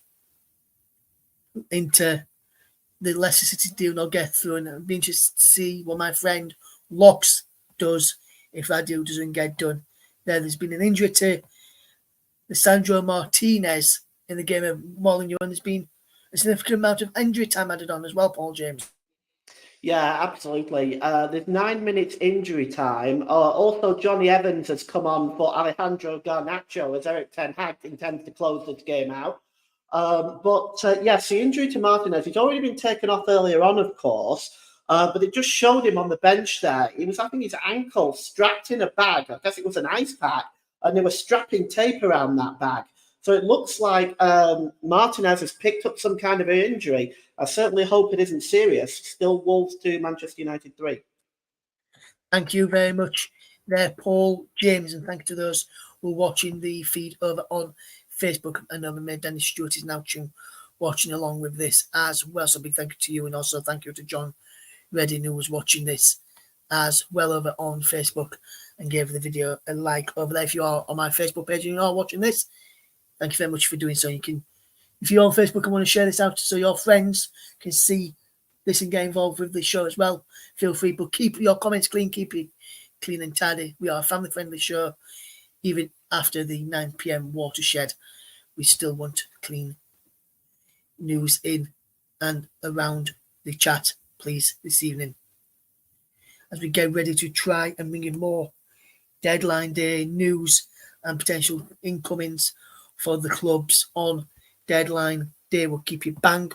into the Leicester City deal not get through. And I'd be interested to see what my friend Locks does if that deal doesn't get done. There's been an injury to Sandro Martinez in the game of Molineux, and there's been a significant amount of injury time added on as well, Paul James. Yeah, absolutely. There's 9 minutes injury time. Also, Johnny Evans has come on for Alejandro Garnacho as Eric Ten Hag intends to close this game out. Yes, the injury to Martinez, he's already been taken off earlier on, of course, but it just showed him on the bench there. He was having his ankle strapped in a bag. I guess it was an ice pack, and they were strapping tape around that bag. So it looks like Martinez has picked up some kind of an injury. I certainly hope it isn't serious. Still Wolves 2, Manchester United 3. Thank you very much there, Paul James, and thank you to those who are watching the feed over on Facebook. I know my Dennis Stewart is now watching along with this as well. So big thank you to you, and also thank you to John Redding, who was watching this as well over on Facebook and gave the video a like over there. If you are on my Facebook page and you are watching this, thank you very much for doing so. You can, if you're on Facebook and want to share this out so your friends can see this and get involved with the show as well, feel free. But keep your comments clean, keep it clean and tidy. We are a family-friendly show. Even after the 9 p.m. watershed, we still want clean news in and around the chat, please, this evening. As we get ready to try and bring in more deadline day news and potential incomings for the clubs on deadline day, we'll keep you bang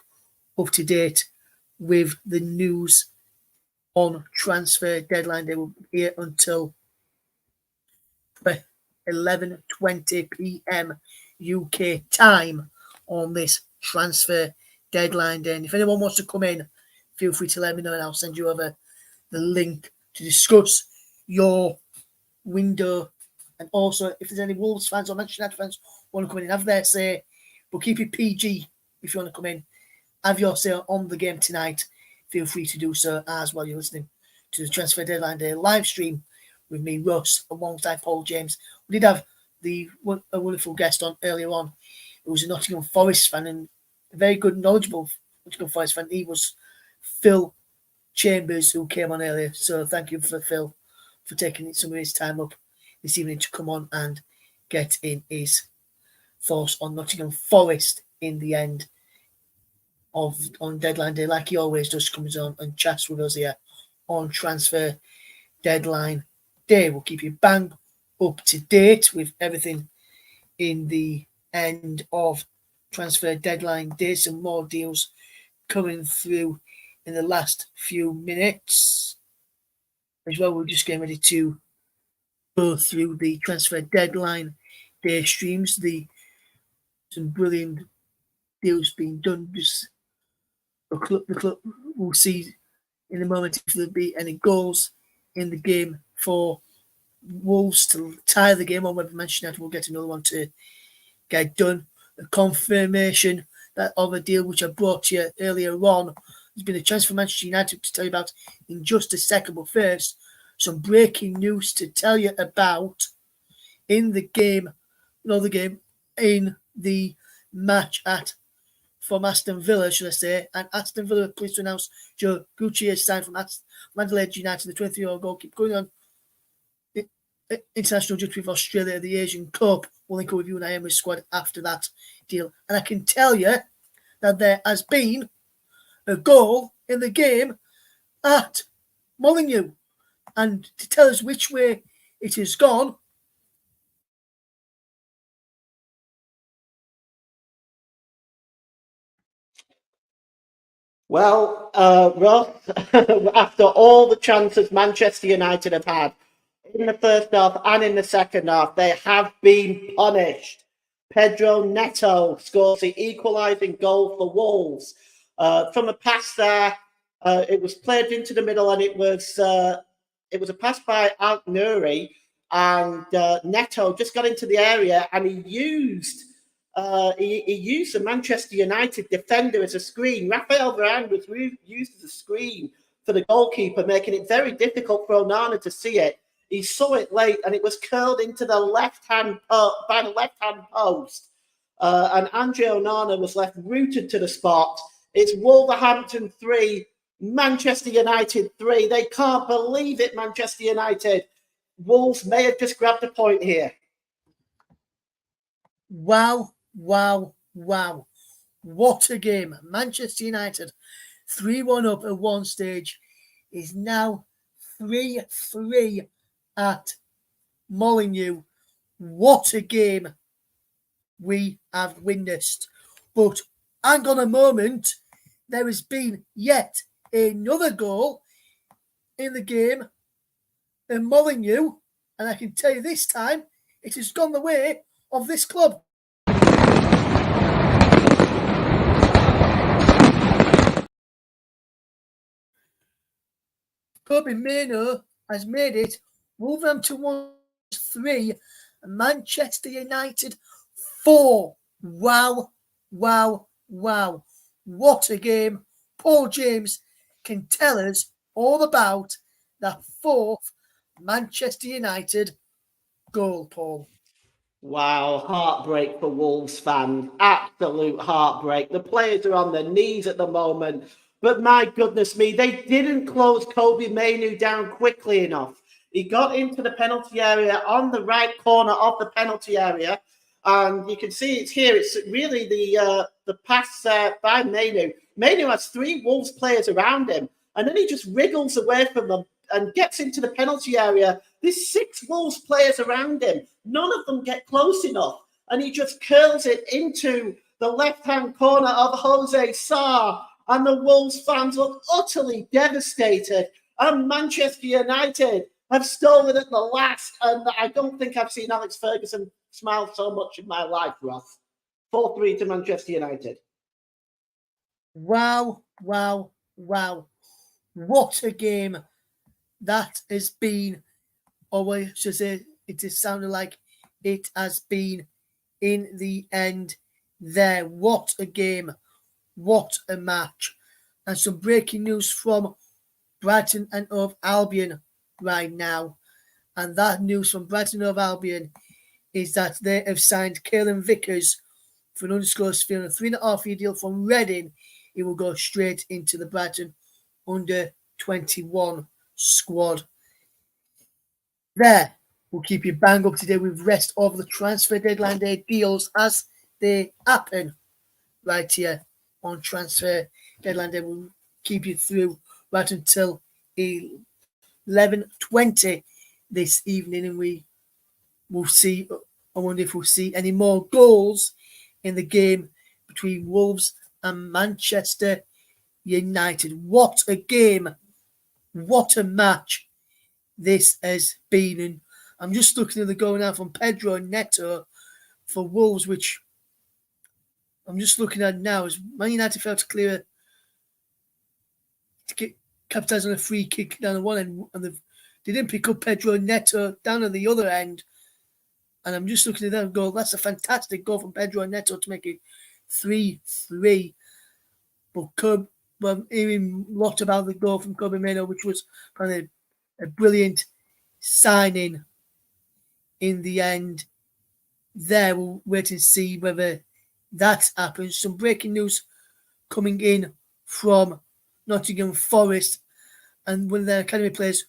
up to date with the news on transfer deadline day. We'll be here until 11:20 p.m. UK time on this transfer deadline day. And if anyone wants to come in, feel free to let me know and I'll send you over the link to discuss your window. And also, if there's any Wolves fans or Manchester United fans want to come in and have their say, but keep it PG if you want to come in, have your say on the game tonight. Feel free to do so as well. You're listening to the Transfer Deadline Day live stream with me, Russ, alongside Paul James. We did have a wonderful guest on earlier on. It was a Nottingham Forest fan and a very good, knowledgeable Nottingham Forest fan. He was Phil Chambers, who came on earlier. So thank you for Phil for taking some of his time up this evening to come on and get in his thoughts on Nottingham Forest in the end on deadline day, like he always does. Comes on and chats with us here on Transfer Deadline Day. We'll keep you bang up to date with everything in the end of Transfer Deadline Day. Some more deals coming through in the last few minutes as well. We're just getting ready to go through the Transfer Deadline Day streams. Some brilliant deals being done. Just the club will see in a moment if there'll be any goals in the game for Wolves to tie the game, or whether Manchester United will get another one to get done. The confirmation that of a deal which I brought to you earlier on. There's been a chance for Manchester United to tell you about in just a second, but first, some breaking news to tell you about in the game, in the match from Aston Villa, should I say, and Aston Villa are pleased to announce Joe Gucci has signed from Adelaide United, the 23-year-old goalkeeper, going on international duty with Australia at the Asian Cup. We'll link up with you and Irish squad after that deal. And I can tell you that there has been a goal in the game at Molineux. And to tell us which way it has gone, Well, Ross, after all the chances Manchester United have had in the first half and in the second half, they have been punished. Pedro Neto scores the equalising goal for Wolves. From a pass there, it was played into the middle, and it was a pass by Al-Nouri, and Neto just got into the area, and he used the Manchester United defender as a screen. Rafael Varane was used as a screen for the goalkeeper, making it very difficult for Onana to see it. He saw it late, and it was curled into the left-hand by the left-hand post. And Andre Onana was left rooted to the spot. It's Wolverhampton 3, Manchester United 3. They can't believe it, Manchester United. Wolves may have just grabbed a point here. Wow, wow, wow. What a game. Manchester United 3-1 up at one stage is now 3-3 at Molineux. What a game we have witnessed. But hang on a moment, there has been yet another goal in the game at Molineux, and I can tell you this time it has gone the way of this club. Kobe Mainoo has made it Wolverhampton 3, Manchester United 4. Wow, wow, wow. What a game. Paul James can tell us all about that fourth Manchester United goal, Paul. Wow, heartbreak for Wolves fans. Absolute heartbreak. The players are on their knees at the moment. But my goodness me, they didn't close Kobe Mainoo down quickly enough. He got into the penalty area on the right corner of the penalty area. And you can see it's here. It's really the pass by Mainoo. Mainoo has 3 Wolves players around him. And then he just wriggles away from them and gets into the penalty area. There's 6 Wolves players around him. None of them get close enough. And he just curls it into the left-hand corner of Jose Sarr. And the Wolves fans look utterly devastated. And Manchester United have stolen at the last. And I don't think I've seen Alex Ferguson smile so much in my life, Ross. 4-3 to Manchester United. Wow, wow, wow. What a game that has been. Or I should say, it has sounded like it has been in the end there. What a game. What a match. And some breaking news from Brighton and Hove Albion right now. And that news from Brighton and Hove Albion is that they have signed Caelan Vickers for an undisclosed fee on a 3.5-year deal from Reading. He will go straight into the Brighton under-21 squad. There, we'll keep you bang up to date with rest of the transfer deadline day deals as they happen right here on transfer deadline day. We'll keep you through right until 11:20 this evening, and we will see. I wonder if we'll see any more goals in the game between Wolves and Manchester United. What a game! What a match this has been. And I'm just looking at the goal now from Pedro Neto for Wolves, which I'm just looking at now. As Man United failed to clear, to capitalise on a free kick down the one end, and they didn't pick up Pedro Neto down at the other end. And I'm just looking at that goal. That's a fantastic goal from Pedro Neto to make it 3-3. But hearing a lot about the goal from Kobe Mainoo, which was probably a brilliant signing in the end. There, we'll wait and see whether that happens. Some breaking news coming in from Nottingham Forest, and one of their academy players,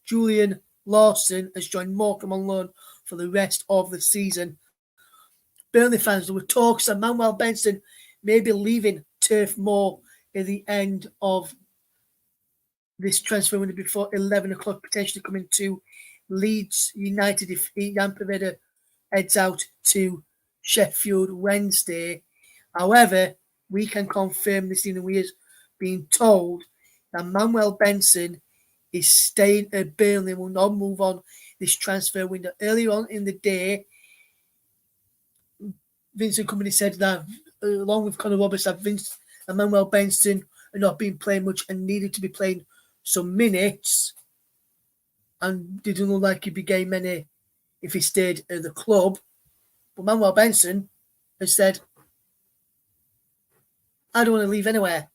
Julian Lawson, has joined Morecambe on loan for the rest of the season. Burnley fans, there were talks that Manuel Benson may be leaving Turf Moor at the end of this transfer window before 11 o'clock, potentially coming to Leeds United if Jan Poveda heads out to Sheffield Wednesday. However, we can confirm this evening we are being told that Manuel Benson is staying at Burnley, will not move on this transfer window. Earlier on in the day, Vincent Kompany said that, along with Conor Roberts, that Emmanuel Benson had not been playing much and needed to be playing some minutes, and didn't look like he'd be getting many if he stayed at the club. But Emmanuel Benson has said, I don't want to leave anywhere.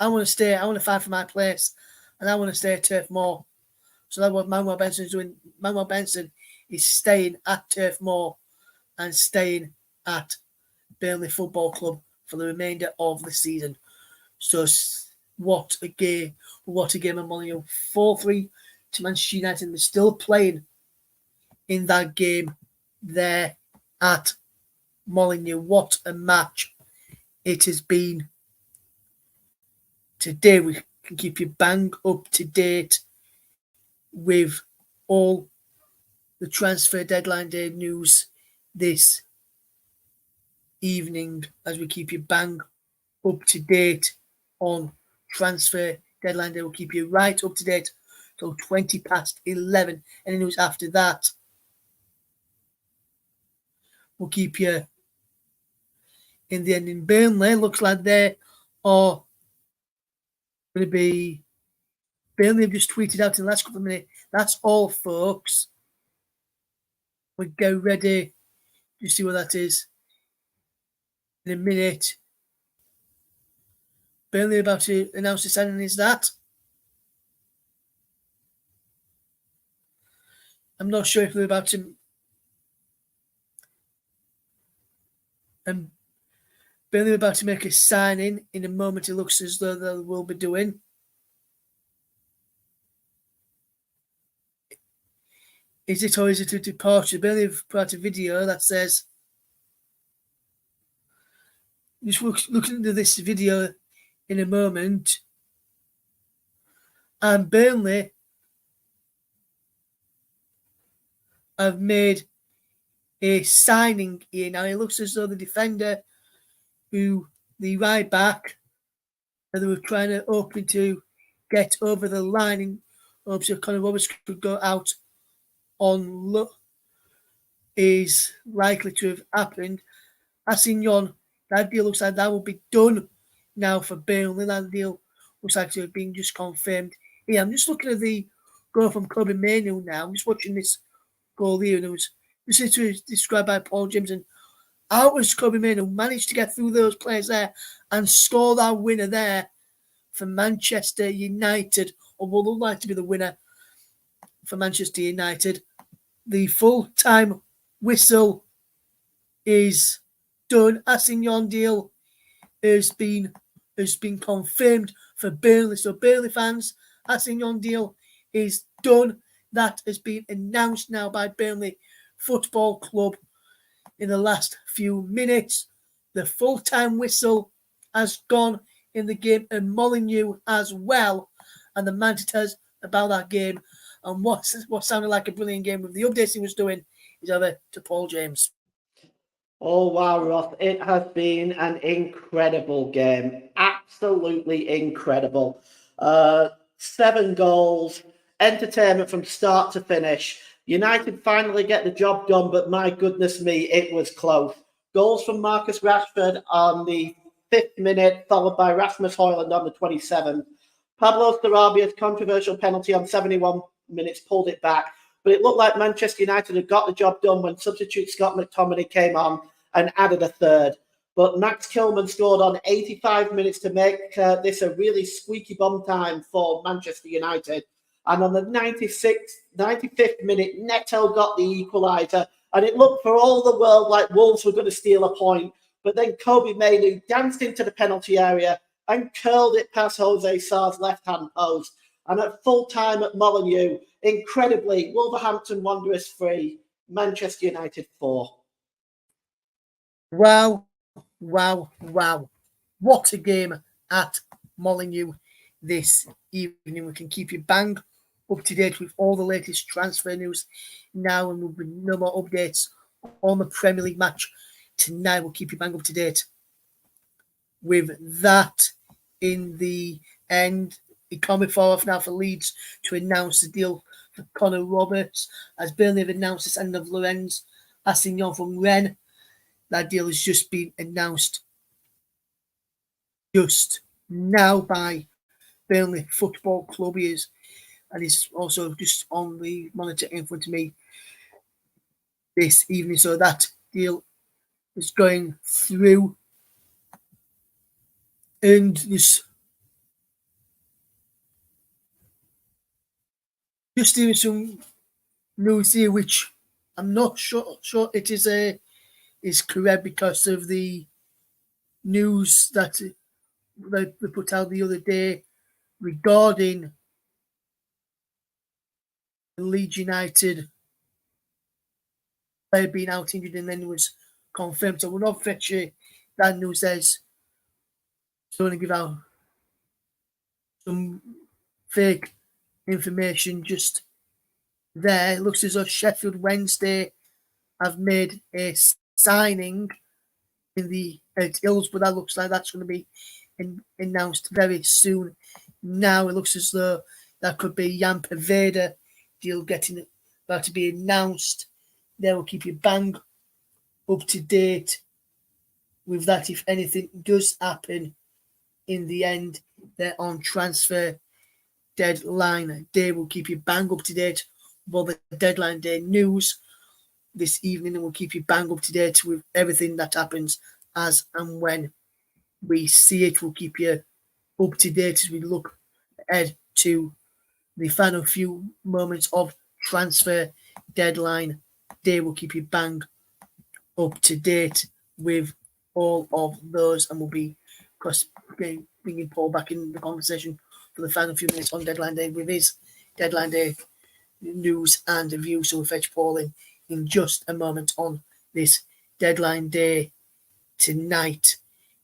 I want to stay. I want to fight for my place, and I want to stay at Turf Moor. So that's what Emmanuel Benson is doing. Emmanuel Benson is staying at Turf Moor and staying at Burnley Football Club for the remainder of the season. So what a game. What a game of Molineux. 4-3 to Manchester United. They're still playing in that game there at Molineux. What a match it has been. Today we can keep you bang up to date with all the transfer deadline day news this evening, as we keep you bang up to date on transfer deadline day. We'll keep you right up to date till 20 past 11. Any news after that, we'll keep you in the end. In Burnley, looks like they are going to be. Burnley have just tweeted out in the last couple of minutes. That's all, folks. We'll go ready to see what that is in a minute. Burnley about to announce the signing. Is that? I'm not sure if they're about to. Burnley are about to make a signing in a moment. It looks as though they will be doing. Is it, or is it a departure? Burnley have put out a video that says, just looking into this video in a moment, and Burnley have made a signing here. Now it looks as though the defender, who the right back, that they were trying to open to get over the line in hopes that Conor Roberts could go out on look, is likely to have happened. Assignon, that deal looks like that will be done now for Burnley. That deal looks like to have been just confirmed. Yeah, I'm just looking at the goal from Kobe Mainoo now. I'm just watching this goal here, and it was described by Paul James. And how was Kobe Mainoo managed to get through those players there and score that winner there for Manchester United, or will look like to be the winner for Manchester United? The full-time whistle is done. Assignon deal has been confirmed for Burnley. So Burnley fans, Assignon deal is done. That has been announced now by Burnley Football Club in the last few minutes. The full-time whistle has gone in the game at Molineux as well. And the Manchesters about that game and what sounded like a brilliant game with the updates he was doing is over to Paul James. Oh, wow, Ross. It has been an incredible game. Absolutely incredible. 7 goals, entertainment from start to finish. United finally get the job done, but my goodness me, it was close. Goals from Marcus Rashford on the 5th minute, followed by Rasmus Højlund on the 27th. Pablo Sarabia's controversial penalty on 71 minutes pulled it back, but it looked like Manchester United had got the job done when substitute Scott McTominay came on and added a third. But Max Kilman scored on 85 minutes to make this a really squeaky bum time for Manchester United. And on the 95th minute, Neto got the equaliser, and it looked for all the world like Wolves were going to steal a point. But then Kobe Mainoo danced into the penalty area and curled it past Jose Sarr's left-hand post. And at full time at Molineux, incredibly, Wolverhampton Wanderers 3, Manchester United 4. Wow. What a game at Molineux this evening. We can keep you bang up to date with all the latest transfer news now, and we'll be no more updates on the Premier League match tonight. We'll keep you bang up to date with that in the end. it can't be far off now for Leeds to announce the deal for Connor Roberts, as Burnley have announced the signing of Lorenz Assignon from Rennes. That deal has just been announced just now by Burnley Football Club. And it's also just on the monitor in front of me this evening. So that deal is going through. And this just doing some news here, which I'm not sure it is correct because of the news that they put out the other day regarding Leeds United player being out injured, and then it was confirmed. So we're not fetching that news. There's going to give out some fake information just there. It looks as though Sheffield Wednesday have made a signing at Hillsborough. That looks like that's going to be announced very soon. Now it looks as though that could be Jan Poveda deal getting about to be announced. They will keep you bang up to date with that. If anything does happen in the end, they're on transfer deadline day. We'll keep you bang up to date with all the deadline day news this evening, and we'll keep you bang up to date with everything that happens as and when we see it. We'll keep you up to date as we look ahead to the final few moments of transfer deadline day. We'll keep you bang up to date with all of those, and we'll be bringing Paul back in the conversation for the final few minutes on deadline day with his deadline day news and view. So we'll fetch Paul in just a moment on this deadline day tonight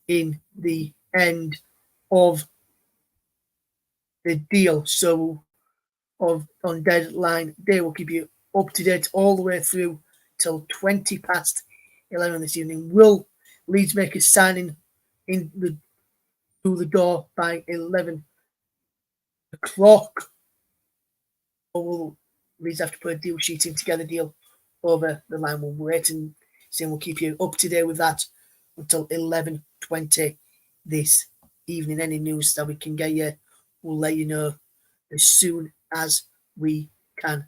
in the end of the deal. So on deadline day, we'll keep you up to date all the way through till 20 past 11 this evening. Will Leeds make a signing through the door by 11 o'clock? Or will Leeds have to put a deal sheet in together, deal over the line? We'll wait and see, and we'll keep you up to date with that until 11:20 this evening. Any news that we can get you, we'll let you know as soon as we can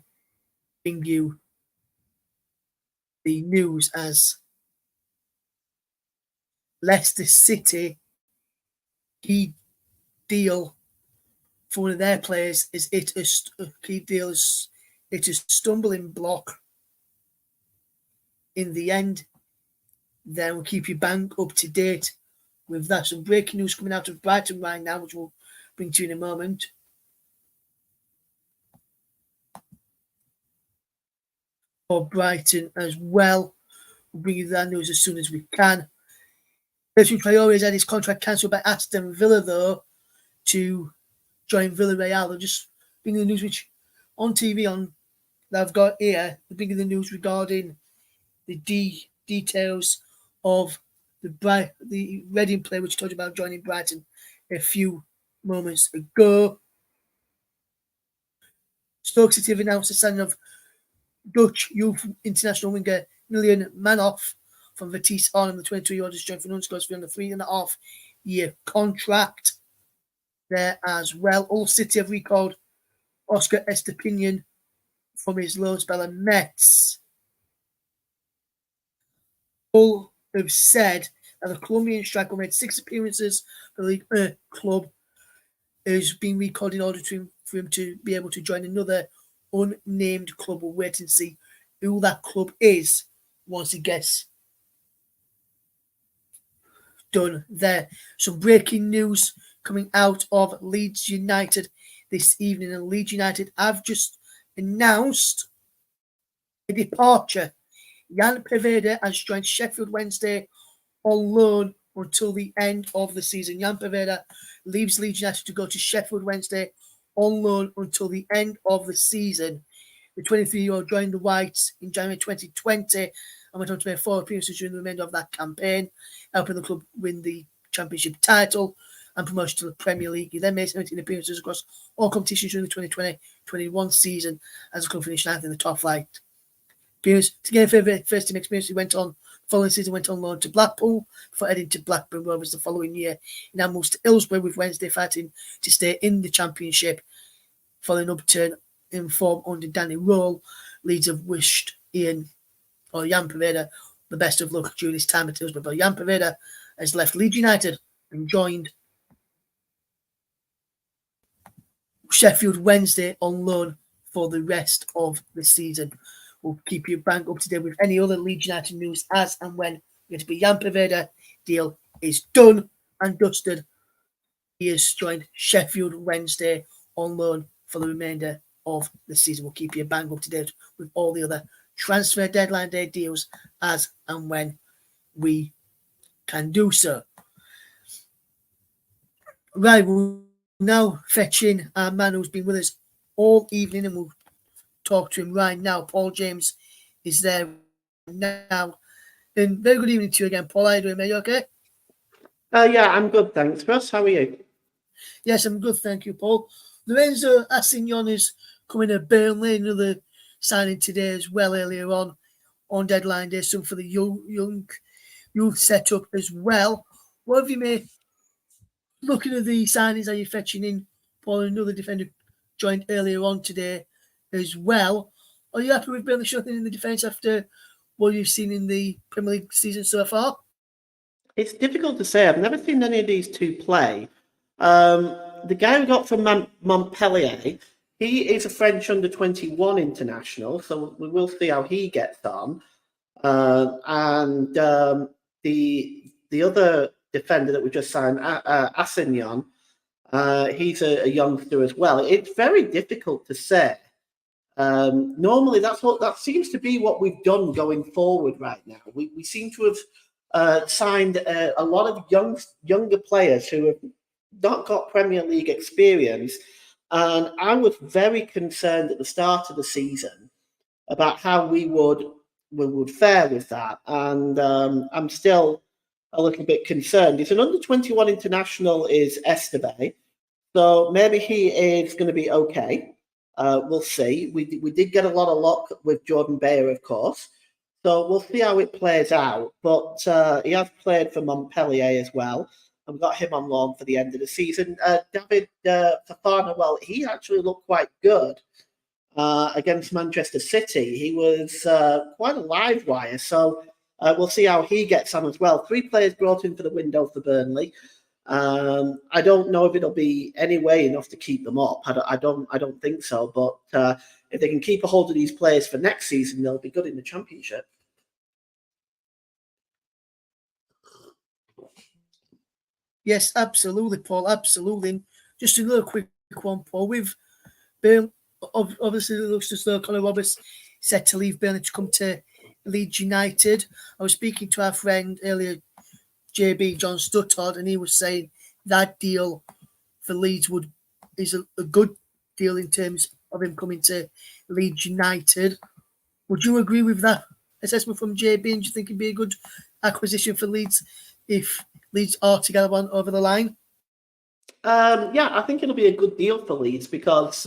bring you the news, as Leicester City key deal for one of their players is a stumbling block in the end. Then we'll keep you bang up to date with that. Some breaking news coming out of Brighton right now, which we'll bring to you in a moment. For Brighton as well, we'll bring you that news as soon as we can. Sergio Traoré has had his contract cancelled by Aston Villa, though, to join Villarreal. They're just bringing the news which on TV that I've got here. They're bringing the news regarding the details of the Reading player, which I told you about joining Brighton a few moments ago. Stoke City have announced the signing of Dutch youth international winger Milan Manoff from Vitesse Arnhem. The 22-year-old has joined for non-scores for a 3.5-year contract there as well. All City have recalled Oscar Estepinian from his loan spell at Metz. All have said that the Colombian striker made 6 appearances for the League club has been recalled in order for him to be able to join another unnamed club. We'll wait and see who that club is once it gets done there. Some breaking news coming out of Leeds United this evening, and Leeds United have just announced a departure. Jan Poveda has joined Sheffield Wednesday on loan until the end of the season. Jan Poveda leaves Leeds United to go to Sheffield Wednesday on loan until the end of the season. The 23-year-old joined the Whites in January 2020 and went on to make 4 appearances during the remainder of that campaign, helping the club win the championship title. and promotion to the Premier League. He then made 17 appearances across all competitions during the 2020-21 season as a club finished ninth in the top flight. To gain further first team experience, he following season went on loan to Blackpool before heading to Blackburn Rovers the following year. He now moves to Hillsborough, with Wednesday fighting to stay in the Championship. Following upturn in form under Danny Röhl, Leeds have wished Jan Poveda the best of luck during his time at Hillsborough. But Jan Poveda has left Leeds United and joined Sheffield Wednesday on loan for the rest of the season. We'll keep you bang up to date with any other Leeds United news as and when. Going to be Jan Poveda deal is done and dusted. He has joined Sheffield Wednesday on loan for the remainder of the season. We'll keep you bang up to date with all the other transfer deadline day deals as and when we can do so. Right, we'll now fetch in our man who's been with us all evening, and we'll talk to him right now. Paul James is there now. And very good evening to you again, Paul. How are you doing, mate? You okay? Yeah, I'm good, thanks, Russ. How are you? Yes, I'm good, thank you, Paul. Lorenzo Assignon is coming to Burnley, another signing today as well earlier on deadline day, some for the young youth setup as well. What have you made? Looking at the signings that you're fetching in, Paul, another defender joined earlier on today as well. Are you happy with Burnley showing in the defence after what you've seen in the Premier League season so far? It's difficult to say. I've never seen any of these two play. The guy we got from Montpellier, he is a French under-21 international, so we will see how he gets on. And the other defender that we just signed, Assignon, he's a youngster as well. It's very difficult to say. Normally, that seems to be what we've done going forward right now. We seem to have signed a lot of younger players who have not got Premier League experience, and I was very concerned at the start of the season about how we would fare with that, and I'm still a little bit concerned. He's an under-21 international, is Esteve, so maybe he is going to be okay. We'll see. We did get a lot of luck with Jordan Bayer, of course. So we'll see how it plays out. But he has played for Montpellier as well. And we've got him on loan for the end of the season. David Fofana, well, he actually looked quite good against Manchester City. He was quite a live wire. So we'll see how he gets on as well. 3 players brought in for the window for Burnley. I don't know if it'll be anyway enough to keep them up. I don't think so. But if they can keep a hold of these players for next season, they'll be good in the Championship. Yes, absolutely, Paul. Absolutely. Just another quick one, Paul. With Burnley, obviously, it looks as though Connor Roberts set to leave Burnley to come to Leeds United. I was speaking to our friend earlier, JB John Stuttard, and he was saying that deal for Leeds is a good deal in terms of him coming to Leeds United. Would you agree with that assessment from JB? And do you think it'd be a good acquisition for Leeds if Leeds are to get one over the line? Yeah, I think it'll be a good deal for Leeds because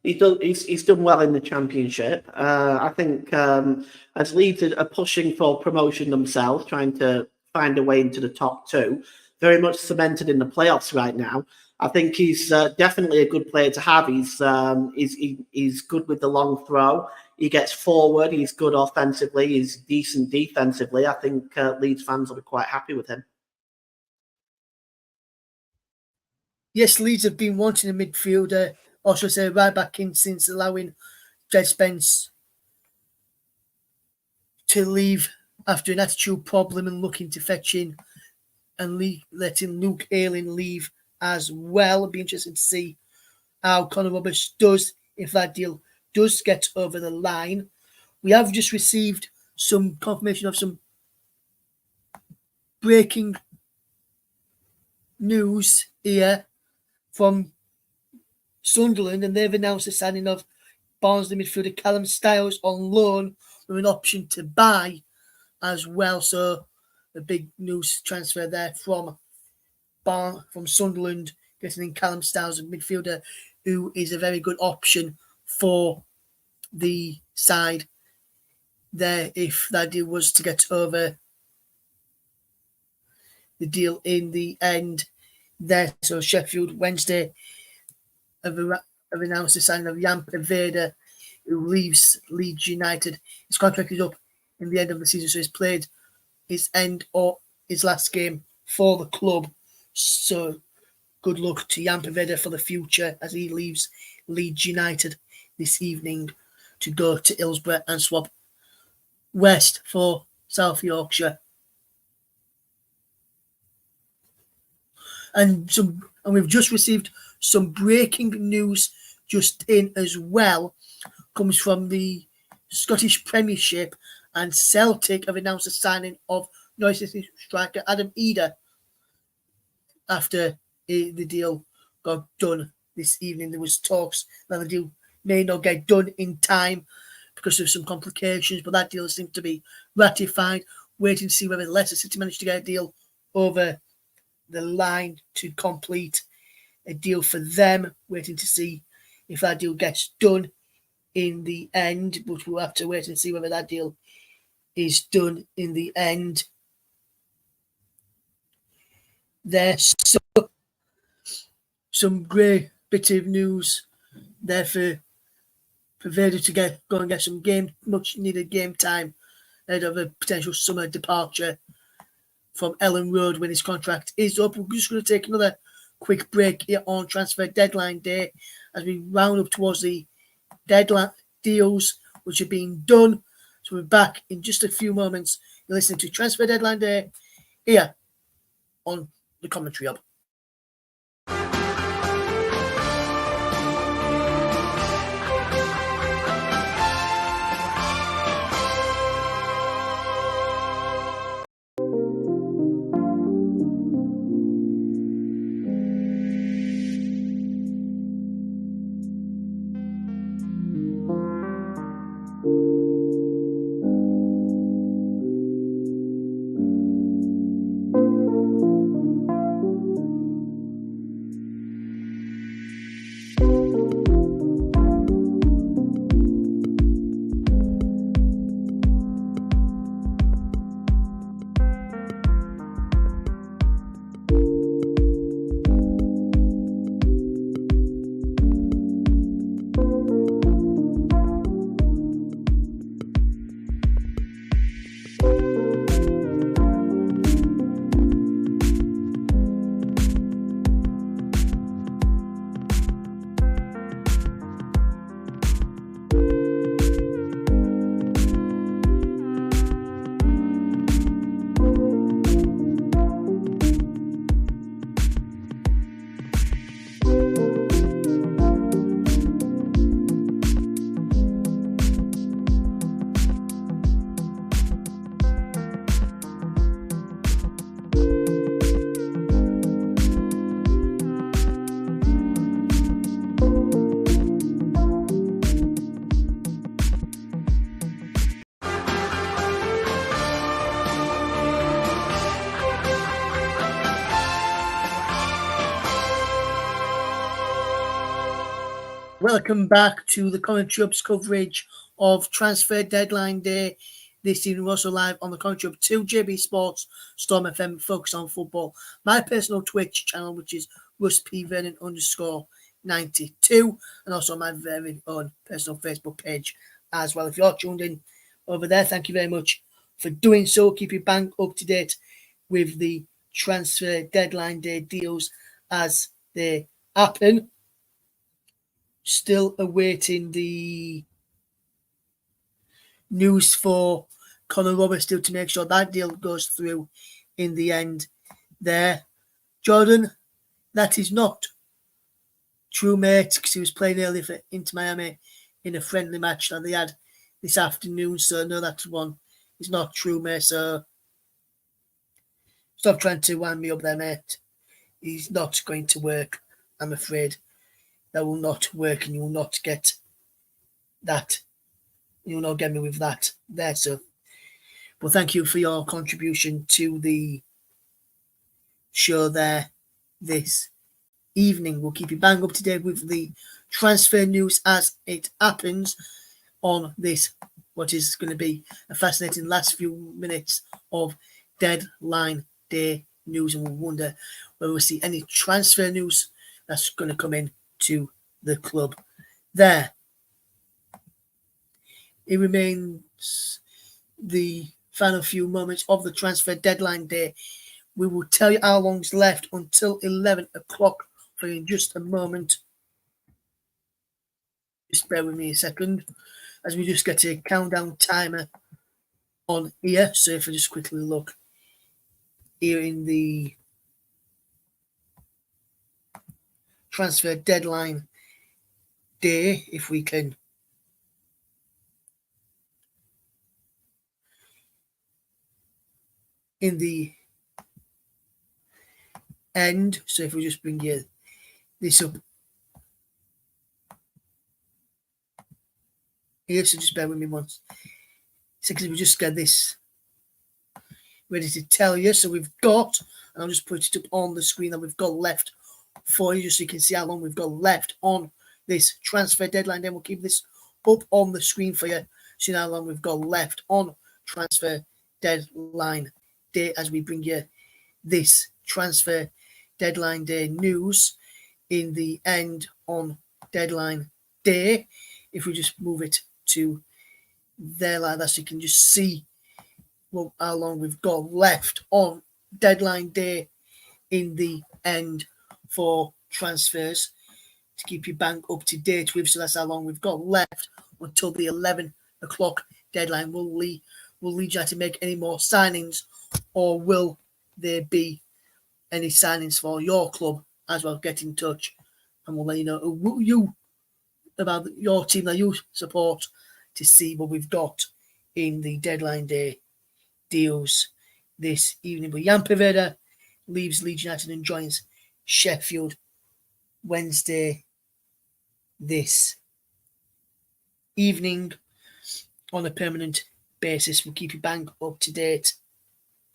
he's done well in the Championship. I think as Leeds are pushing for promotion themselves, trying to find a way into the top 2, very much cemented in the playoffs right now. I think he's definitely a good player to have. He's good with the long throw. He gets forward. He's good offensively. He's decent defensively. I think Leeds fans will be quite happy with him. Yes, Leeds have been wanting a midfielder, or should I say right back in, since allowing Jed Spence to leave after an attitude problem and looking to fetch in and letting Luke Ayling leave as well. It'll be interesting to see how Connor Roberts does if that deal does get over the line. We have just received some confirmation of some breaking news here from Sunderland, and they've announced the signing of Barnsley midfielder Callum Styles on loan with an option to buy as well. So a big news transfer there from from Sunderland, getting in Callum Styles, a midfielder who is a very good option for the side there if that deal was to get over the deal in the end there. So Sheffield Wednesday have announced the signing of Jan Preveda, who leaves Leeds United. His contract is up in the end of the season, so he's played his end or his last game for the club. So good luck to Jan Preveda for the future as he leaves Leeds United this evening to go to Hillsborough and swap west for South Yorkshire. And we've just received some breaking news just in as well. Comes from the Scottish Premiership, and Celtic have announced the signing of Norwich City striker Adam Eder after the deal got done this evening. There was talks that the deal may not get done in time because of some complications, but that deal seems to be ratified. Waiting to see whether Leicester City managed to get a deal over the line to complete a deal for them. Waiting to see if that deal gets done in the end, but we'll have to wait and see whether that deal is done in the end. There's some great bit of news there for Preveda to go and get some much needed game time ahead of a potential summer departure from Ellen Road when his contract is up. We're just going to take another quick break here on Transfer Deadline Day as we round up towards the deadline deals which are being done. So we're back in just a few moments. You're listening to Transfer Deadline Day here on the Commentary Hub. Welcome back to the Commentary Hub's coverage of Transfer Deadline Day. This evening, we're also live on the Commentary Hub 2, JB Sports, Storm FM, Focus on Football. My personal Twitch channel, which is RustPVernon_92, and also my very own personal Facebook page as well. If you're tuned in over there, thank you very much for doing so. Keep your bang up to date with the Transfer Deadline Day deals as they happen. Still awaiting the news for Conor Roberts still to make sure that deal goes through in the end there. Jordan, that is not true, mate, because he was playing earlier for Inter Miami in a friendly match that they had this afternoon. So, no, that one is not true, mate. So, stop trying to wind me up there, mate. He's not going to work, I'm afraid. That will not work, and you will not get that. You will not get me with that there. So, well, thank you for your contribution to the show there this evening. We'll keep you bang up to date with the transfer news as it happens on this, what is going to be a fascinating last few minutes of deadline day news, and we'll wonder whether we'll see any transfer news that's going to come in to the club there. It remains the final few moments of the transfer deadline day. We will tell you how long's left until 11 o'clock for you in just a moment. Just bear with me a second as we just get a countdown timer on here. So if I just quickly look here in the transfer deadline day, if we can in the end. So if we just bring you this up here, so just bear with me once. Because we just get this ready to tell you. So we've got, and I'll just put it up on the screen that we've got left for you, just so you can see how long we've got left on this transfer deadline. Then we'll keep this up on the screen for you, so you know how long we've got left on transfer deadline day as we bring you this transfer deadline day news in the end on deadline day. If we just move it to there like that, so you can just see how long we've got left on deadline day in the end for transfers to keep you bang up to date with. So that's how long we've got left until the 11 o'clock deadline. Will lead you to make any more signings, or will there be any signings for your club as well? Get in touch and we'll let you know about your team that you support to see what we've got in the deadline day deals this evening. But Jan Poveda leaves Leeds United and joins Sheffield Wednesday this evening on a permanent basis. We'll keep you bang up to date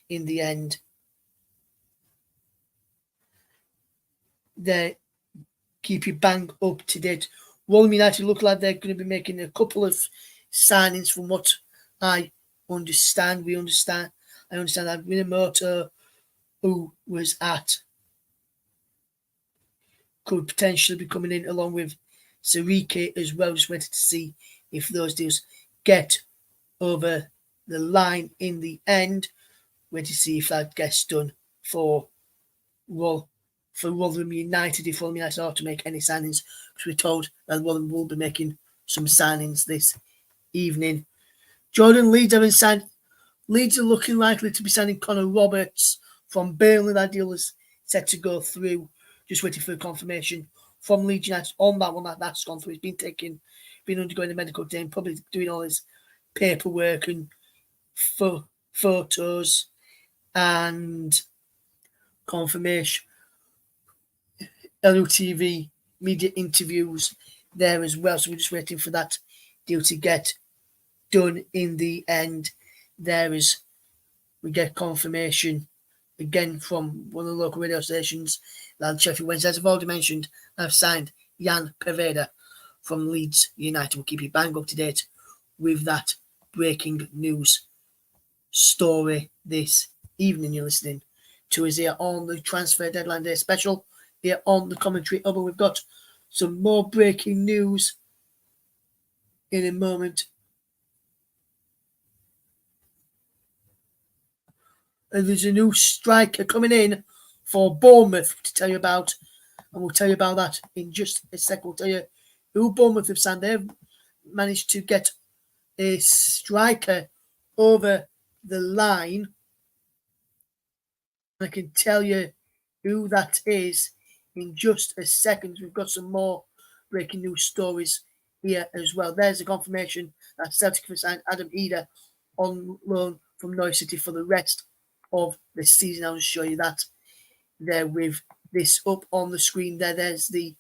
in the end. They keep you bang up to date. Rotherham United look like they're going to be making a couple of signings from what I understand. I understand that Minamoto, who was at, could potentially be coming in along with Sariki as well. Just waited to see if those deals get over the line in the end. Wait to see if that gets done for Rotherham United, if Rotherham United are to make any signings, because we're told that Rotherham will be making some signings this evening. Jordan, Leeds haven't signed. Leeds are looking likely to be signing Connor Roberts from Burnley. That deal is set to go through. Just waiting for confirmation from Leeds United on that one. That's gone through. He's been undergoing the medical team, probably doing all his paperwork and photos and confirmation. LUTV media interviews there as well. So we're just waiting for that deal to get done in the end. There is, we get confirmation again from one of the local radio stations that Sheffield Wednesday, as I've already mentioned, have signed Jan Poveda from Leeds United. We'll keep you bang up to date with that breaking news story this evening. You're listening to us here on the Transfer Deadline Day special here on the Commentary Hub. We've got some more breaking news in a moment. And there's a new striker coming in for Bournemouth to tell you about. And we'll tell you about that in just a second. We'll tell you who Bournemouth have signed. They've managed to get a striker over the line. I can tell you who that is in just a second. We've got some more breaking news stories here as well. There's a confirmation that Celtic have signed Adam Eder on loan from Norwich City for the rest of the season. I'll just show you that there with this up on the screen there. There's the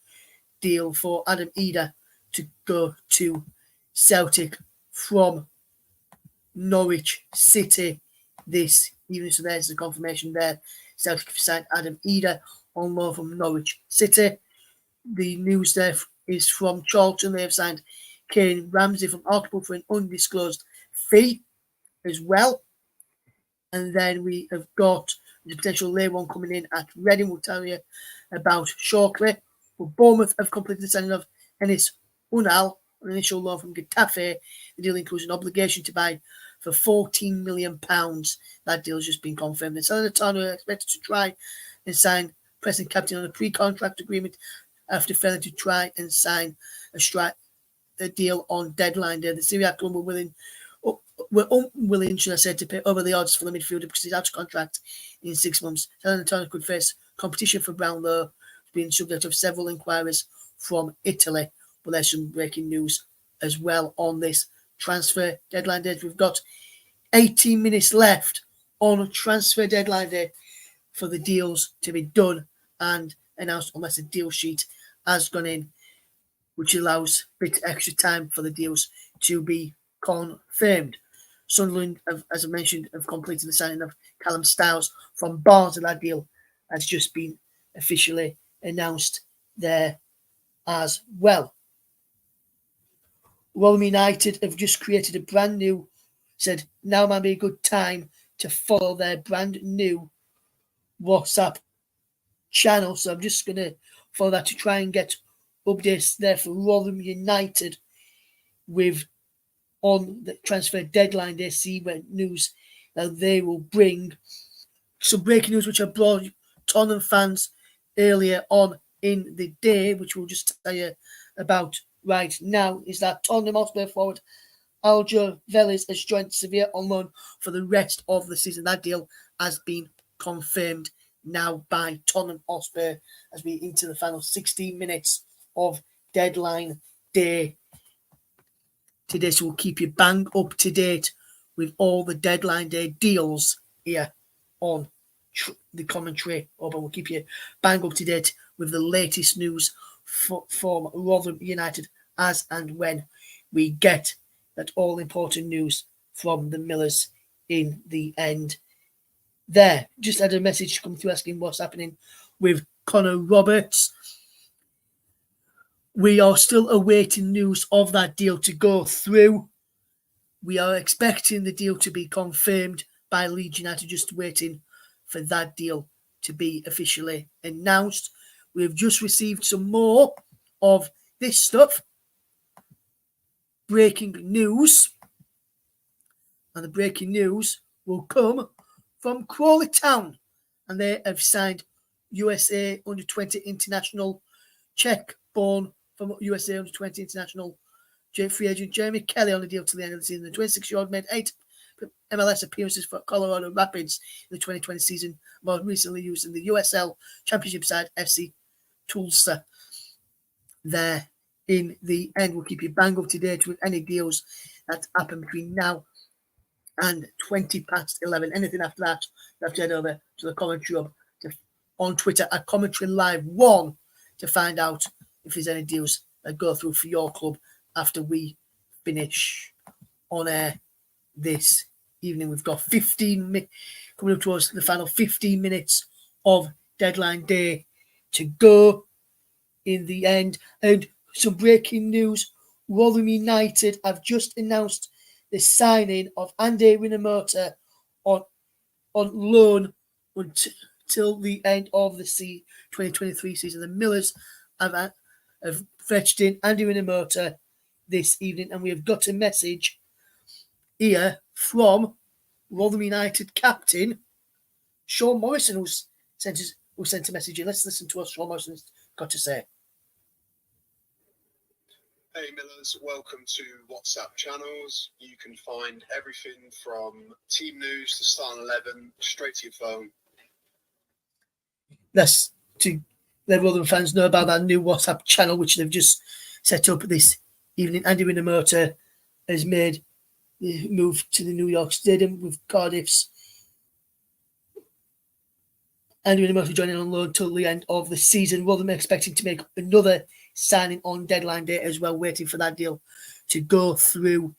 deal for Adam Eder to go to Celtic from Norwich City this evening. So there's the confirmation there. Celtic have signed Adam Eder on loan from Norwich City. The news there is from Charlton. They have signed Kane Ramsey from Hartlepool for an undisclosed fee as well. And then we have got the potential lay one coming in at Reading. We'll tell you about shortly. But Bournemouth have completed the signing of Enis Unal, an initial loan from Getafe. The deal includes an obligation to buy for £14 million. That deal has just been confirmed. And Salernitana are expected to try and sign Preston captain on a pre-contract agreement after failing to try and sign a deal on deadline day. The Serie A club were unwilling, should I say, to pay over the odds for the midfielder because he's out of contract in 6 months. Salernitana could face competition for Brownlow, being subject of several inquiries from Italy. But there's some breaking news as well on this transfer deadline day. We've got 18 minutes left on transfer deadline day for the deals to be done and announced, unless a deal sheet has gone in, which allows a bit extra time for the deals to be confirmed. Sunderland, as I mentioned, have completed the signing of Callum Styles from Barnes, and that deal has just been officially announced there as well. Rotherham United have just created a brand new, said now might be a good time to follow their brand new WhatsApp channel. So I'm just going to follow that to try and get updates there for Rotherham United with on the transfer deadline day, see what news that they will bring. Some breaking news which I brought Tottenham fans earlier on in the day, which we'll just tell you about right now, is that Tottenham Hotspur forward Aljo Vélez has joined Sevilla on loan for the rest of the season. That deal has been confirmed now by Tottenham Hotspur as we into the final 16 minutes of deadline day today. So we'll keep you bang up to date with all the deadline day deals here on the commentary. But we'll keep you bang up to date with the latest news from Rotherham United as and when we get that all important news from the Millers in the end. There, just had a message come through asking what's happening with Connor Roberts. We are still awaiting news of that deal to go through. We are expecting the deal to be confirmed by Leeds United, just waiting for that deal to be officially announced. We've just received some more of this stuff. Breaking news. And the breaking news will come from Crawley Town. And they have signed USA Under-20 International Czech-born from USA Under-20 International free agent Jeremy Kelly on the deal to the end of the season. The 26-year-old made 8 MLS appearances for Colorado Rapids in the 2020 season, more recently used in the USL Championship side FC Tulsa. There in the end, we'll keep you bang up to date with any deals that happen between now and 11:20. Anything after that, you have to head over to the commentary hub on Twitter at Commentary Live 1 to find out if there's any deals that go through for your club after we finish on air this evening. We've got 15 minutes coming up towards the final 15 minutes of deadline day to go in the end. And some breaking news. Rotherham United have just announced the signing of Andy Rinomhota on loan until the end of the 2023 season. The Millers have fetched in Andy Rinomhota this evening, and we have got a message here from Rotherham United captain Sean Morrison, who sent a message in. Let's listen to what Sean Morrison's got to say. Hey Millers, welcome to WhatsApp channels. You can find everything from team news to starting 11 straight to your phone. That's to let Rotherham fans know about that new WhatsApp channel which they've just set up this evening. Andy Rinomhota has made the move to the New York Stadium with Cardiff's Andy Rinomhota joining on loan till the end of the season. Rotherham expecting to make another signing on deadline day as well, waiting for that deal to go through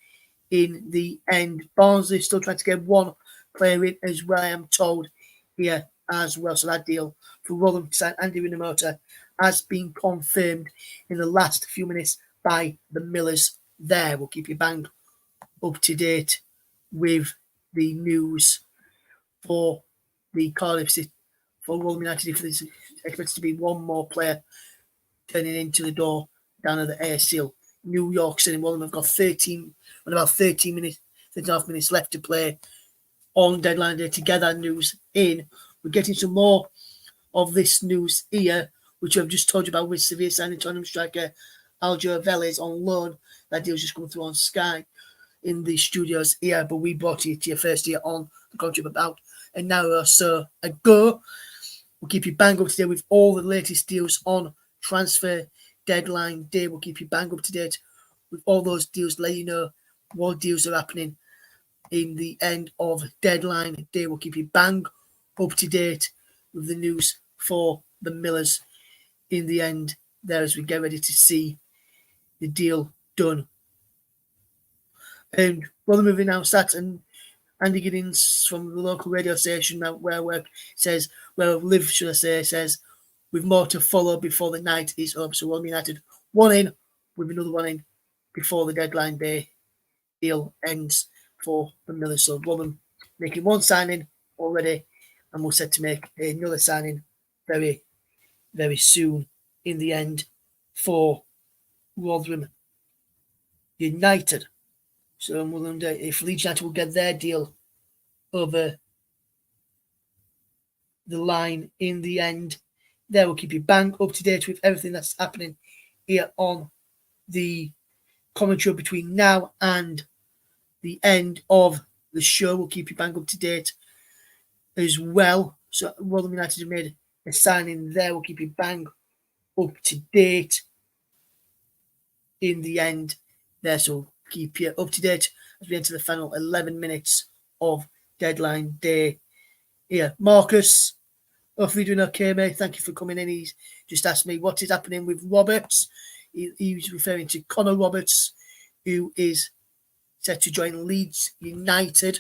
in the end. Barnsley still trying to get one player in as well, I am told, here as well. So that deal for Rotherham to sign Andy Rinomhota has been confirmed in the last few minutes by the Millers there. We'll keep you bang up to date with the news for the Cardiff City, for Rotherham United, if there's expected to be one more player turning into the door down at the ASL. New York City and Rotherham have got 13 minutes, 13.5 minutes left to play on deadline day to get that news in. We're getting some more of this news here, which I've just told you about with Sevilla signing Tottenham striker Aljo Vélez on loan. That deal's just coming through on Sky in the studios here, but we brought it to you first here on the Country about an hour or so ago. We'll keep you bang up to date with all the latest deals on transfer deadline day. We'll keep you bang up to date with all those deals, let you know what deals are happening in the end of deadline day. We'll keep you bang up to date with the news for the Millers in the end there as we get ready to see the deal done. And Rotherham announced that, and Andy Giddings from the local radio station where I work says, where I live, should I say, says, with more to follow before the night is up. So Rotherham United one in with another one in before the deadline day deal ends for the Millers. So Rotherham making one signing already, and we're set to make another signing very, very soon in the end for Rotherham United. So we'll wonder if Leeds United will get their deal over the line in the end. There, we'll keep you bang up to date with everything that's happening here on the commentary between now and the end of the show. We'll keep you bang up to date as well. So Rotherham United have made a signing there. We'll keep you bang up to date in the end there. So keep you up to date as we enter the final 11 minutes of deadline day here. Marcus, hopefully you're doing okay, mate. Thank you for coming in. He's just asked me what is happening with Roberts. He was referring to Connor Roberts, who is set to join Leeds United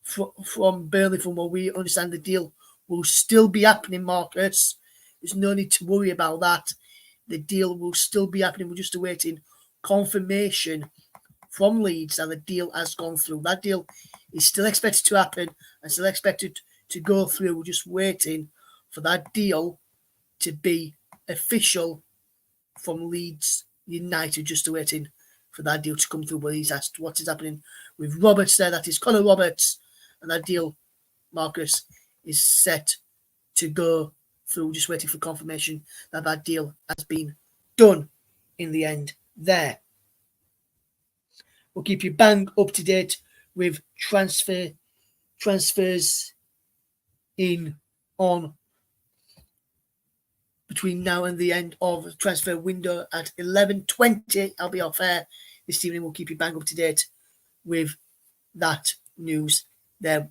from Burnley. From what we understand, the deal will still be happening, Marcus. There's no need to worry about that. The deal will still be happening. We're just awaiting confirmation from Leeds that the deal has gone through. That deal is still expected to happen and still expected to go through. We're just waiting for that deal to be official from Leeds United, just waiting for that deal to come through. But he's asked what is happening with Roberts there. That is Connor Roberts. And that deal, Marcus, is set to go through. Just waiting for confirmation that that deal has been done in the end there. We'll keep you bang up to date with transfers in on between now and the end of the transfer window at 11:20. I'll be off air this evening. We'll keep you bang up to date with that news there.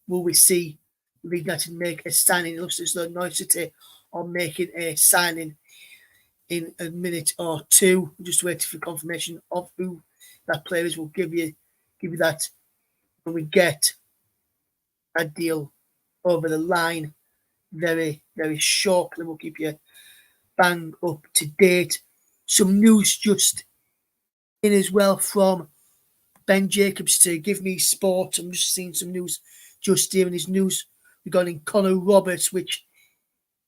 Will we see Leeds United make a signing? It looks as though Norwich City are making a signing in a minute or two. We're just waiting for confirmation of who that player is. We'll give you that when we get a deal over the line very, very shortly. We'll keep you bang up to date. Some news just in as well from Ben Jacobs to Give Me Sport. I'm just seeing some news just here in his news regarding Connor Roberts, which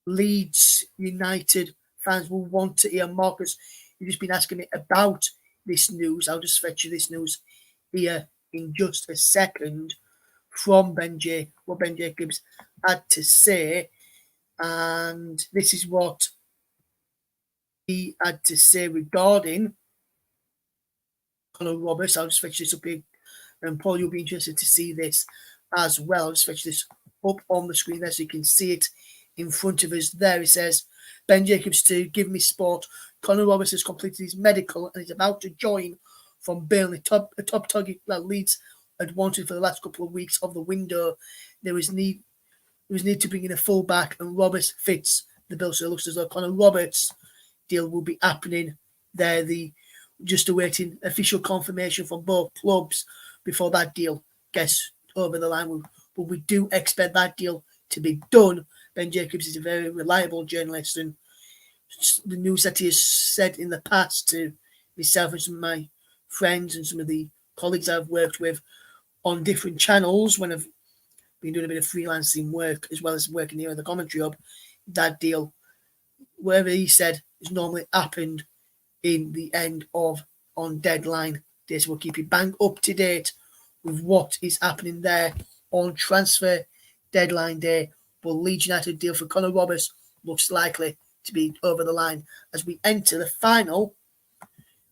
Leeds United fans will want to hear. Marcus, you've just been asking me about this news. I'll just fetch you this news here in just a second from what Ben Jacobs had to say. And this is what he had to say regarding Connor Roberts. I'll just fetch this up here. And Paul, you'll be interested to see this as well. I'll just fetch this up on the screen there so you can see it in front of us. There it says, Ben Jacobs to Give Me Sport. Connor Roberts has completed his medical and is about to join from Burnley. A top target that Leeds had wanted for the last couple of weeks of the window. There was need to bring in a fullback, and Roberts fits the bill. So it looks as though Connor Roberts' deal will be happening there. Just awaiting official confirmation from both clubs before that deal gets over the line. But we do expect that deal to be done. Ben Jacobs is a very reliable journalist, and the news that he has said in the past to myself and some of my friends and some of the colleagues I've worked with on different channels when I've been doing a bit of freelancing work as well as working here at the commentary hub, that deal, whatever he said, has normally happened in the end of on deadline day. So we'll keep you bang up to date with what is happening there on transfer deadline day. But Leeds United deal for Connor Roberts looks likely to be over the line as we enter the final,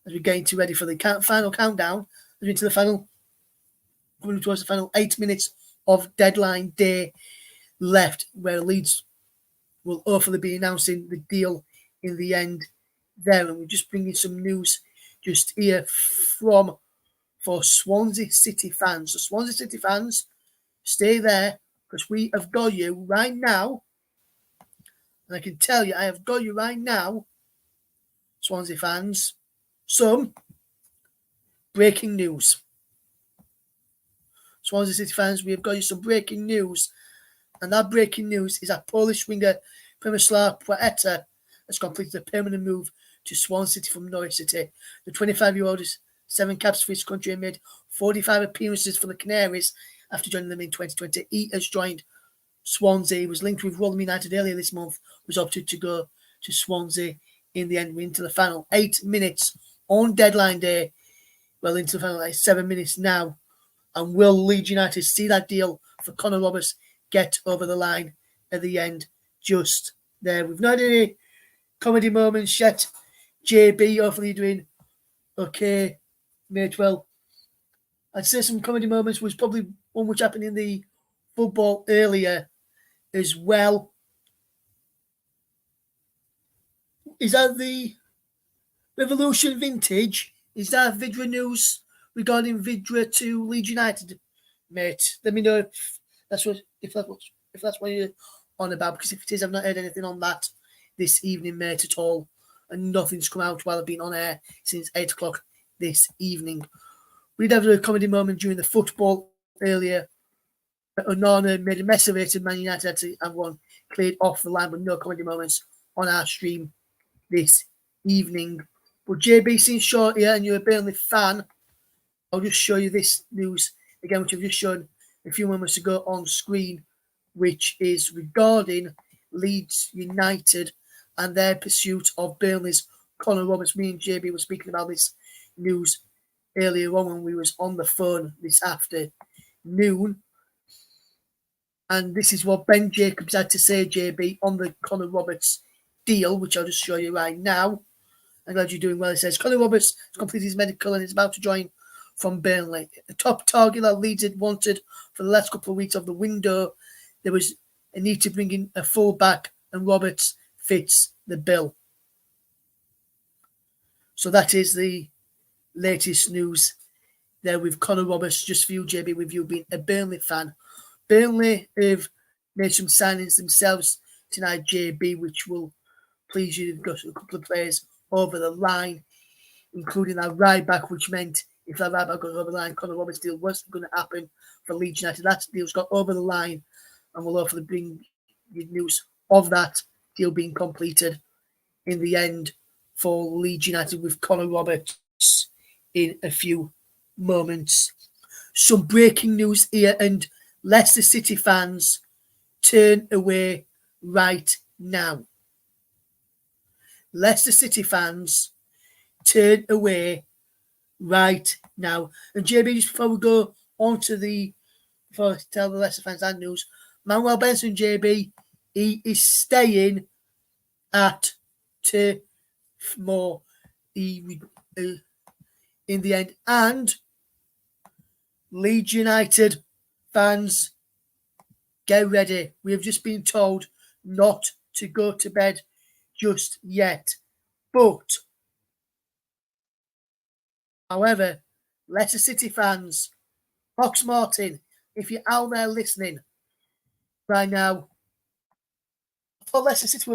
as we're getting ready for the final countdown, as we enter the final, coming towards the final 8 minutes of deadline day left, where Leeds will hopefully be announcing the deal in the end there. And we're just bringing some news just here for Swansea City fans. So Swansea City fans, stay there because we have got you right now. And I can tell you, I have got you right now, Swansea fans, some breaking news. Swansea City fans, we have got you some breaking news. And that breaking news is that Polish winger Przemysław Poeta has completed a permanent move to Swansea City from Norwich City. The 25-year-old is 7 caps for his country and made 45 appearances for the Canaries after joining them in 2020. He has joined Swansea. He was linked with Rotherham United earlier this month, was opted to go to Swansea in the end. We're into the final 8 minutes on deadline day. Well, into the final 7 minutes now. And will Leeds United see that deal for Connor Roberts get over the line at the end? Just there. We've not had any comedy moments yet. JB, hopefully you're doing okay, mate. Well, I'd say some comedy moments was probably one which happened in the football earlier as well. Is that the Revolution Vintage? Is that Vidra news regarding Vidra to Leeds United, mate? Let me know if that's what you're on about, because if it is, I've not heard anything on that this evening, mate, at all, and nothing's come out while I've been on air since 8 o'clock this evening. We'd have a comedy moment during the football earlier. Onana made a mess of it, and Man United had to have one cleared off the line, but no comedy moments on our stream this evening. But JB, since short here, and you're a Burnley fan, I'll just show you this news again, which I've just shown a few moments ago on screen, which is regarding Leeds United and their pursuit of Burnley's Connor Roberts. Me and JB were speaking about this news earlier on when we was on the phone this afternoon. And this is what Ben Jacobs had to say, JB, on the Connor Roberts deal, which I'll just show you right now. I'm glad you're doing well. It says, Connor Roberts has completed his medical and is about to join from Burnley. The top target that Leeds had wanted for the last couple of weeks of the window. There was a need to bring in a full-back, and Roberts fits the bill. So that is the latest news there with Connor Roberts. Just for you, JB, with you being a Burnley fan. Burnley have made some signings themselves tonight, JB, which will please you. They've got a couple of players over the line, including that right back, which meant if that right back got over the line, Connor Roberts' deal wasn't going to happen for Leeds United. That deal's got over the line, and we'll hopefully bring you news of that deal being completed in the end for Leeds United with Connor Roberts in a few moments. Some breaking news here, and Leicester City fans, turn away right now. Leicester City fans, turn away right now. And JB, just before we go on to before I tell the Leicester fans that news, Manuel Benson, JB, he is staying at Turfmoor in the end. And Leeds United fans, get ready. We have just been told not to go to bed just yet. But, however, Leicester City fans, Fox Martin, if you're out there listening right now, I thought Leicester City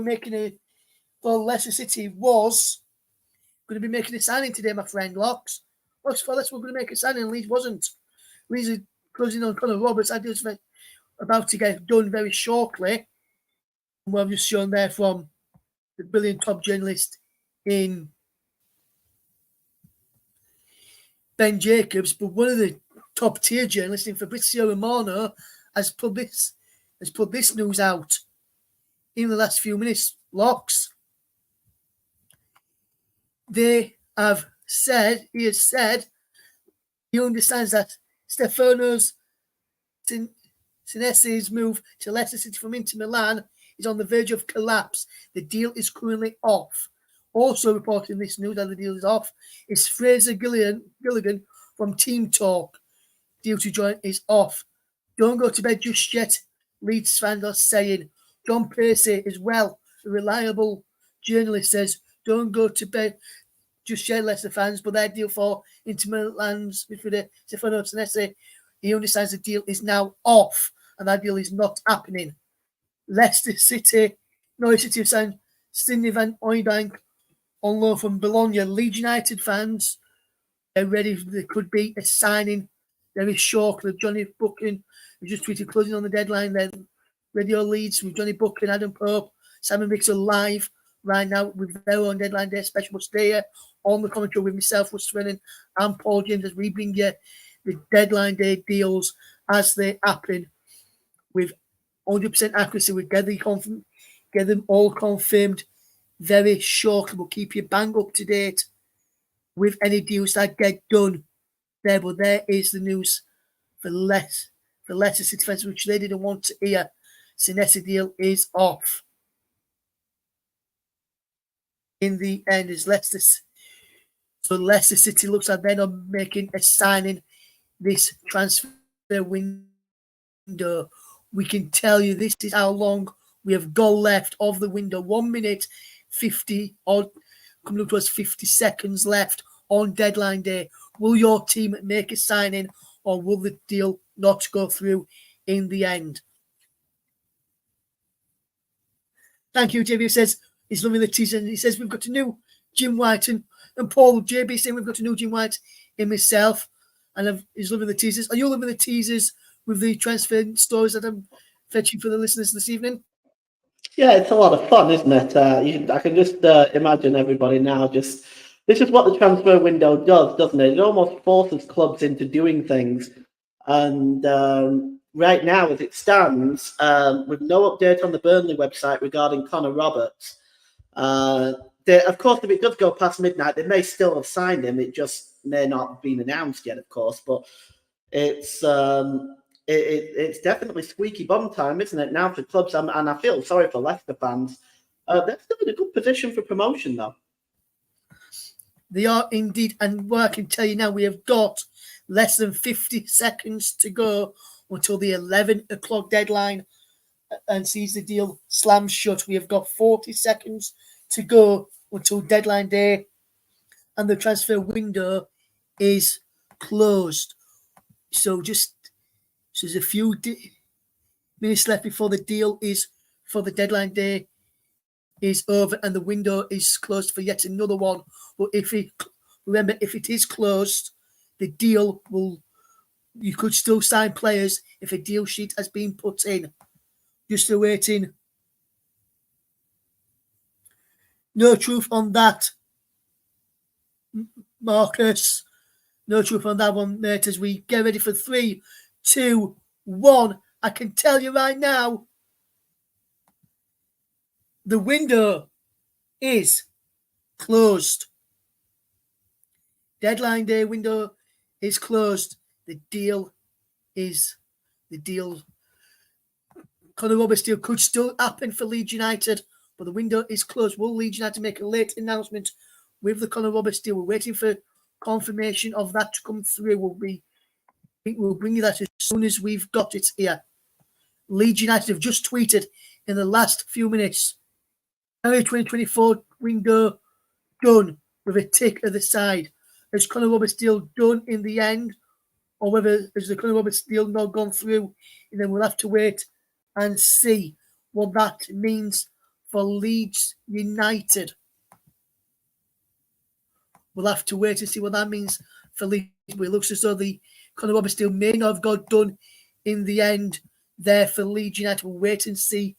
was going to be making a signing today, my friend Locks. Locks thought Leicester were going to make a signing, and Leeds wasn't. Leeds are closing on Connor Roberts. I just about to get done very shortly. And we've just shown there from the brilliant top journalist in Ben Jacobs, but one of the top tier journalists in Fabrizio Romano has put this news out in the last few minutes. Locks. He has said he understands that Stefano's Senesi's move to Leicester City from Inter Milan is on the verge of collapse. The deal is currently off. Also reporting this news that the deal is off is Fraser Gilligan from Team Talk. Deal to join is off. Don't go to bed just yet, Leeds fans are saying. John Pacey as well, a reliable journalist, says, don't go to bed just yet, Leicester fans, but their deal for Inter Milan's midfielder Stefano Senesi, he understands the deal is now off and that deal is not happening. Leicester City, Norwich City have signed Sidney Van Hooijdonk on loan from Bologna. Leeds United fans, they're ready. There could be a signing very shortly. Johnny Buchan, who just tweeted closing on the deadline. Then Radio Leeds with Johnny Buchan, Adam Pope, Simon Mixer live right now with their own deadline day special. We'll stay here on the commentary with myself, Russ Swinton, and Paul James as we bring you the deadline day deals as they happen with 100% accuracy. We get them all confirmed very shortly. We'll keep you bang up to date with any deals that get done there. But there is the news for Leicester City fans, which they didn't want to hear. Senesi deal is off. In the end, is Leicester. So Leicester City looks like they're not making a signing this transfer window. We can tell you this is how long we have got left of the window. 1 minute 50 or coming up to us 50 seconds left on deadline day. Will your team make a signing or will the deal not go through in the end? Thank you, JB says he's loving the teaser. And he says we've got a new Jim White and Paul JB saying we've got a new Jim White in myself. And he's loving the teasers. Are you loving the teasers with the transfer stories that I'm fetching for the listeners this evening? Yeah, it's a lot of fun, isn't it? I can just imagine everybody now this is what the transfer window does, doesn't it? It almost forces clubs into doing things. And right now, as it stands, with no update on the Burnley website regarding Connor Roberts, of course, if it does go past midnight, they may still have signed him. It just may not have been announced yet, of course. But it's definitely squeaky bum time, isn't it, now for clubs? And I feel sorry for Leicester fans. They're still in a good position for promotion, though. They are indeed. And what I can tell you now, we have got less than 50 seconds to go until the 11 o'clock deadline and sees the deal slam shut. We have got 40 seconds to go until deadline day and the transfer window is closed. So there's a few minutes left before the deal is for the deadline day is over and the window is closed for yet another one. But if it is closed, the deal you could still sign players if a deal sheet has been put in. Just awaiting. No truth on that, Marcus. No truth on that one, mate, as we get ready for 3, 2, 1. I can tell you right now, the window is closed. Deadline day window is closed. The deal. Connor Roberts deal could still happen for Leeds United, but the window is closed. Will Leeds United make a late announcement with the Connor Roberts deal? We're waiting for confirmation of that to come through. We'll bring you that as soon as we've got it here. Leeds United have just tweeted in the last few minutes. January 2024 window done with a tick at the side. Is Connor Roberts deal done in the end? Or whether is the Connor Roberts deal not gone through? And then we'll have to wait and see what that means for Leeds United. We'll have to wait and see what that means for Leeds. But it looks as though the Connor Roberts deal may not have got done in the end. there for Leeds United. We'll wait and see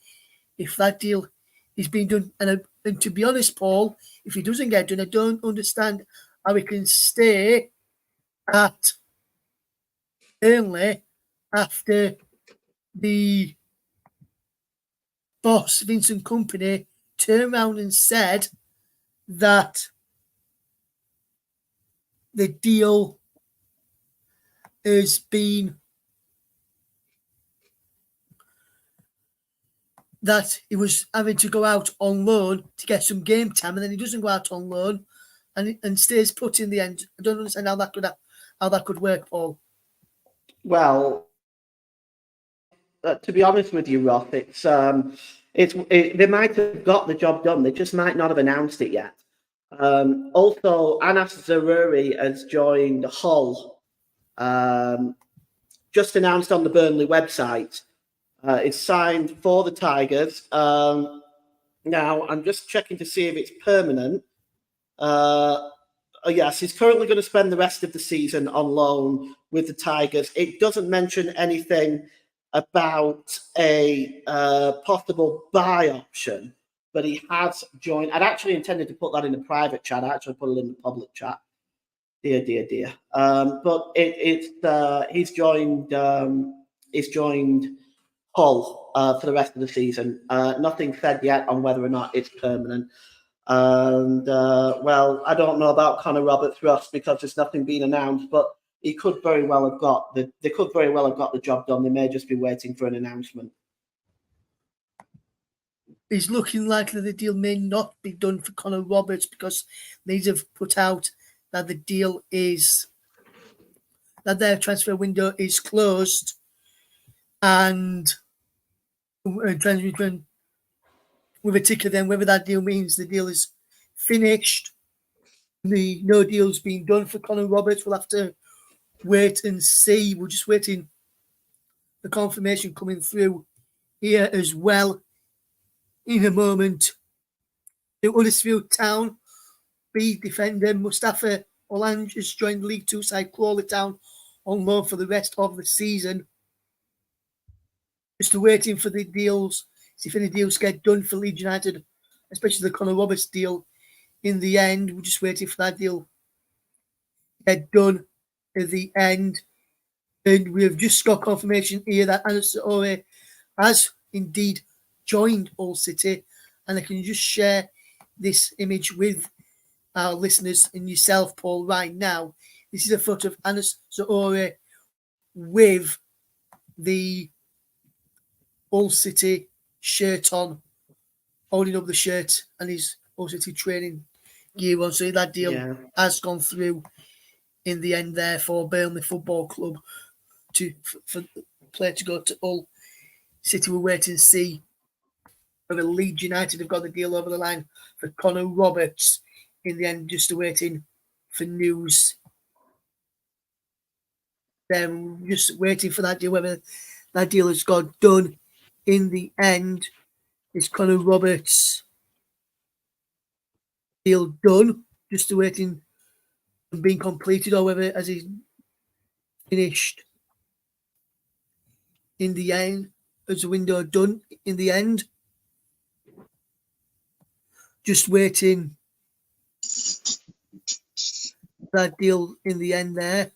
if that deal is being done. And to be honest, Paul, if he doesn't get done, I don't understand how he can stay at Burnley after the boss, Vincent Kompany, turned around and said that the deal has been that he was having to go out on loan to get some game time, and then he doesn't go out on loan and stays put in the end. I don't understand how that could work, Paul. Well, to be honest with you, Ross, they might have got the job done. They just might not have announced it yet. Also, Anas Zaroury has joined Hull. Just announced on the Burnley website. It's signed for the Tigers. Now, I'm just checking to see if it's permanent. Yes, he's currently going to spend the rest of the season on loan with the Tigers. It doesn't mention anything about a possible buy option, but he has joined. I'd actually intended to put that in the private chat. I actually put it in the public chat. Dear. But he's joined Hull for the rest of the season. Nothing said yet on whether or not it's permanent. And well, I don't know about Connor Roberts, Ross, because there's nothing been announced, but they could very well have got the job done. They may just be waiting for an announcement. It's looking likely the deal may not be done for Connor Roberts because Leeds have put out that the deal is that their transfer window is closed and transfer with a ticker. Then whether that deal means the deal is finished, no deal's been done for Connor Roberts. We'll have to wait and see. We're just waiting the confirmation coming through here as well. In a moment, the Huddersfield Town B defender Mustafa Olange has joined League Two side Crawley Town on loan for the rest of the season. Just waiting for the deals, see if any deals get done for Leeds United, especially the Connor Roberts deal. In the end, we're just waiting for that deal to get done at the end. And we have just got confirmation here that Anas Zaroury has indeed joined Hull City. And I can just share this image with our listeners and yourself, Paul, right now. This is a photo of Anas Zaroury with the Hull City shirt on, holding up the shirt and his Hull City training gear on. So that deal has gone through in the end there for Burnley Football Club for the player to go to Hull City. We'll wait and see whether Leeds United have got the deal over the line for Connor Roberts. In the end, just waiting for news. Then just waiting for that deal, whether that deal has got done. In the end, is Connor Roberts deal done? Just waiting and being completed, or whether as he's finished. In the end, is the window done? In the end, just waiting. That deal in the end there.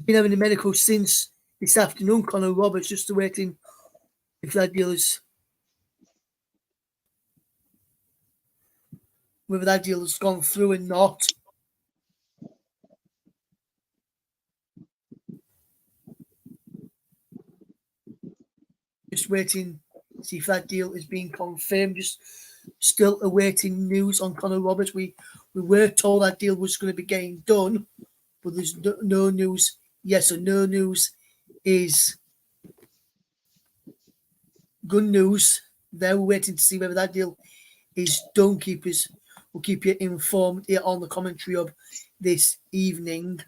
Been having a medical since this afternoon, Connor Roberts, just waiting if that deal is whether that deal has gone through or not. Just waiting to see if that deal is being confirmed. Just still awaiting news on Connor Roberts. We were told that deal was going to be getting done, but there's no news. Yes or no news is good news. They're waiting to see whether that deal is done. We'll keep you informed here on the commentary of this evening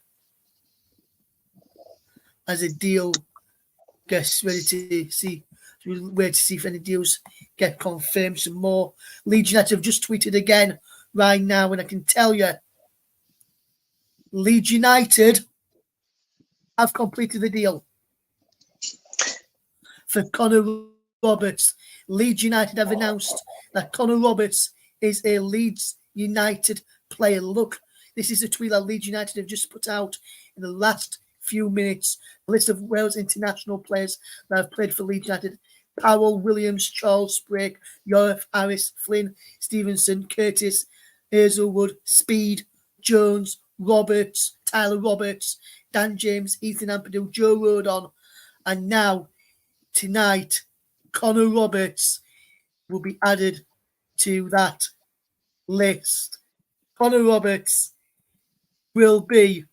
as a deal gets ready to see. We'll wait to see if any deals get confirmed. Some more. Leeds United have just tweeted again right now, and I can tell you, Leeds United have completed the deal for Connor Roberts. Leeds United have announced that Connor Roberts is a Leeds United player. Look, this is a tweet that Leeds United have just put out in the last few minutes. A list of Wales international players that have played for Leeds United: Powell, Williams, Charles Sprake, Yorif, Harris, Flynn, Stevenson, Curtis, Hazelwood, Speed, Jones, Roberts, Tyler Roberts, Dan James, Ethan Ampadu, Joe Rodon, and now tonight Connor Roberts will be added to that list. Connor Roberts will be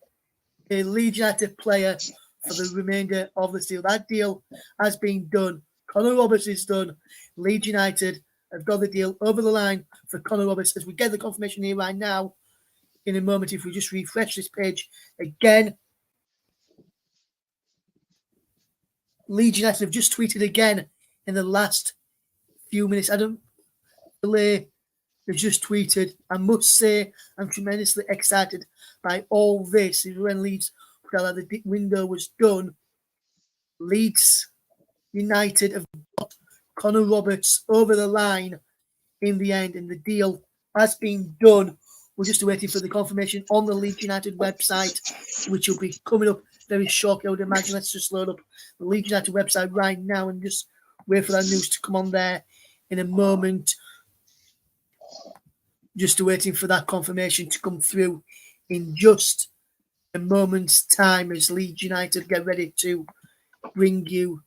a Leeds United player for the remainder of the deal. That deal has been done. Connor Roberts is done. Leeds United have got the deal over the line for Connor Roberts. As we get the confirmation here right now, in a moment, if we just refresh this page again, Leeds United have just tweeted again in the last few minutes. Adam Delay has just tweeted, I must say I'm tremendously excited by all this. When Leeds put out that the window was done, Leeds United have got Connor Roberts over the line in the end, and the deal has been done. We're just waiting for the confirmation on the Leeds United website, which will be coming up very shortly, I would imagine. Let's just load up the Leeds United website right now and just wait for that news to come on there in a moment. Just waiting for that confirmation to come through in just a moment's time as Leeds United get ready to bring you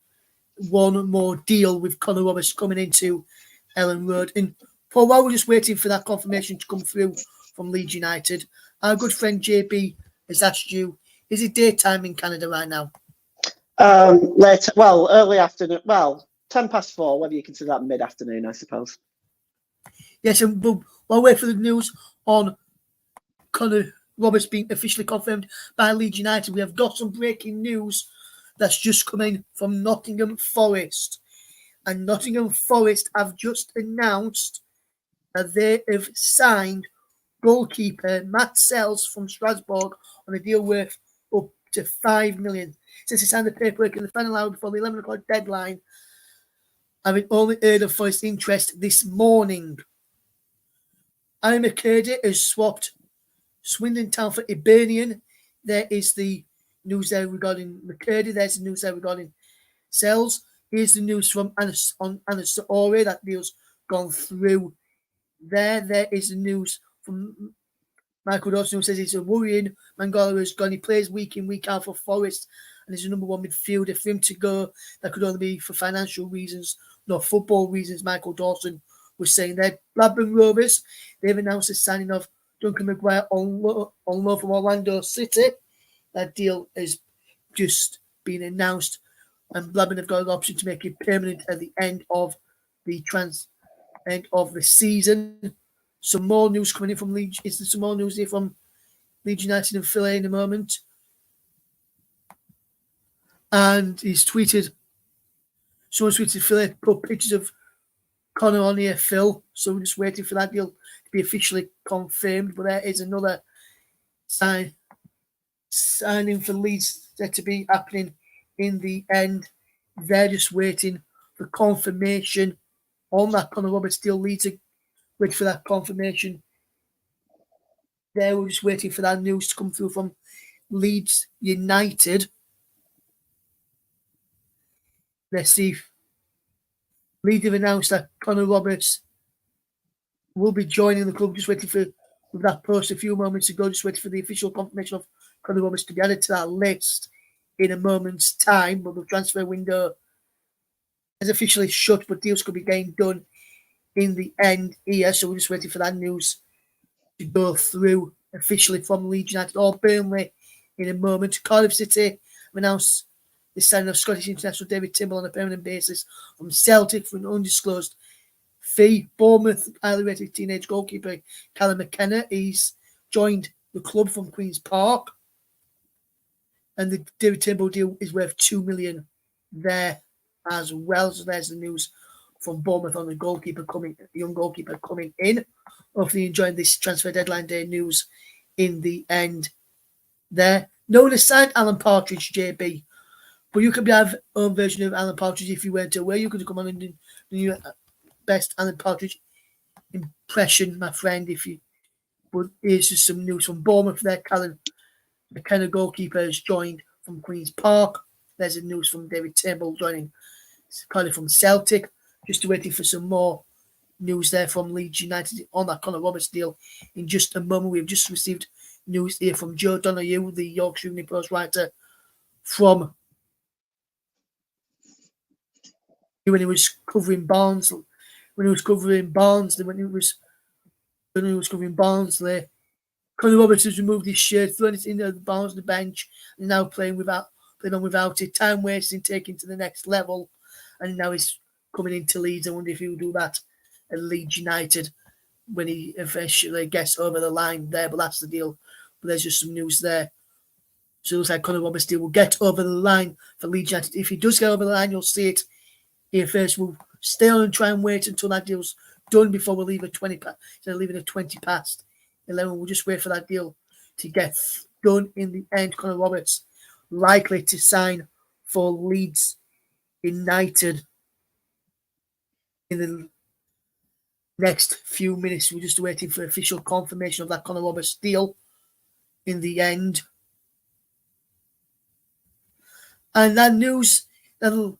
one more deal with Connor Roberts coming into Ellen Road. And Paul, while we're just waiting for that confirmation to come through from Leeds United, our good friend JB has asked you, is it daytime in Canada right now? Early afternoon. Well, 4:10, whether you consider that mid-afternoon, I suppose. Yes, and while we wait for the news on Connor Roberts being officially confirmed by Leeds United, we have got some breaking news that's just coming from Nottingham Forest. And Nottingham Forest have just announced that they have signed goalkeeper Matt Sells from Strasbourg on a deal worth up to $5 million. Since he signed the paperwork in the final hour before the 11 o'clock deadline, having only heard of Forest's interest this morning. Aaron McCurdy has swapped Swindon Town for Hibernian. There is the news there regarding McCurdy. There's the news there regarding Sells. Here's the news from Anas Saori. That deal's gone through there. There is the news from Michael Dawson, who says he's a worrying Mangala has gone. He plays week in, week out for Forest and is a number one midfielder. For him to go, that could only be for financial reasons, not football reasons, Michael Dawson was saying there. Blackburn Rovers, they've announced the signing of Duncan Maguire on loan from Orlando City. That deal has just been announced, and Blackburn have got an option to make it permanent at the end of the season. Some more news coming in from Leeds. Is there some more news here from Leeds United and Phil in a moment? And he's tweeted, someone's tweeted Phil, put pictures of Connor on here, Phil. So we're just waiting for that deal to be officially confirmed. But there is another signing for Leeds that to be happening in the end. They're just waiting for confirmation on that Connor Roberts deal. Leeds are waiting for that confirmation. There, we're just waiting for that news to come through from Leeds United. Let's see. Leeds have announced that Connor Roberts will be joining the club. Just waiting for that post a few moments ago. Just waiting for the official confirmation of Connor Roberts to be added to that list in a moment's time. But the transfer window is officially shut, but deals could be getting done in the end here. So we're just waiting for that news to go through officially from Leeds United or Burnley in a moment. Cardiff City have announced the signing of Scottish international David Timble on a permanent basis from Celtic for an undisclosed fee. Bournemouth highly rated teenage goalkeeper Callum McKenna, he's joined the club from Queen's Park, and the David Timble deal is worth $2 million there as well. So there's the news from Bournemouth on the young goalkeeper coming in. Hopefully enjoying this transfer deadline day news in the end there. no one has signed Alan Partridge, JB, but you could have your own version of Alan Partridge if you weren't aware. You could come on and do your best Alan Partridge impression, my friend, if you would. Here's just some news from Bournemouth there. Callum McKenna, goalkeeper, has joined from Queen's Park. There's the news from David Turnbull joining Cardiff from Celtic. Just waiting for some more news there from Leeds United on that Connor Roberts deal. In just a moment, we've just received news here from Joe Donoghue, the Yorkshire Evening Post writer, from when he was covering Barnsley. When he was covering Barnsley, Connor Roberts has removed his shirt, thrown it into the Barnsley bench, and now playing on without it. Time wasting, taking to the next level, and now he's coming into Leeds. I wonder if he'll do that at Leeds United when he eventually gets over the line there, but that's the deal. But there's just some news there. So it looks like Connor Roberts will get over the line for Leeds United. If he does get over the line, you'll see it here first. We'll stay on and try and wait until that deal's done before we leave at 20 past. Instead of leaving at 20 past 11, we'll just wait for that deal to get done in the end. Connor Roberts likely to sign for Leeds United in the next few minutes. We're just waiting for official confirmation of that Connor Roberts deal in the end. And that news, the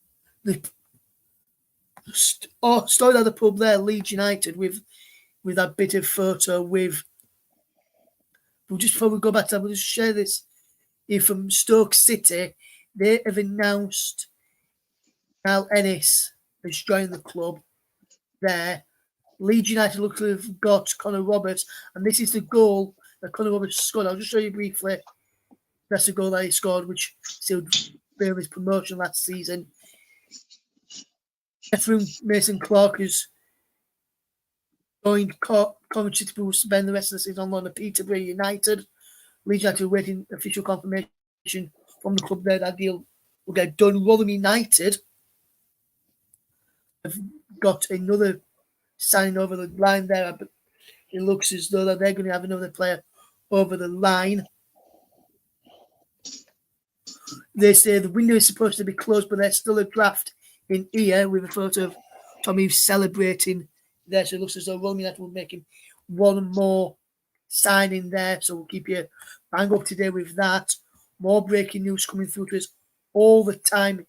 story at the pub there, Leeds United, with that bit of photo with. We'll just before we go back to that, we'll just share this here from Stoke City. They have announced Al Ennis has joined the club there. Leeds United look to have got Connor Roberts, and this is the goal that Connor Roberts scored. I'll just show you briefly. That's the goal that he scored, which sealed his promotion last season. Ephraim Mason Clark has joined Coventry to spend the rest of the season on loan at Peterborough United. Leeds United waiting official confirmation from the club there. That deal will get done. Rotherham United have got another signing over the line there, but it looks as though that they're going to have another player over the line. They say the window is supposed to be closed, but there's still a draft in here with a photo of Tommy celebrating there. So it looks as though Rotherham United will be making one more signing there. So we'll keep you bang up to date with that. More breaking news coming through to us all the time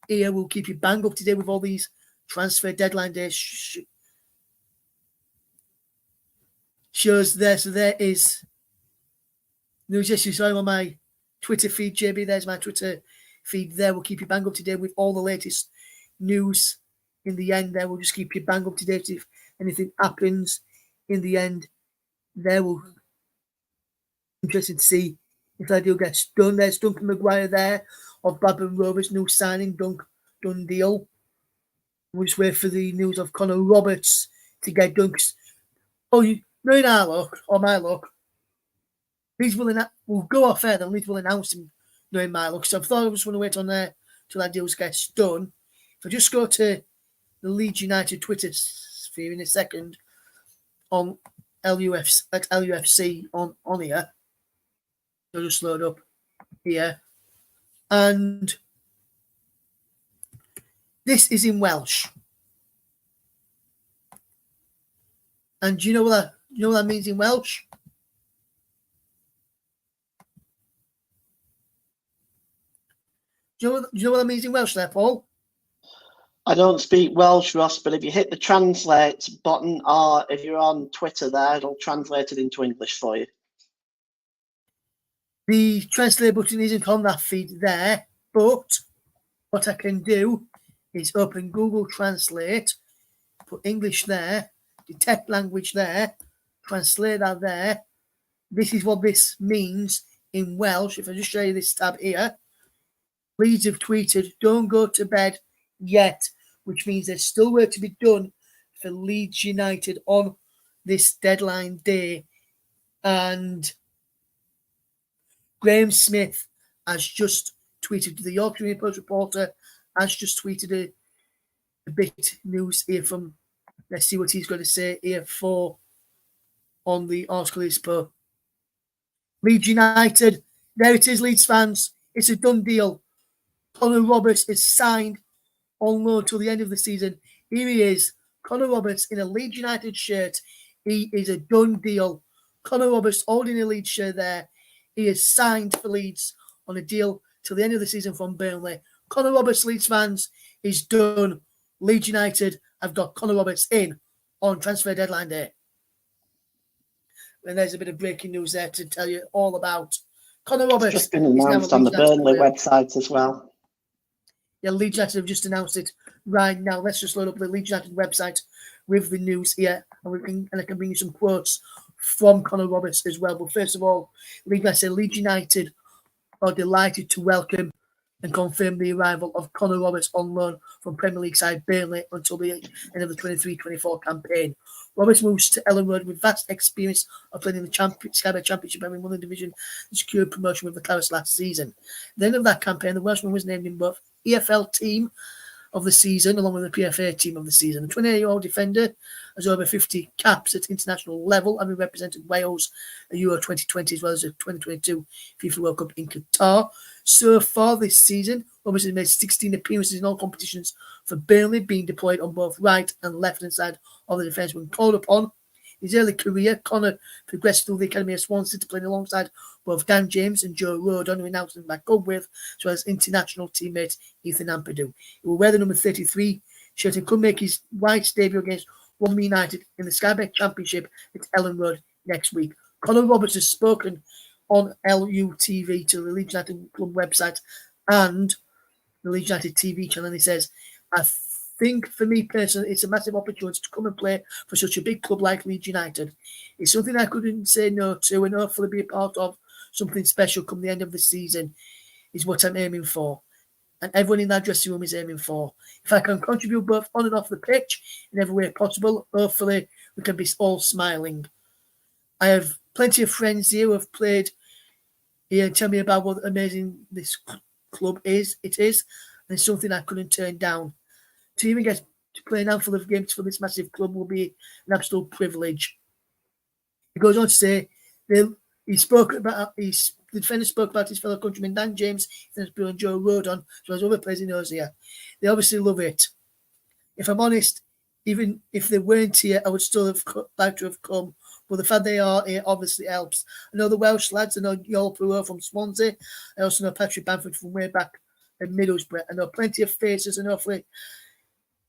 here. We'll keep you bang up to date with all these transfer deadline days shows there. So there is news yes, you saw on my Twitter feed, JB. There's my Twitter feed there. We'll keep you bang up to date with all the latest news in the end there. We'll just keep you bang up to date if anything happens in the end there. We'll interested to see if that deal gets done. There's Duncan Maguire there of Blackburn Rovers, new signing, done deal. We'll just wait for the news of Connor Roberts to get done. Knowing our luck, or my luck, Leeds will go off air, then Leeds will announce him, knowing my luck. So I thought I was going to wait on there till that deal gets done. If I just go to the Leeds United Twitter sphere in a second on LUFC on here. I'll just load up here. And this is in Welsh. And do you know what that means in Welsh? Do you know what that means in Welsh there, Paul? I don't speak Welsh, Ross, but if you hit the translate button or if you're on Twitter there, it'll translate it into English for you. The translate button isn't on that feed there, but what I can do is open Google Translate, put English there, detect language there, translate that there. This is what this means in Welsh. If I just show you this tab here, Leeds have tweeted, "Don't go to bed yet," which means there's still work to be done for Leeds United on this deadline day. And Graham Smith has just tweeted, the Yorkshire Evening Post reporter has just tweeted a bit news here from, let's see what he's going to say here on the article he's put Leeds United, there it is, Leeds fans. It's a done deal. Connor Roberts is signed on loan till the end of the season. Here he is, Connor Roberts in a Leeds United shirt. He is a done deal. Connor Roberts holding a Leeds shirt there. He is signed for Leeds on a deal till the end of the season from Burnley. Connor Roberts, Leeds fans, is done. Leeds United have got Connor Roberts in on transfer deadline day. And there's a bit of breaking news there to tell you all about. Connor Roberts. It's just been announced on the Burnley website as well. Yeah, Leeds United have just announced it right now. Let's just load up the Leeds United website with the news here, and I can bring you some quotes from Connor Roberts as well. But first of all, Leeds United are delighted to welcome and confirm the arrival of Connor Roberts on loan from Premier League side Burnley until the end of the 23-24 campaign. Roberts moves to Ellen Road with vast experience of playing in the Sky Bet Championship and won the division and secured promotion with the Clarets last season. At the end of that campaign, the Welshman was named in both EFL team of the season along with the PFA team of the season. The 28-year-old defender has over 50 caps at international level, having represented Wales at Euro 2020 as well as the 2022 FIFA World Cup in Qatar. So far this season, Roberts has made 16 appearances in all competitions for Burnley, being deployed on both right and left-hand side of the defence when called upon. In his early career, Connor progressed through the academy of Swansea to play alongside both Dan James and Joe Rodon, who announced him back up with, as well as international teammate Ethan Ampadu. He will wear the number 33 shirt and could make his Whites debut against Rotherham United in the Sky Bet Championship at Ellen Road next week. Connor Roberts has spoken on LUTV to the Leeds United Club website and the Leeds United TV channel, and he says, I think for me personally, it's a massive opportunity to come and play for such a big club like Leeds United. It's something I couldn't say no to, and hopefully be a part of something special come the end of the season is what I'm aiming for. And everyone in that dressing room is aiming for. If I can contribute both on and off the pitch in every way possible, hopefully we can be all smiling. I have plenty of friends here who have played here and tell me about what amazing this club is. It is, and it's something I couldn't turn down. To even get to play an handful of games for this massive club will be an absolute privilege. He goes on to say, the defender spoke about his fellow countrymen Dan James, Ethan and Joe Rodon, as well as other players he knows here. They obviously love it. If I'm honest, even if they weren't here, I would still have liked to have come. But the fact they are here obviously helps. I know the Welsh lads. I know Joel Perot from Swansea. I also know Patrick Bamford from way back at Middlesbrough. I know plenty of faces, and hopefully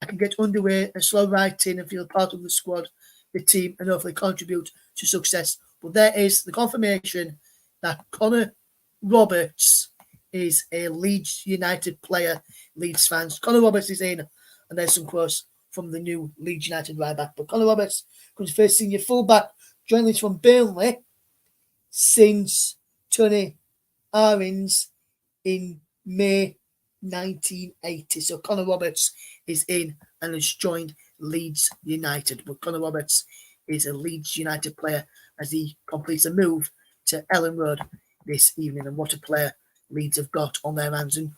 I can get underway and slow right in and feel part of the squad, the team, and hopefully contribute to success. But there is the confirmation that Connor Roberts is a Leeds United player. Leeds fans, Connor Roberts is in, and there's some quotes from the new Leeds United right back. But Connor Roberts comes first senior fullback, joining us from Burnley since Tony Arins in May 1980. So Connor Roberts is in and has joined Leeds United. But Connor Roberts is a Leeds United player as he completes a move to Ellen Road this evening. And what a player Leeds have got on their hands. And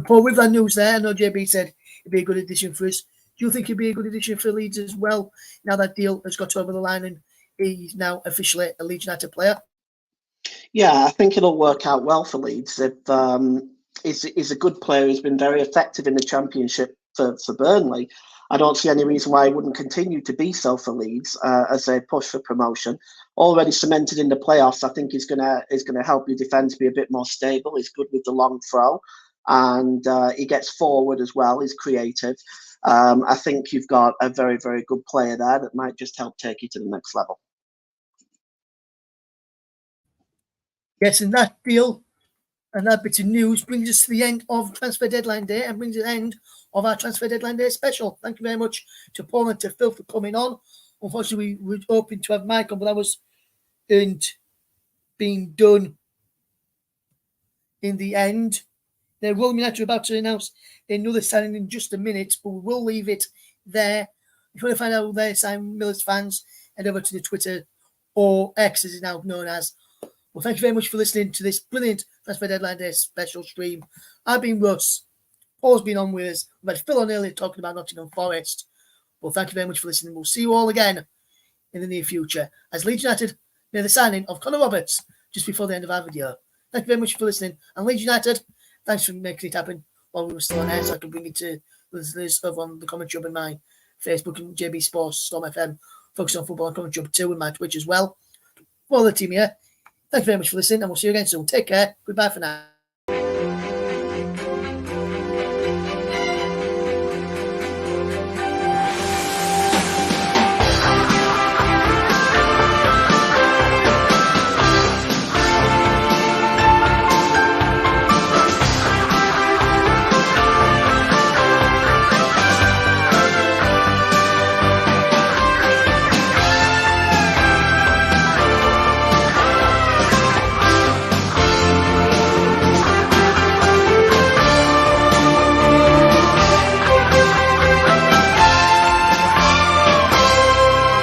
Paul, with that news there, I know JB said it'd be a good addition for us. Do you think it'd be a good addition for Leeds as well, now that deal has got over the line and he's now officially a Leeds United player? Yeah, I think it'll work out well for Leeds. He's a good player. He's been very effective in the Championship for Burnley. I don't see any reason why he wouldn't continue to be so for Leeds as they push for promotion. Already cemented in the playoffs, I think he's gonna help your defence be a bit more stable. He's good with the long throw, and he gets forward as well. He's creative. I think you've got a very, very good player there that might just help take you to the next level. Yes, and that deal and that bit of news brings us to the end of Transfer Deadline Day and brings the end of our Transfer Deadline Day special. Thank you very much to Paul and to Phil for coming on. Unfortunately, we were hoping to have Michael, but that was being done in the end. Rotherham United are about to announce another signing in just a minute, but we will leave it there. If you want to find out who they're signing, Millers fans, head over to the Twitter, or X as it's now known as. Well, thank you very much for listening to this brilliant Transfer Deadline Day special stream. I've been Russ. Paul's been on with us. We've had Phil on earlier talking about Nottingham Forest. Well, thank you very much for listening. We'll see you all again in the near future as Leeds United near the signing of Connor Roberts just before the end of our video. Thank you very much for listening. And Leeds United, thanks for making it happen while we were still on air, so I could bring it to listeners over on the Comment Hub and my Facebook and JB Sports, Storm FM, Focus on Football and Comment Hub 2 and my Twitch as well. For the team here, thank you very much for listening, and we'll see you again soon. Take care. Goodbye for now.